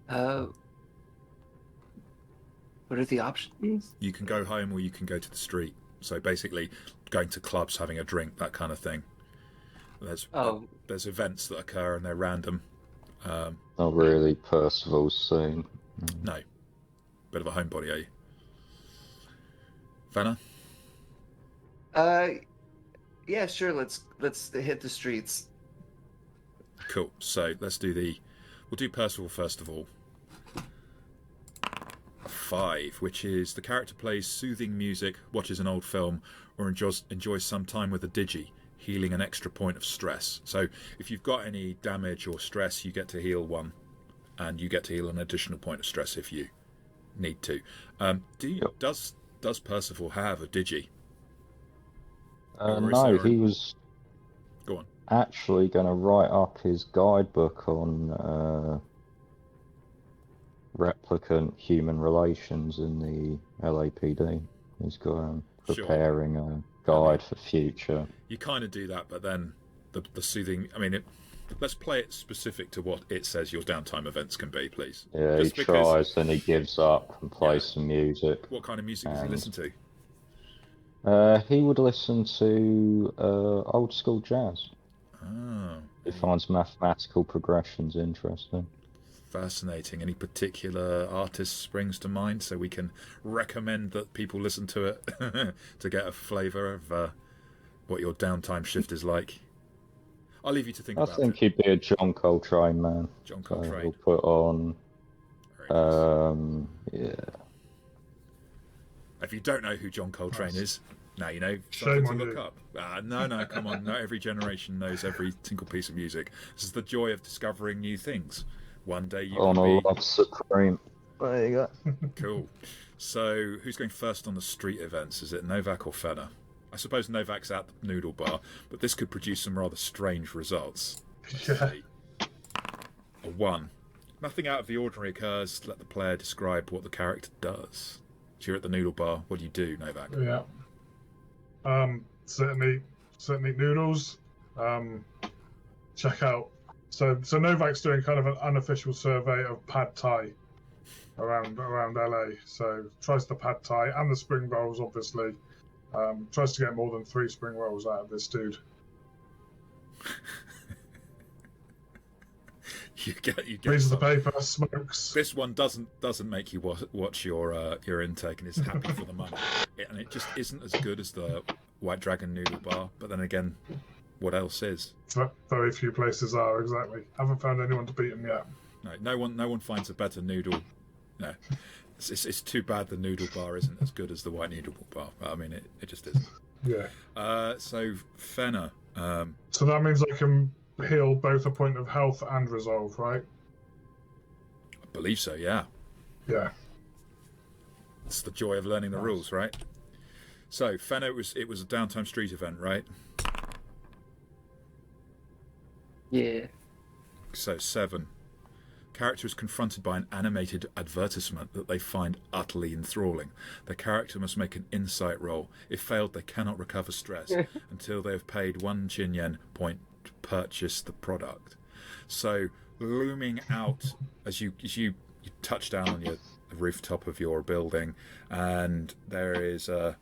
What are the options? You can go home or you can go to the street. So basically, going to clubs, having a drink, that kind of thing. There's events that occur and they're random. Not really Percival's scene. No. Bit of a homebody, are you? Fenna? Yeah, sure. Let's hit the streets. Cool. So let's do we'll do Percival first of all. 5, which is the character plays soothing music, watches an old film, or enjoys some time with a digi, healing an extra point of stress. So if you've got any damage or stress, you get to heal 1, and you get to heal an additional point of stress if you need to. Does Percival have a digi? No, he was Go on. actually going to write up his guidebook on replicant human relations in the LAPD. He's got Sure. preparing a guide for future. You kind of do that, but then the soothing. I mean, let's play it specific to what it says your downtime events can be, please. Yeah, Just he because- tries, then he gives up and plays some music. What kind of music does he And- listen to? He would listen to old school jazz. Oh, He finds mathematical progressions interesting. fascinating. Any particular artist springs to mind so we can recommend that people listen to it to get a flavour of what your downtime shift is like? I'll leave you to think I about think it. he'd be a John Coltrane man. John So Coltrane. he'll put on, Very nice. yeah. If you don't know who John Coltrane Nice. is, now you know Shame something to on look you. up. No, come on. Not every generation knows every single piece of music. This is the joy of discovering new things. One day you On can a be Love Supreme. There you go. cool. So, who's going first on the street events? Is it Novak or Fenna? I suppose Novak's at the noodle bar, but this could produce some rather strange results. Let's Yeah. see. A 1. Nothing out of the ordinary occurs. Let the player describe what the character does. So you're at the noodle bar. What do you do, Novak? Yeah. Certainly noodles. Check out. So Novak's doing kind of an unofficial survey of pad thai around LA. So tries the pad thai and the spring rolls, obviously. Tries to get more than 3 spring rolls out of this dude. You get Reads the some. paper, smokes. This one doesn't make you watch your intake and is happy for the money, and it just isn't as good as the White Dragon noodle bar. But then again, what else is? Very few places are, exactly. Haven't found anyone to beat him yet. No one finds a better noodle. No, it's too bad the noodle bar isn't as good as the white noodle bar. I mean, it just isn't. Yeah. So Fenna, So that means I can heal both a point of health and resolve, right? I believe so. Yeah, Yeah. it's the joy of learning the Nice. rules, right? So Fenna, it was a Downtime Street event, right? Yeah. So 7. Character is confronted by an animated advertisement that they find utterly enthralling. The character must make an insight roll. If failed, they cannot recover stress until they have paid 1 Chin Yen point to purchase the product. So looming out as you touch down on the rooftop of your building, and there is a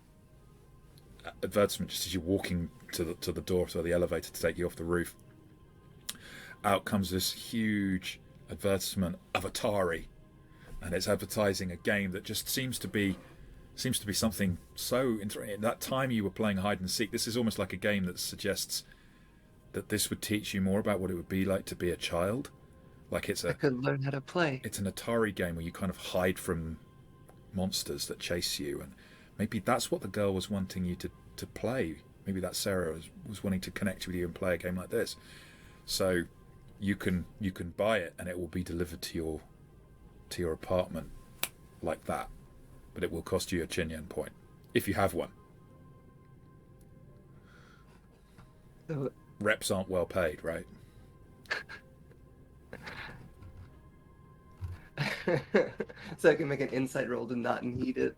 advertisement just as you're walking to the door to the elevator to take you off the roof. Out comes this huge advertisement of Atari, and it's advertising a game that just seems to be something so interesting. At that time you were playing hide and seek. This is almost like a game that suggests that this would teach you more about what it would be like to be a child. Like I could learn how to play. it's an Atari game where you kind of hide from monsters that chase you, and maybe that's what the girl was wanting you to play. Maybe that Sarah was wanting to connect with you and play a game like this. So you can buy it and it will be delivered to your apartment like that, but it will cost you a Chin Yen point if you have one. So, Reps aren't well paid, right? so I can make an insight roll to not need it.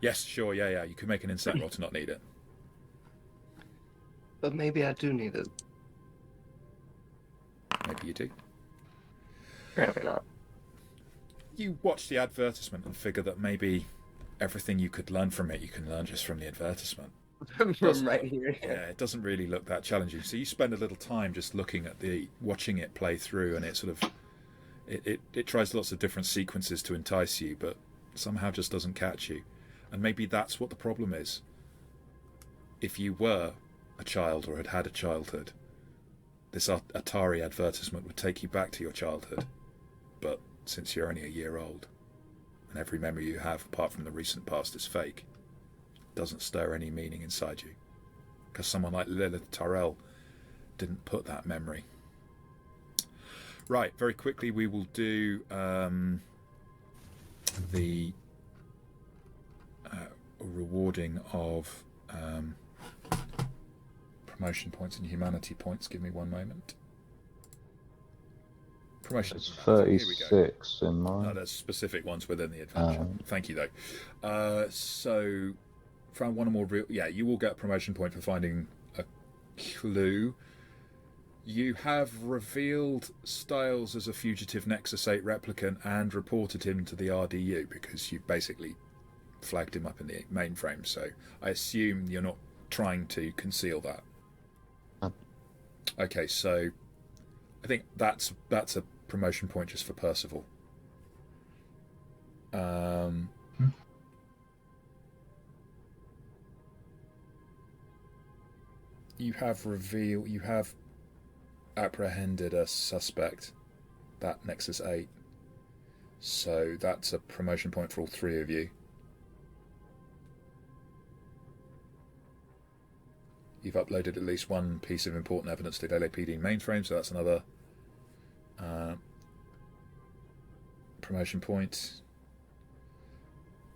Yes, sure, yeah. You can make an insight roll to not need it. But maybe I do need it. Maybe you do. Apparently not. You watch the advertisement and figure that maybe everything you could learn from it, you can learn just from the advertisement. From right here. Yeah, it doesn't really look that challenging. So you spend a little time just looking at watching it play through, and it sort of it tries lots of different sequences to entice you, but somehow just doesn't catch you. And maybe that's what the problem is. If you were a child or had had a childhood, this Atari advertisement would take you back to your childhood. But since you're only a year old, and every memory you have apart from the recent past is fake, it doesn't stir any meaning inside you. Because someone like Lilith Lab didn't put that memory. Right, very quickly we will do the rewarding of promotion points and humanity points. Give me one moment. promotion. It's Here we go. 36 in No, mine. there's specific ones within the adventure. Thank you, though. So, found one or more real. Yeah, you will get a promotion point for finding a clue. You have revealed Styles as a fugitive Nexus 8 replicant and reported him to the RDU because you basically flagged him up in the mainframe. So, I assume you're not trying to conceal that. Okay, so I think that's a promotion point just for Percival. You have apprehended a suspect, that Nexus 8. So that's a promotion point for all three of you. You've uploaded at least one piece of important evidence to the LAPD mainframe, so that's another promotion point.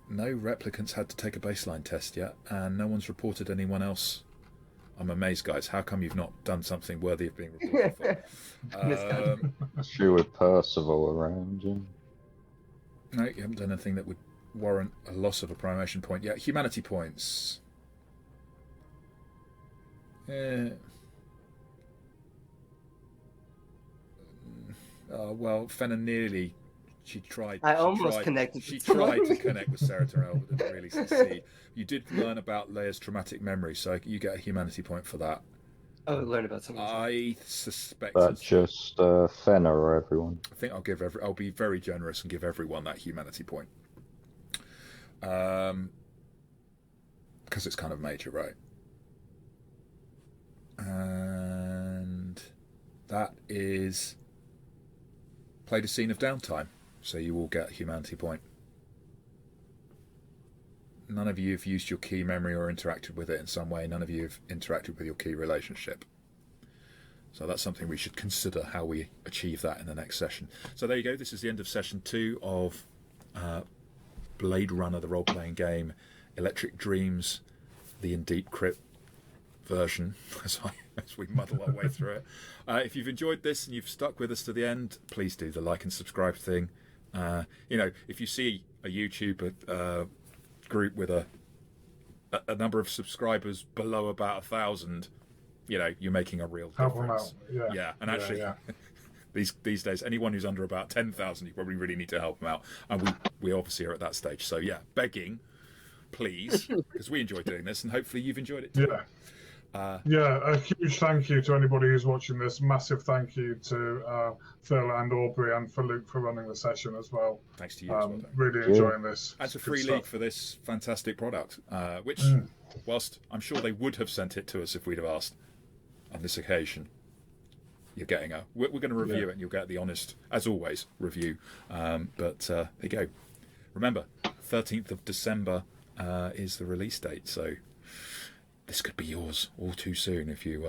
No replicants had to take a baseline test yet, and no one's reported anyone else. I'm amazed, guys. How come you've not done something worthy of being reported for? Sure, with Percival around, yeah. No, you haven't done anything that would warrant a loss of a promotion point yet. Humanity points. Well, Fenna nearly. She tried to connect with Sarah Terrell, but didn't really succeed. You did learn about Leia's traumatic memory, so you get a humanity point for that. Oh, learn about something. I suspect that's just Fenna or everyone. I think I'll be very generous and give everyone that humanity point. Because it's kind of major, right? And that is played a scene of Downtime, so you will get a humanity point. None of you have used your key memory or interacted with it in some way. None of you have interacted with your key relationship. So that's something we should consider how we achieve that in the next session. So there you go. This is the end of session 2 of Blade Runner, the role-playing game, Electric Dreams, the In Deep Crypt version, as we muddle our way through it. If you've enjoyed this and you've stuck with us to the end, please do the like and subscribe thing. If you see a YouTube group with a number of subscribers below about 1,000, you're making a real difference. Help them out. Yeah, and actually, these days, anyone who's under about 10,000, you probably really need to help them out. And we obviously are at that stage. So yeah, begging, please, because we enjoy doing this, and hopefully you've enjoyed it too. A huge thank you to anybody who's watching this. Massive thank you to Phil and Aubrey and for Luke for running the session as well. Thanks to you as well. Really enjoying this. And to Free League for this fantastic product, which, whilst I'm sure they would have sent it to us if we'd have asked on this occasion, you're getting we're going to review it and you'll get the honest, as always, review. But there you go. Remember, 13th of December is the release date, so this could be yours all too soon if you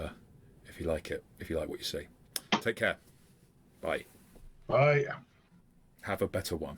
like it, if you like what you see. Take care. Bye. Bye. Have a better one.